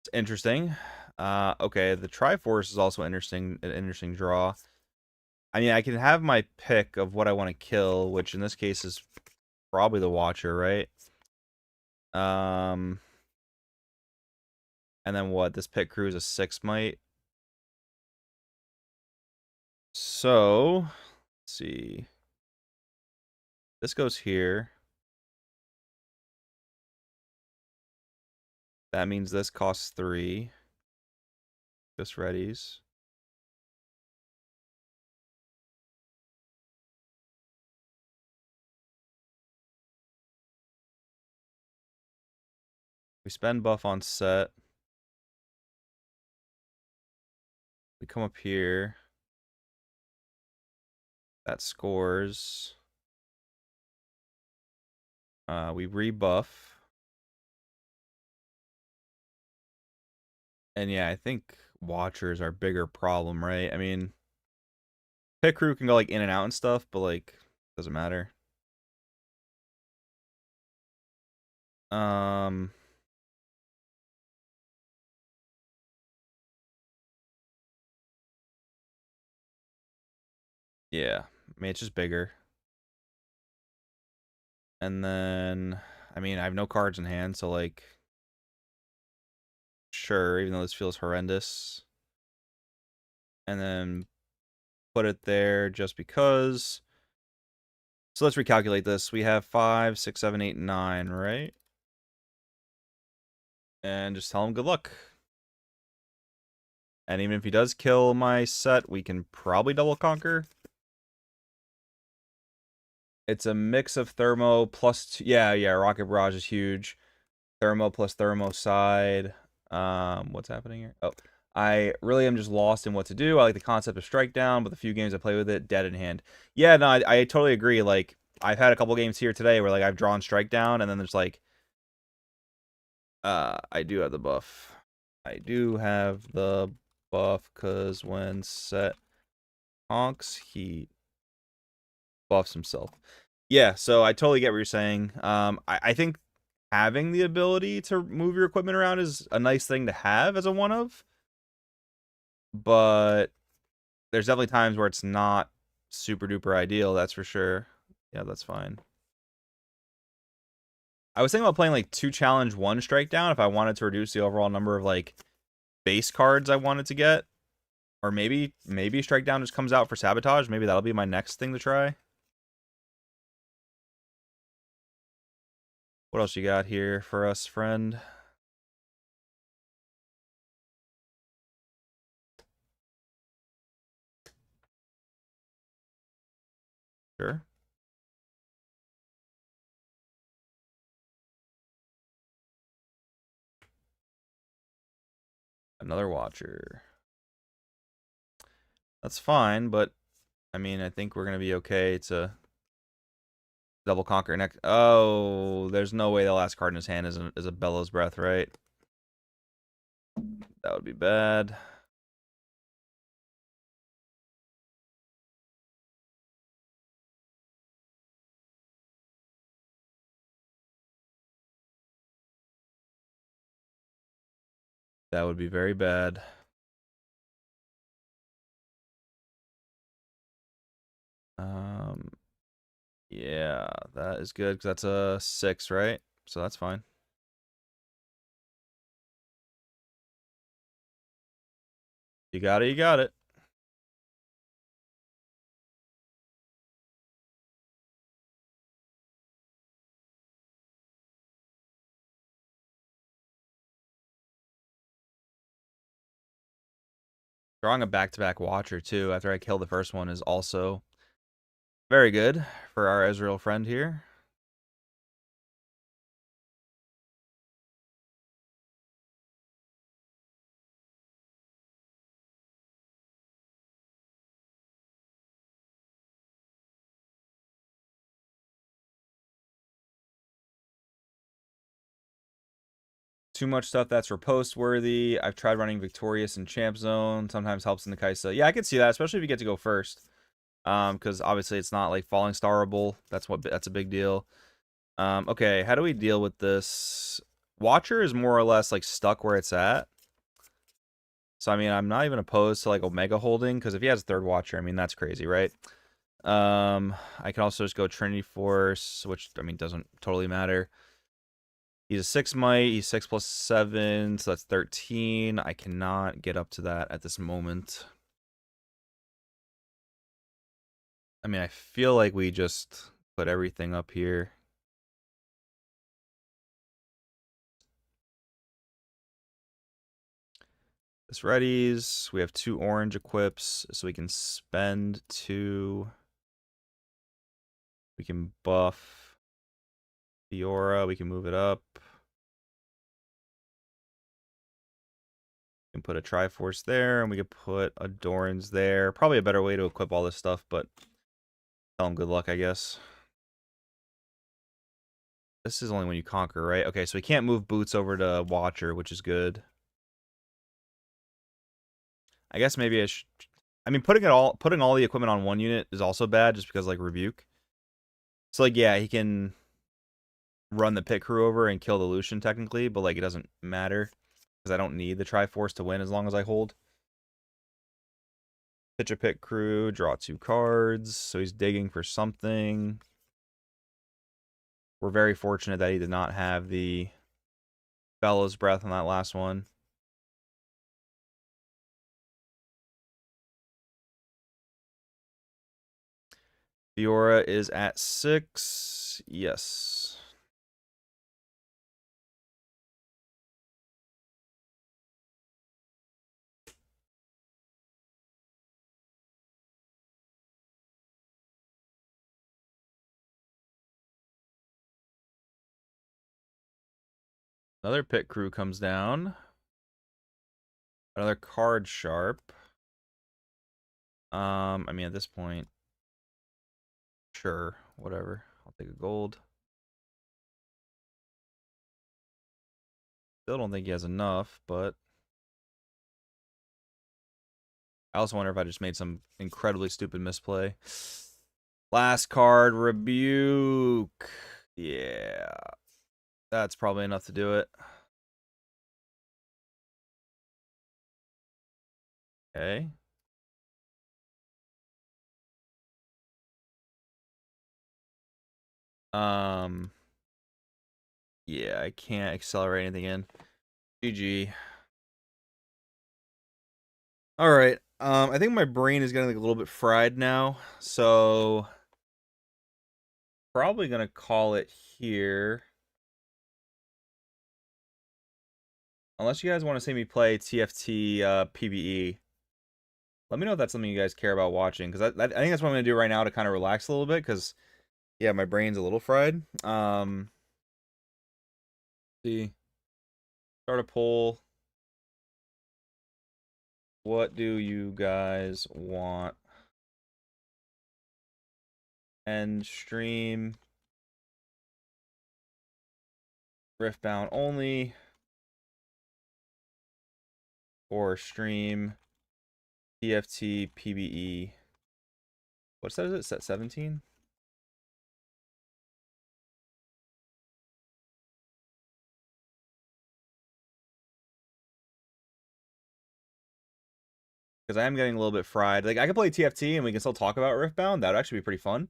It's interesting. Okay, the Triforce is also an interesting draw. I mean, I can have my pick of what I want to kill, which in this case is probably the Watcher, right? And then what? This pit crew is a 6 might. So, let's see. This goes here. That means this costs 3. This readies. We spend buff on Sett. We come up here. That scores. We rebuff. And yeah, I think Watchers are bigger problem, right? I mean, pit crew can go like in and out and stuff, but like doesn't matter. Um yeah, I mean it's just bigger. And then I mean I have no cards in hand, so like sure, even though this feels horrendous. And then put it there just because. So let's recalculate this. We have 5, 6, 7, 8, 9, right? And just tell him good luck. And even if he does kill my Sett, we can probably double conquer. It's a mix of Thermo plus... Yeah, Rocket Barrage is huge. Thermo plus Thermo side. What's happening here? Oh, I really am just lost in what to do. I like the concept of Strike Down, but the few games I play with it, dead in hand. Yeah, no, I totally agree. Like, I've had a couple games here today where, like, I've drawn Strike Down, and then there's, like... I do have the buff. I do have the buff, because when Sett honks, he buffs himself. Yeah, so I totally get what you're saying. I think having the ability to move your equipment around is a nice thing to have as a one-of. But there's definitely times where it's not super duper ideal, that's for sure. Yeah, that's fine. I was thinking about playing like 2 challenge, 1 strike down if I wanted to reduce the overall number of like base cards I wanted to get. Or maybe strike down just comes out for sabotage. Maybe that'll be my next thing to try. What else you got here for us, friend? Sure. Another Watcher. That's fine, but I mean, I think we're going to be okay to double conquer next. Oh, there's no way the last card in his hand is a Bellows Breath, right? That would be bad. That would be very bad. Yeah, that is good because that's a 6, right? So that's fine. You got it, you got it. Drawing a back-to-back Watcher, too, after I kill the first one is also very good for our Ezreal friend here. Too much stuff that's riposte worthy. I've tried running Victorious in Champ Zone. Sometimes helps in the Kaisa. Yeah, I can see that, especially if you get to go first. Because obviously it's not like falling starable. That's a big deal. Okay, how do we deal with this? Watcher is more or less like stuck where it's at. So I mean, I'm not even opposed to like Omega holding, because if he has a third Watcher, I mean that's crazy, right? I can also just go Trinity Force, which I mean doesn't totally matter. He's a 6 might, he's 6 plus 7, so that's 13. I cannot get up to that at this moment. I mean, I feel like we just put everything up here. This readies. We have 2 orange equips, so we can spend 2. We can buff Fiora. We can move it up. We can put a Triforce there, and we could put a Doran's there. Probably a better way to equip all this stuff, but tell him good luck, I guess. This is only when you conquer, right? Okay, so we can't move Boots over to Watcher, which is good. I guess maybe I mean, putting all the equipment on one unit is also bad, just because like Rebuke. So like, yeah, he can run the pit crew over and kill the Lucian technically, but like it doesn't matter because I don't need the Triforce to win as long as I hold. Pitch a pit crew, draw 2 cards, so he's digging for something. We're very fortunate that he did not have the Bellows Breath on that last one. Fiora is at 6. Yes. Another pit crew comes down. Another card sharp. I mean, at this point, sure, whatever. I'll take a gold. Still don't think he has enough, but I also wonder if I just made some incredibly stupid misplay. Last card, Rebuke. Yeah, that's probably enough to do it. Okay. Um, Yeah, I can't accelerate anything in. GG. All right. I think my brain is getting like a little bit fried now, so probably gonna call it here. Unless you guys want to see me play TFT PBE. Let me know if that's something you guys care about watching, because I think that's what I'm gonna do right now to kind of relax a little bit, because yeah, my brain's a little fried. See, start a poll. What do you guys want? End stream. Riftbound only. Or stream TFT PBE. What set is it? Set 17? Because I am getting a little bit fried. Like, I could play TFT and we can still talk about Riftbound. That would actually be pretty fun.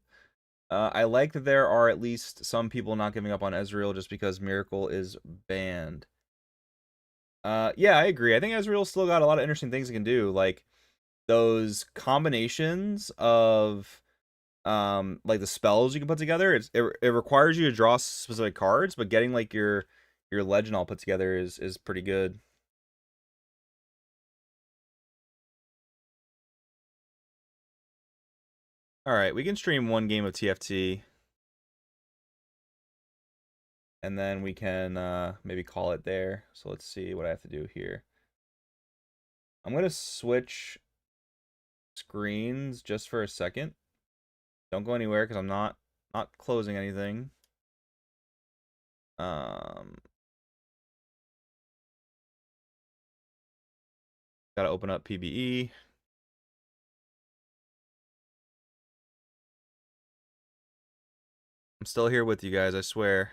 I like that there are at least some people not giving up on Ezreal just because Miracle is banned. Yeah, I agree. I think Ezreal's still got a lot of interesting things it can do. Like, those combinations of like the spells you can put together. It requires you to draw specific cards, but getting like your legend all put together is pretty good. All right, we can stream one game of TFT, and then we can maybe call it there. So let's see what I have to do here. I'm gonna switch screens just for a second. Don't go anywhere because I'm not closing anything. Gotta open up PBE. I'm still here with you guys, I swear.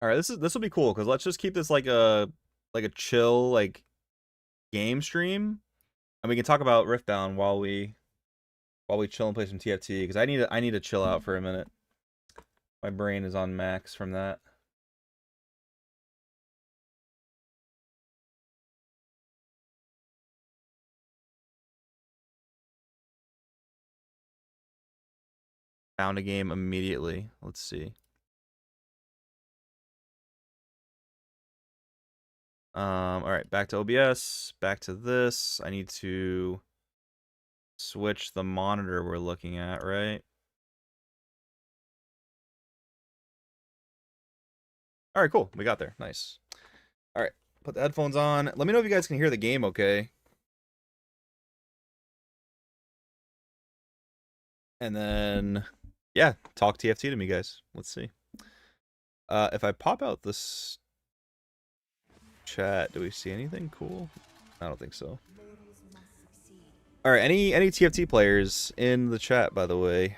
All right, this will be cool because let's just keep this like a chill like game stream, and we can talk about Riftbound while we chill and play some TFT because I need to chill out for a minute. My brain is on max from that. Found a game immediately. Let's see. All right, back to OBS. Back to this. I need to switch the monitor we're looking at, right? All right, cool. We got there. Nice. All right, put the headphones on. Let me know if you guys can hear the game okay. And then, yeah, talk TFT to me, guys. Let's see. If I pop out this chat, do we see anything cool? I don't think so. All right, any TFT players in the chat, by the way?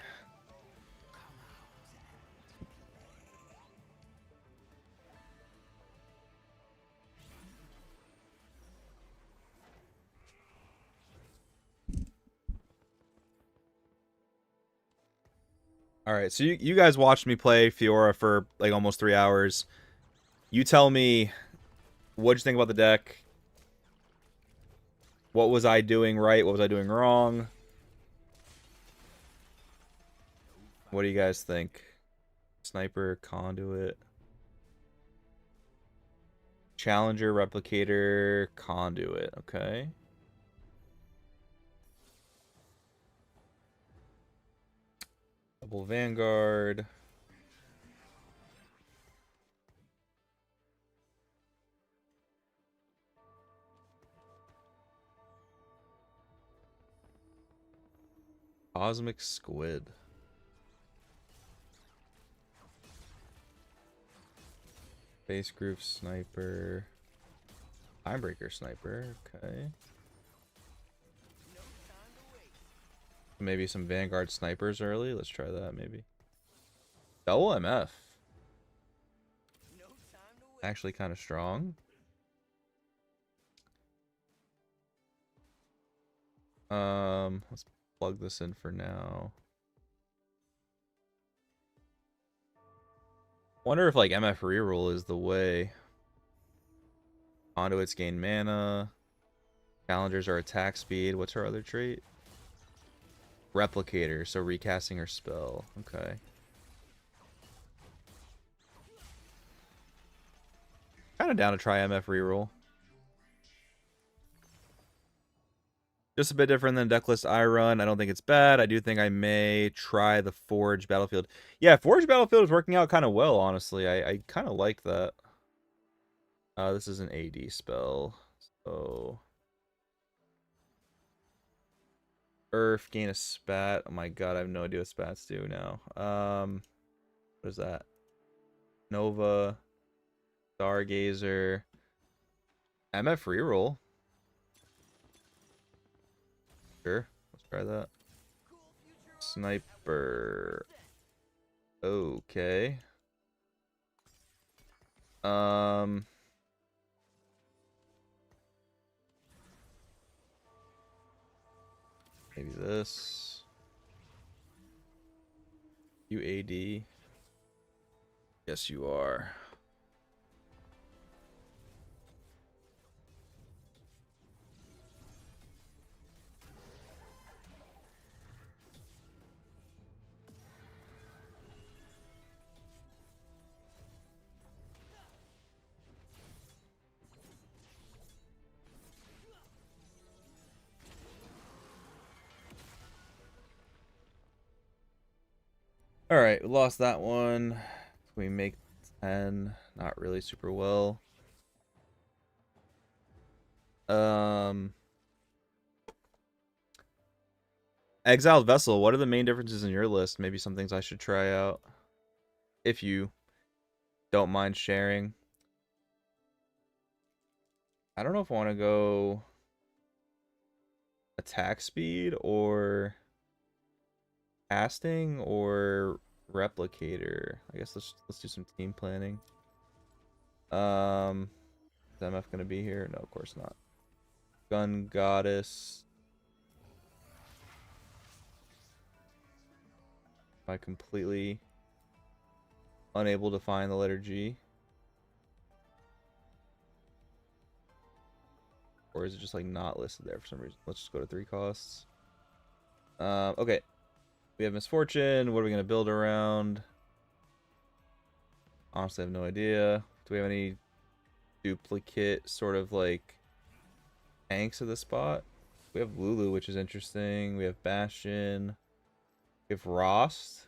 All right, so you guys watched me play Fiora for like almost 3 hours. You tell me, what'd you think about the deck? What was I doing right? What was I doing wrong? What do you guys think? Sniper, Conduit, Challenger, Replicator, Conduit. Okay. Double Vanguard. Cosmic Squid. Base Group Sniper. Timebreaker Sniper. Okay. Maybe some Vanguard Snipers early. Let's try that, maybe. Double MF. Actually kind of strong. Let's plug this in for now. Wonder if like MF reroll is the way. Conduits gain mana. Challengers are attack speed. What's her other trait? Replicator, so recasting her spell. Okay. Kind of down to try MF reroll. Just a bit different than Decklist I run. I don't think it's bad. I do think I may try the Forge Battlefield. Yeah, Forge Battlefield is working out kind of well, honestly. I kind of like that. This is an AD spell. So... Earth, gain a spat. Oh my god, I have no idea what spats do now. What is that? Nova. Stargazer. MF reroll. Sure, let's try that. Sniper. Okay. Maybe this. You AD. Yes, you are. All right, we lost that one. We make 10. Not really super well. Exiled Vessel. What are the main differences in your list? Maybe some things I should try out. If you don't mind sharing. I don't know if I want to go attack speed or casting or replicator. I guess let's do some team planning. Is MF gonna be here? No, of course not. Gun Goddess. Am I completely unable to find the letter G? Or is it just like not listed there for some reason? Let's just go to 3 costs. Okay. We have Misfortune. What are we going to build around? Honestly, I have no idea. Do we have any duplicate sort of like tanks of the spot? We have Lulu, which is interesting. We have Bastion. We have Rost.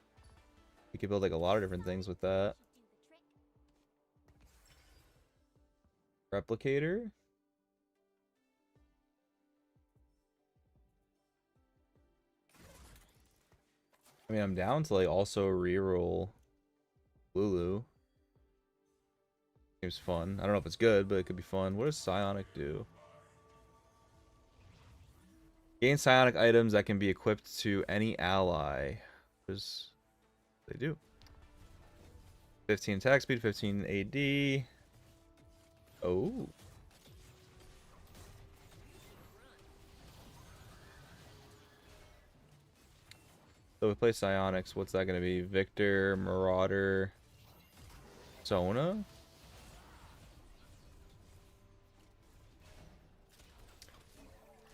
We could build like a lot of different things with that. Replicator. I mean, I'm down to like also reroll Lulu. Seems fun. I don't know if it's good, but it could be fun. What does Psionic do? Gain Psionic items that can be equipped to any ally. What does they do? 15 attack speed, 15 AD. Oh. So we play Psionics. What's that going to be? Viktor, Marauder, Sona?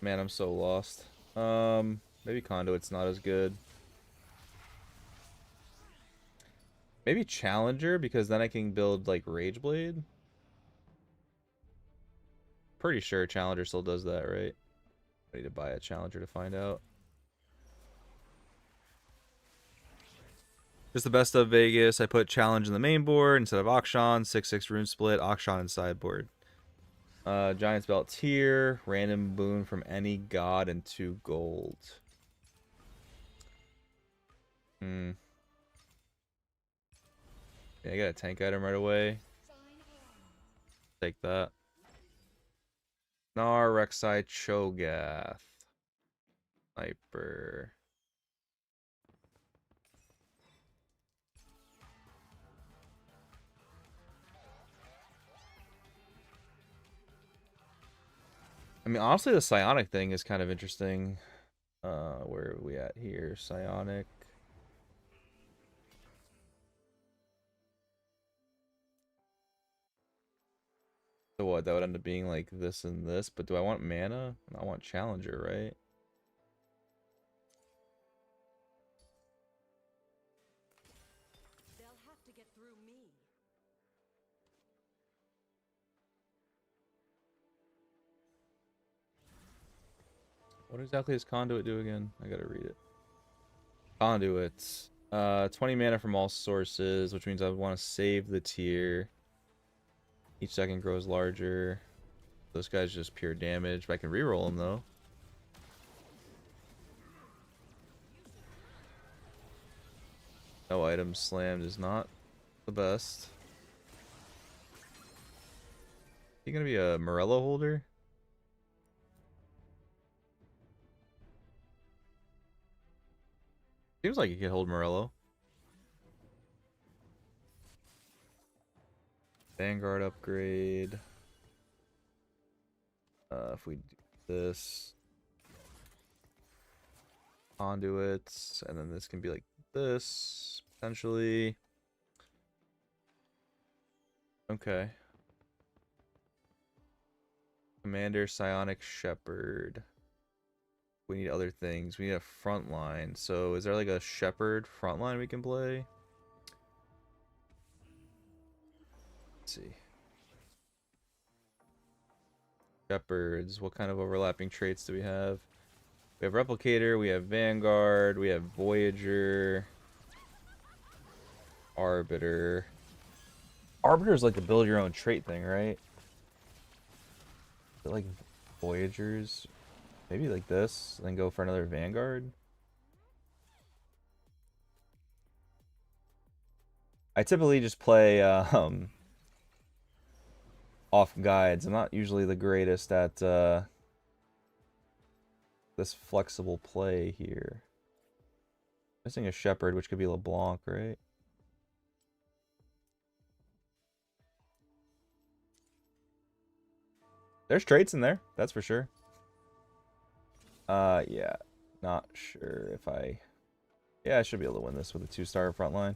Man, I'm so lost. Maybe Conduit's not as good. Maybe Challenger, because then I can build like Rageblade. Pretty sure Challenger still does that, right? I need to buy a Challenger to find out. Just the best of Vegas. I put Challenge in the main board instead of Akshan. 6/6 rune split. Akshan in sideboard. Giant's Belt tier. Random boon from any god and 2 gold. Yeah, I got a tank item right away. Take that. Gnar, Rek'Sai, Cho'Gath. Sniper. I mean, honestly, the psionic thing is kind of interesting. Where are we at here? Psionic. So what? That would end up being like this and this, but do I want mana? I want Challenger, right? They'll have to get through me. What exactly does Conduit do again? I gotta read it. Conduits. 20 mana from all sources, which means I would want to save the tier. Each second grows larger. This guy's just pure damage, but I can reroll him though. No items slammed is not the best. He gonna be a Morello holder? Seems like he could hold Morello. Vanguard upgrade. If we do this, conduits, and then this can be like this potentially. Okay. Commander, Psionic Shepherd. We need other things. We need a front line. So is there like a Shepherd front line we can play? Let's see. Shepherds. What kind of overlapping traits do we have? We have Replicator, we have Vanguard, we have Voyager, Arbiter. Arbiter is like the build your own trait thing, right? Is it like Voyagers? Maybe like this, then go for another Vanguard. I typically just play off guides. I'm not usually the greatest at this flexible play here. Missing a Shepherd, which could be LeBlanc, right? There's traits in there, that's for sure. Yeah. Not sure if I... Yeah, I should be able to win this with a 2-star front line.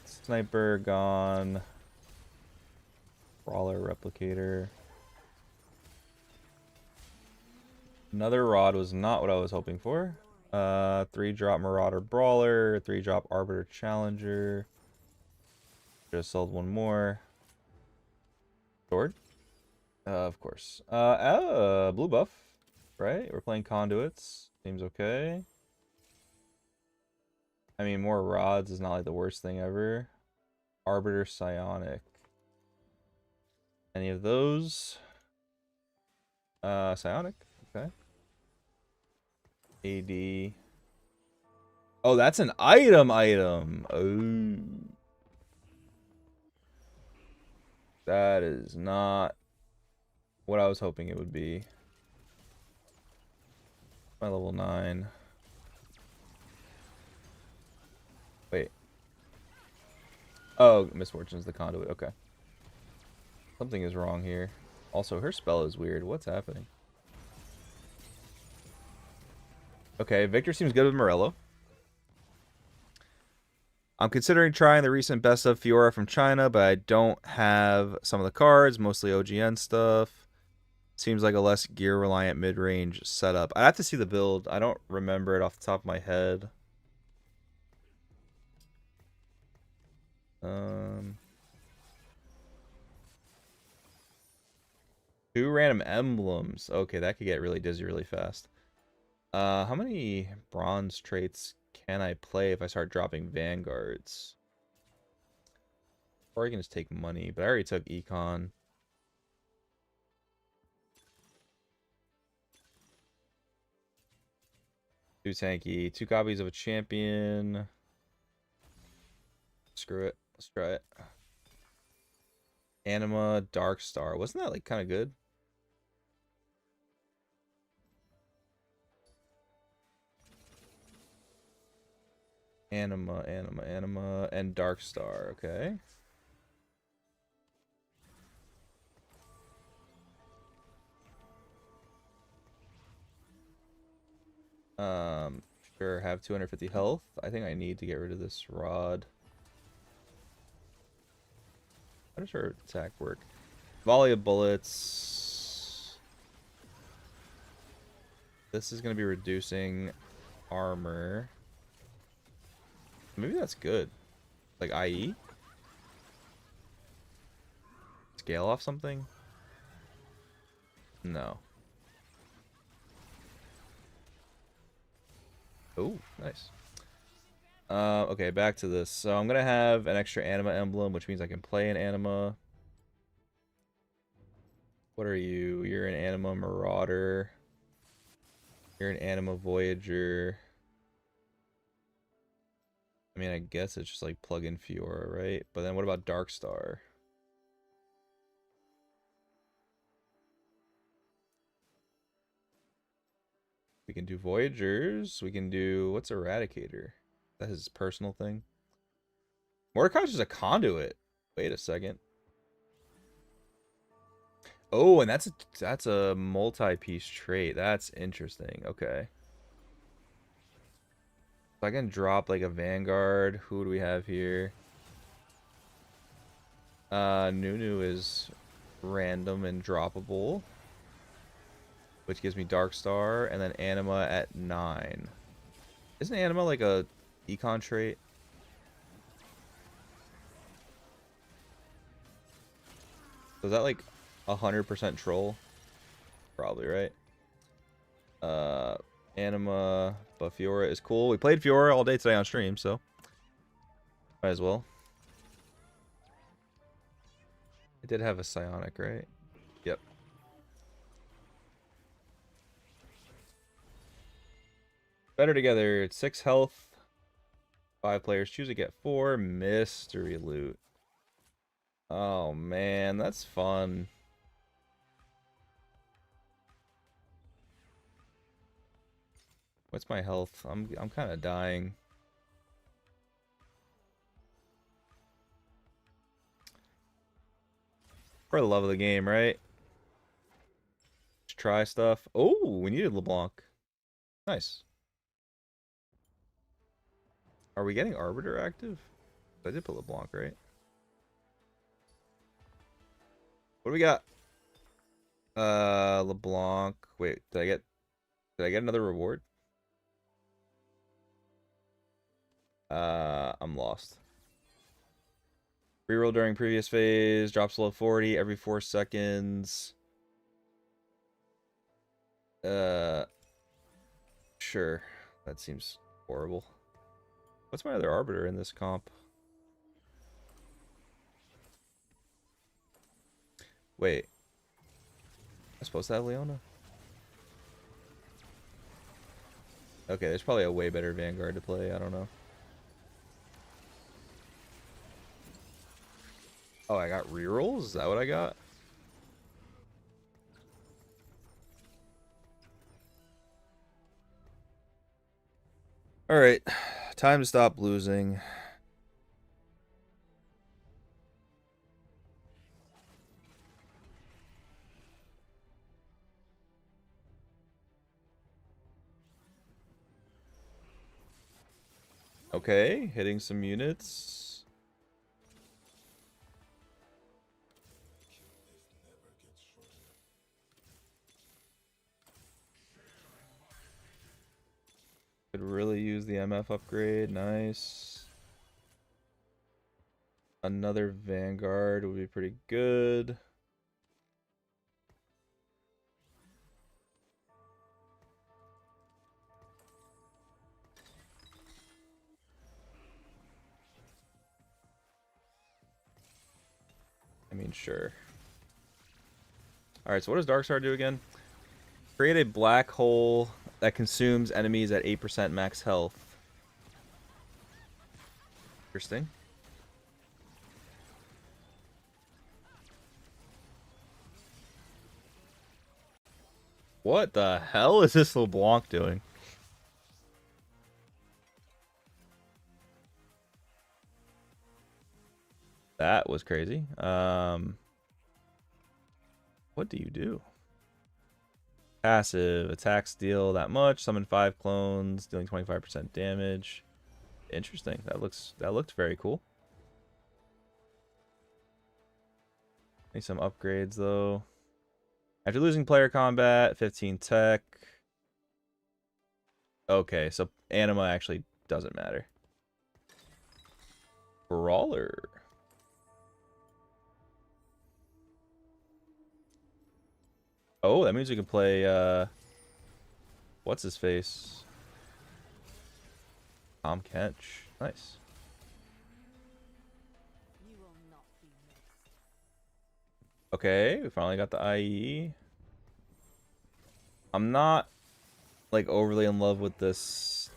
Sniper gone. Brawler, Replicator. Another Rod was not what I was hoping for. 3-drop Marauder Brawler, 3-drop Arbiter Challenger. Just sold one more. Sword? Of course. Blue buff, right? We're playing conduits. Seems okay. I mean, more rods is not like the worst thing ever. Arbiter Psionic. Any of those? Psionic. Okay. AD. Oh, that's an item. Oh. That is not what I was hoping it would be. My level 9. Wait. Oh, Misfortune's the conduit. Okay. Something is wrong here. Also, her spell is weird. What's happening? Okay, Viktor seems good with Morello. I'm considering trying the recent best of Fiora from China, but I don't have some of the cards, mostly OGN stuff. Seems like a less gear-reliant mid-range setup. I have to see the build. I don't remember it off the top of my head. Two random emblems. Okay, that could get really dizzy really fast. How many bronze traits can I play if I start dropping Vanguards? Or I can just take money, but I already took Econ. Too tanky. 2 copies of a champion. Screw it. Let's try it. Anima Dark Star. Wasn't that like kind of good? Anima, and Dark Star. Okay. Sure, have 250 health. I think I need to get rid of this rod. How does her attack work? Volley of bullets. This is going to be reducing armor. Maybe that's good. Like IE? Scale off something? No. Oh, nice. Okay, back to this. So I'm gonna have an extra anima emblem, which means I can play an anima. What are you? You're an anima marauder. You're an anima voyager. I mean, I guess it's just like plug in Fiora, right? But then what about Darkstar? We can do Voyagers. We can do... What's Eradicator? That's his personal thing. Mordecai's just a conduit. Wait a second. Oh, and that's a multi-piece trait. That's interesting. Okay. So I can drop like a Vanguard. Who do we have here? Nunu is random and droppable, which gives me Darkstar, and then Anima at 9. Isn't Anima like a econ trait? So is that like 100% troll? Probably, right? Anima, but Fiora is cool. We played Fiora all day today on stream, so might as well. I did have a psionic, right? Yep. Better together. It's 6 health. 5 players choose to get 4 mystery loot. Oh man, that's fun. What's my health? I'm kind of dying. For the love of the game, right? Let's try stuff. Oh, we needed LeBlanc. Nice. Are we getting Arbiter active? I did put LeBlanc, right? What do we got? LeBlanc. Wait, did I get another reward? I'm lost. Reroll during previous phase, drops below 40 every 4 seconds. Sure. That seems horrible. What's my other Arbiter in this comp? Wait. Am I supposed to have Leona? Okay, there's probably a way better Vanguard to play. I don't know. Oh, I got rerolls? Is that what I got? Alright. Time to stop losing. Okay, hitting some units. Could really use the MF upgrade. Nice. Another Vanguard would be pretty good. I mean, sure. Alright, so what does Darkstar do again? Create a black hole that consumes enemies at 8% max health. Interesting. What the hell is this LeBlanc doing? That was crazy. What do you do? Passive attacks deal that much. Summon 5 clones, dealing 25% damage. Interesting. That looked very cool. Need some upgrades though. After losing player combat, 15 tech. Okay, so anima actually doesn't matter. Brawler. Oh, that means we can play what's his face? Tom Kench. Nice. Okay, we finally got the IE. I'm not like overly in love with this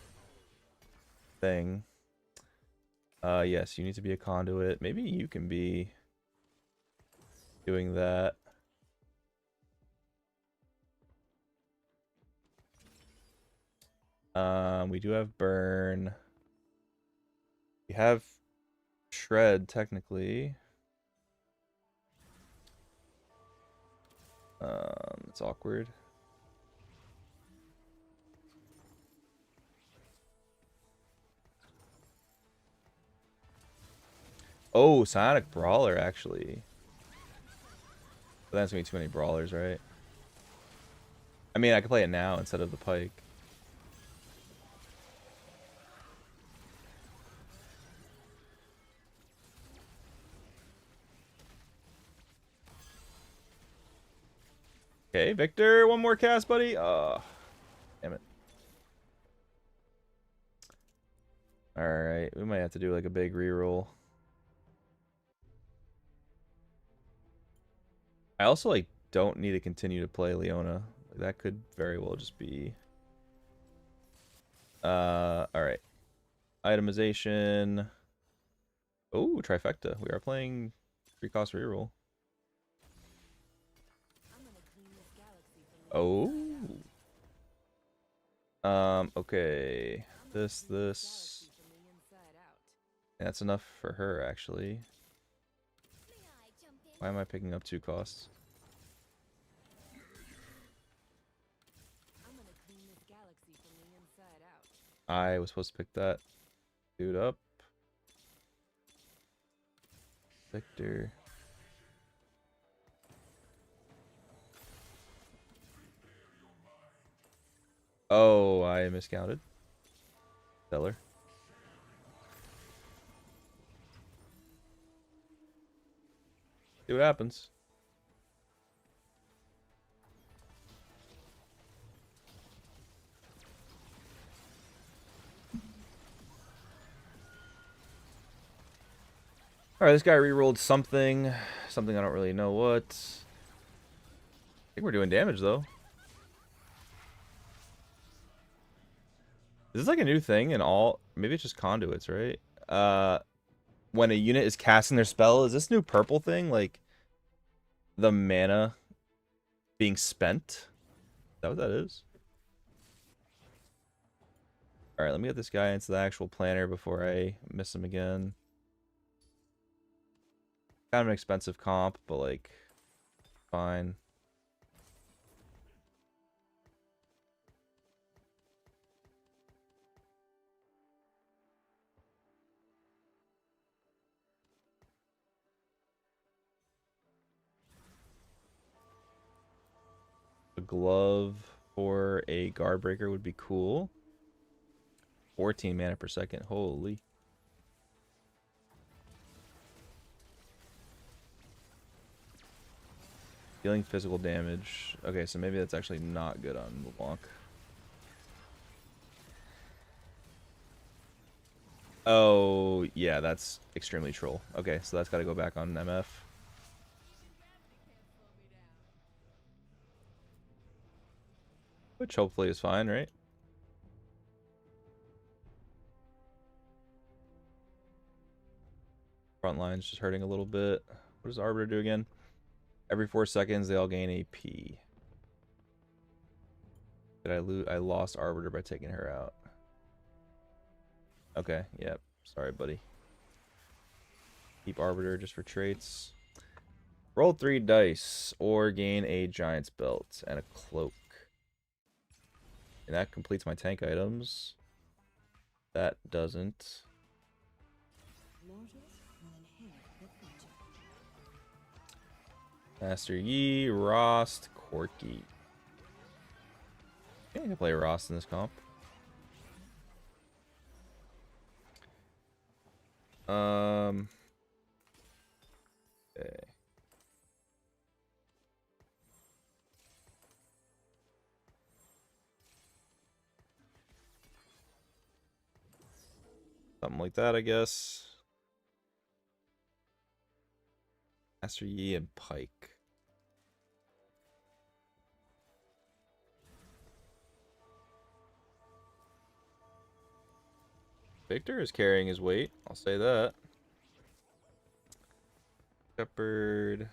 thing. Yes, you need to be a conduit. Maybe you can be doing that. We do have burn. We have shred technically. It's awkward. Oh, Sonic Brawler actually. But that's gonna be too many brawlers, right? I mean, I could play it now instead of the Pike. Okay, Viktor, one more cast, buddy. Damn it. Alright, we might have to do like a big reroll. I also like don't need to continue to play Leona. That could very well just be alright. Itemization. Oh, trifecta. We are playing 3-cost reroll. Oh. Okay. This. That's enough for her, actually. Why am I picking up 2 costs? I was supposed to pick that dude up. Viktor. Oh, I miscounted. Stellar. See what happens. Alright, this guy rerolled something. Something I don't really know what. I think we're doing damage, though. Is this like a new thing in all? Maybe it's just conduits, right? When a unit is casting their spell, is this new purple thing like the mana being spent? Is that what that is? Alright, let me get this guy into the actual planner before I miss him again. Kind of an expensive comp, but like, fine. A glove or a guard breaker would be cool. 14 mana per second. Holy. Dealing physical damage. Okay, so maybe that's actually not good on LeBlanc. Oh, yeah, that's extremely troll. Okay, so that's got to go back on MF. Which hopefully is fine, right? Front line's just hurting a little bit. What does Arbiter do again? Every 4 seconds, they all gain AP. Did I lose? I lost Arbiter by taking her out. Okay, yep. Sorry, buddy. Keep Arbiter just for traits. Roll 3 dice or gain a Giant's Belt and a Cloak. And that completes my tank items. That doesn't. Master Yi, Rost, Corki. I think I can play Rost in this comp. Okay. Something like that, I guess. Master Yi and Pike. Viktor is carrying his weight, I'll say that. Shepherd.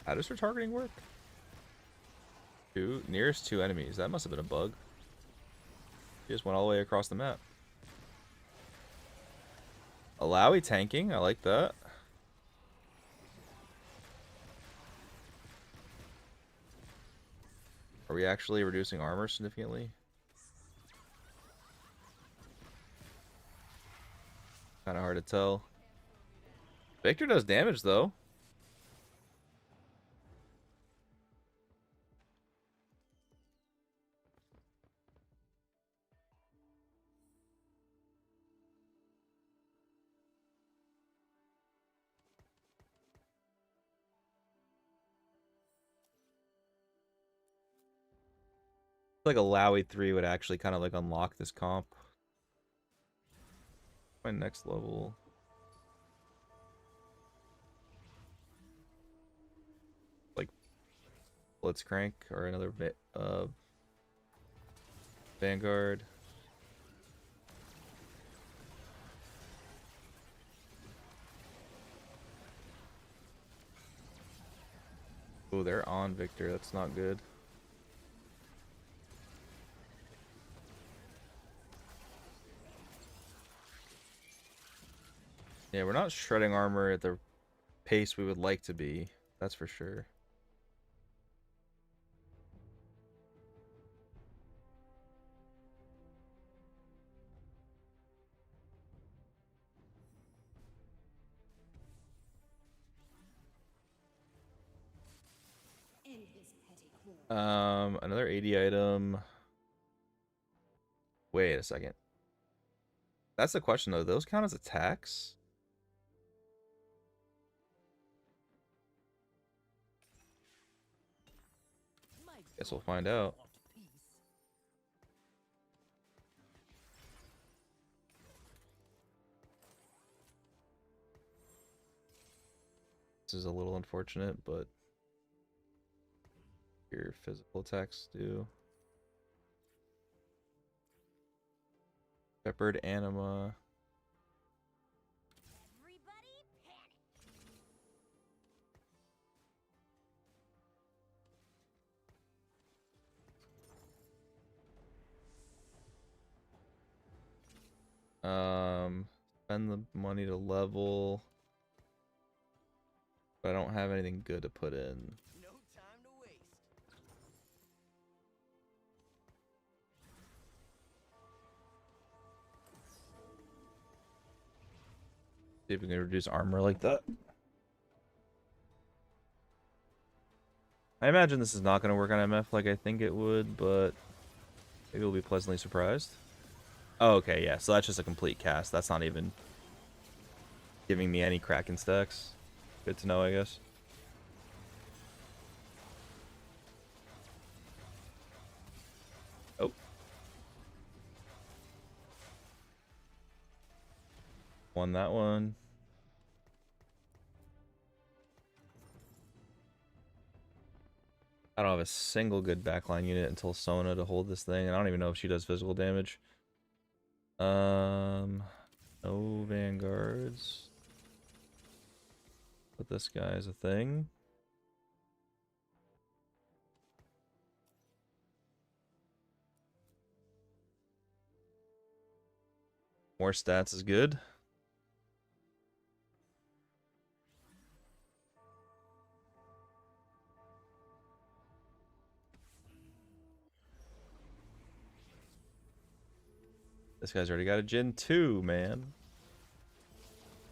How does her targeting work? Nearest two enemies. That must have been a bug. She just went all the way across the map. Alawi tanking, I like that. Are we actually reducing armor significantly? Kind of hard to tell. Viktor does damage though. Like a Lowy 3 would actually kind of like unlock this comp. My next level. Like Blitzcrank or another Vanguard. Oh, they're on Viktor. That's not good. Yeah, we're not shredding armor at the pace we would like to be. That's for sure. Another 80 item. Wait a second. That's the question though. Those count as attacks? Guess we'll find out. This is a little unfortunate, but your physical attacks do. Shepherd, Anima. Spend the money to level. But I don't have anything good to put in. No time to waste. See if we can reduce armor like that. I imagine this is not going to work on MF like I think it would, but maybe we'll be pleasantly surprised. Oh, okay, yeah, so that's just a complete cast. That's not even giving me any Kraken stacks. Good to know, I guess. Oh. Won that one. I don't have a single good backline unit until Sona to hold this thing, and I don't even know if she does physical damage. No Vanguards. But this guy is a thing. More stats is good. This guy's already got a Gen 2, man.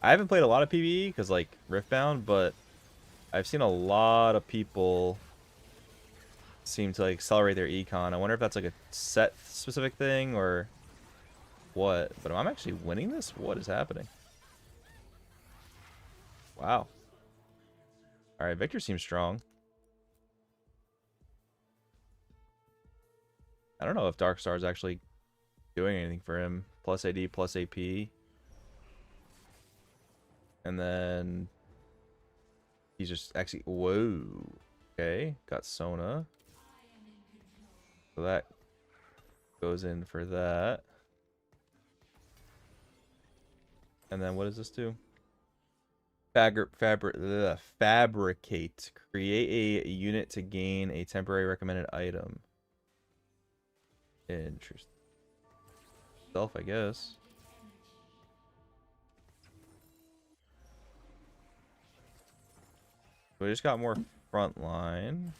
I haven't played a lot of PvE because, like, Riftbound, but I've seen a lot of people seem to, like, accelerate their econ. I wonder if that's, like, a set specific thing or what. But am I actually winning this? What is happening? Wow. Alright, Viktor seems strong. I don't know if Darkstar is actually doing anything for him. Plus AD, plus AP. And then he's just actually... Whoa. Okay, got Sona. So that goes in for that. And then what does this do? Fabricate. Create a unit to gain a temporary recommended item. Interesting. Self, I guess. We just got more front line.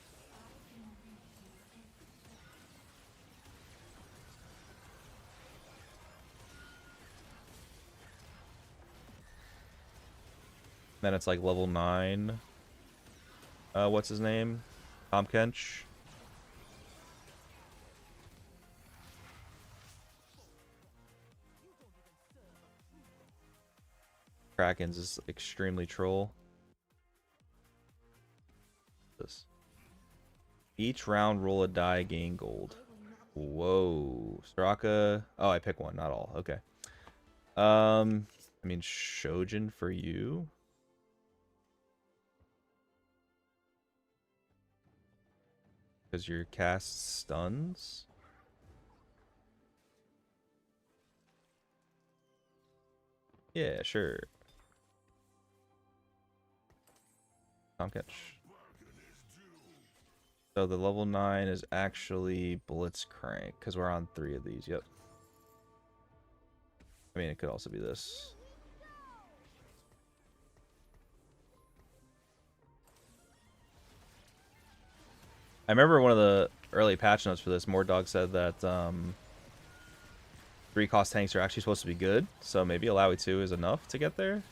Then it's like level 9. What's his name? Tom Kench. Kraken's is extremely troll. This. Each round roll a die, gain gold. Whoa. Straka. Oh, I pick one, not all. Okay. I mean Shojin for you. Because your cast stuns. Yeah, sure. Tom Catch. So the level 9 is actually Blitzcrank, because we're on 3 of these, yep. I mean, it could also be this. I remember one of the early patch notes for this, Mordog said that 3-cost tanks are actually supposed to be good, so maybe Alawi 2 is enough to get there.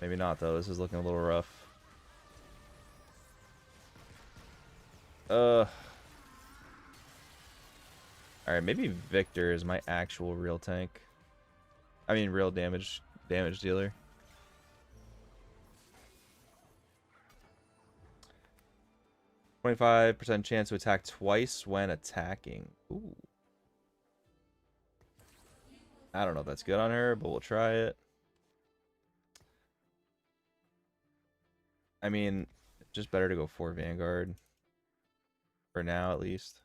Maybe not, though. This is looking a little rough. Alright, maybe Viktor is my actual real tank. I mean, real damage dealer. %25 chance to attack twice when attacking. Ooh. I don't know if that's good on her, but we'll try it. I mean, just better to go for Vanguard. For now, at least.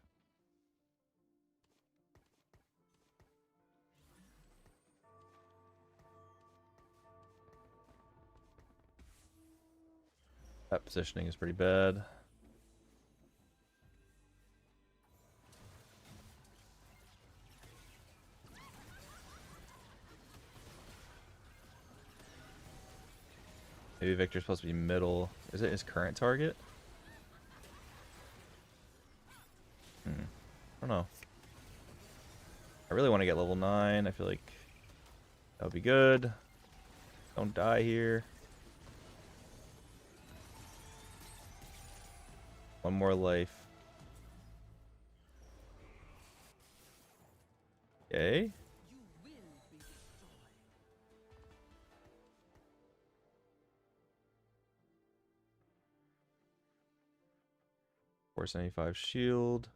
That positioning is pretty bad. Maybe Viktor's supposed to be middle. Is it his current target? I don't know. I really want to get level 9. I feel like that would be good. Don't die here. One more life. Okay. $475 shield.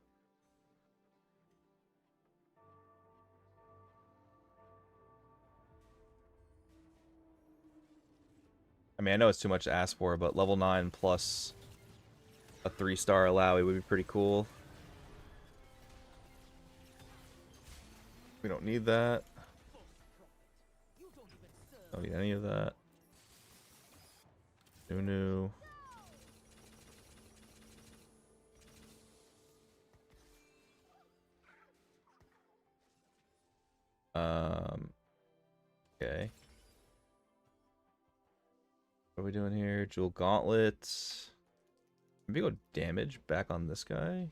I mean, I know it's too much to ask for, but level 9 plus a 3-star Alawi would be pretty cool. We don't need that. Don't need any of that. New. Okay. What are we doing here? Jewel Gauntlet. Maybe go damage back on this guy.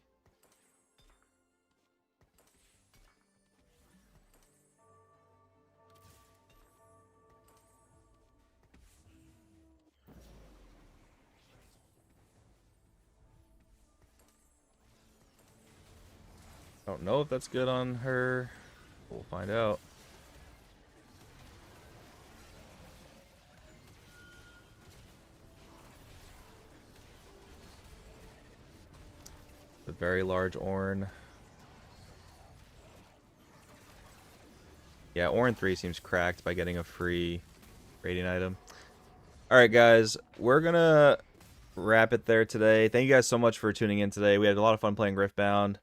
I don't know if that's good on her. We'll find out. The very large Ornn. Yeah, Ornn 3 seems cracked by getting a free rating item. Alright, guys. We're going to wrap it there today. Thank you guys so much for tuning in today. We had a lot of fun playing Riftbound.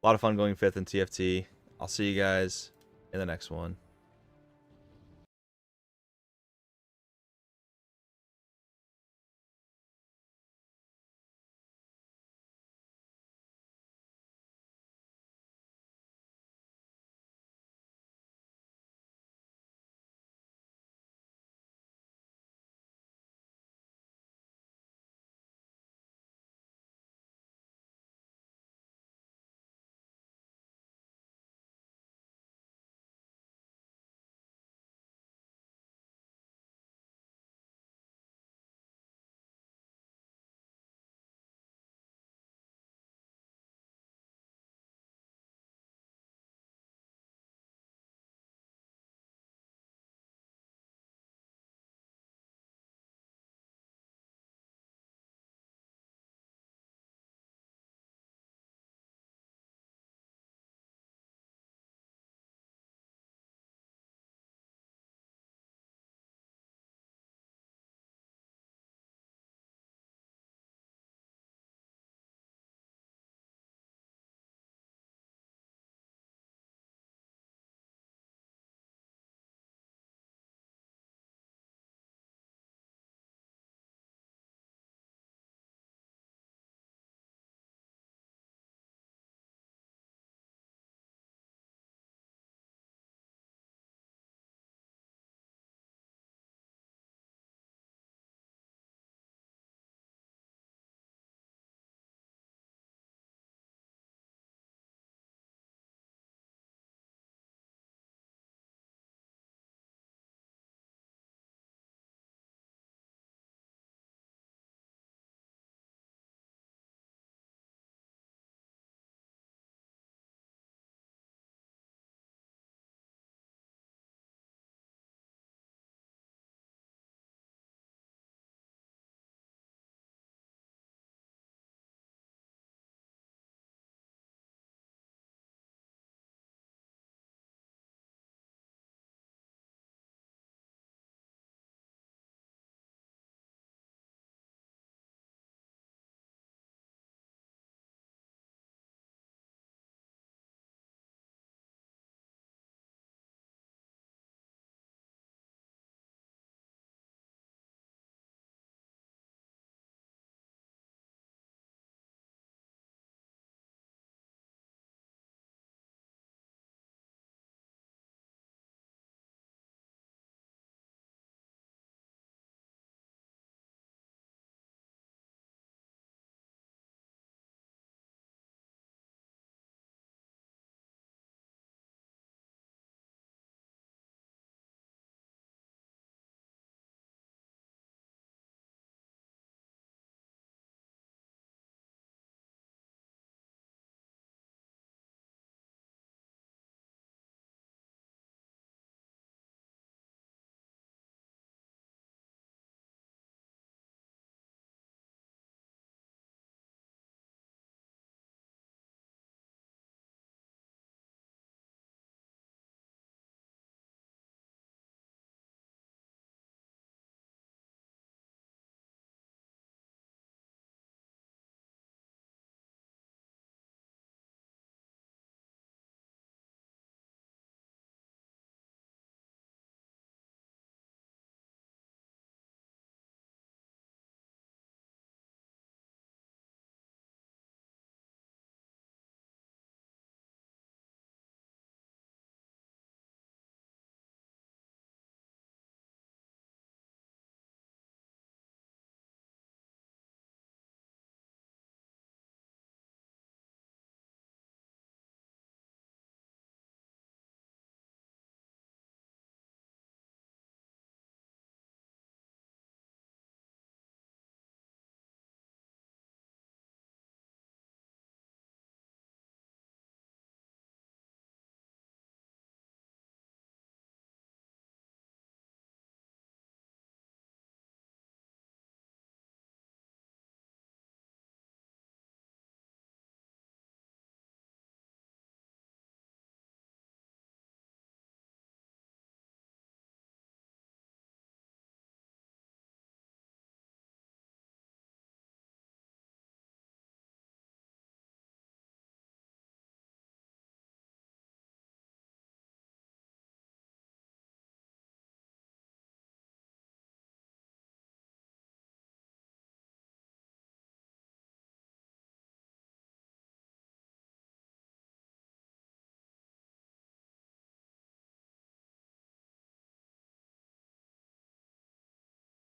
A lot of fun going 5th in TFT. I'll see you guys in the next one.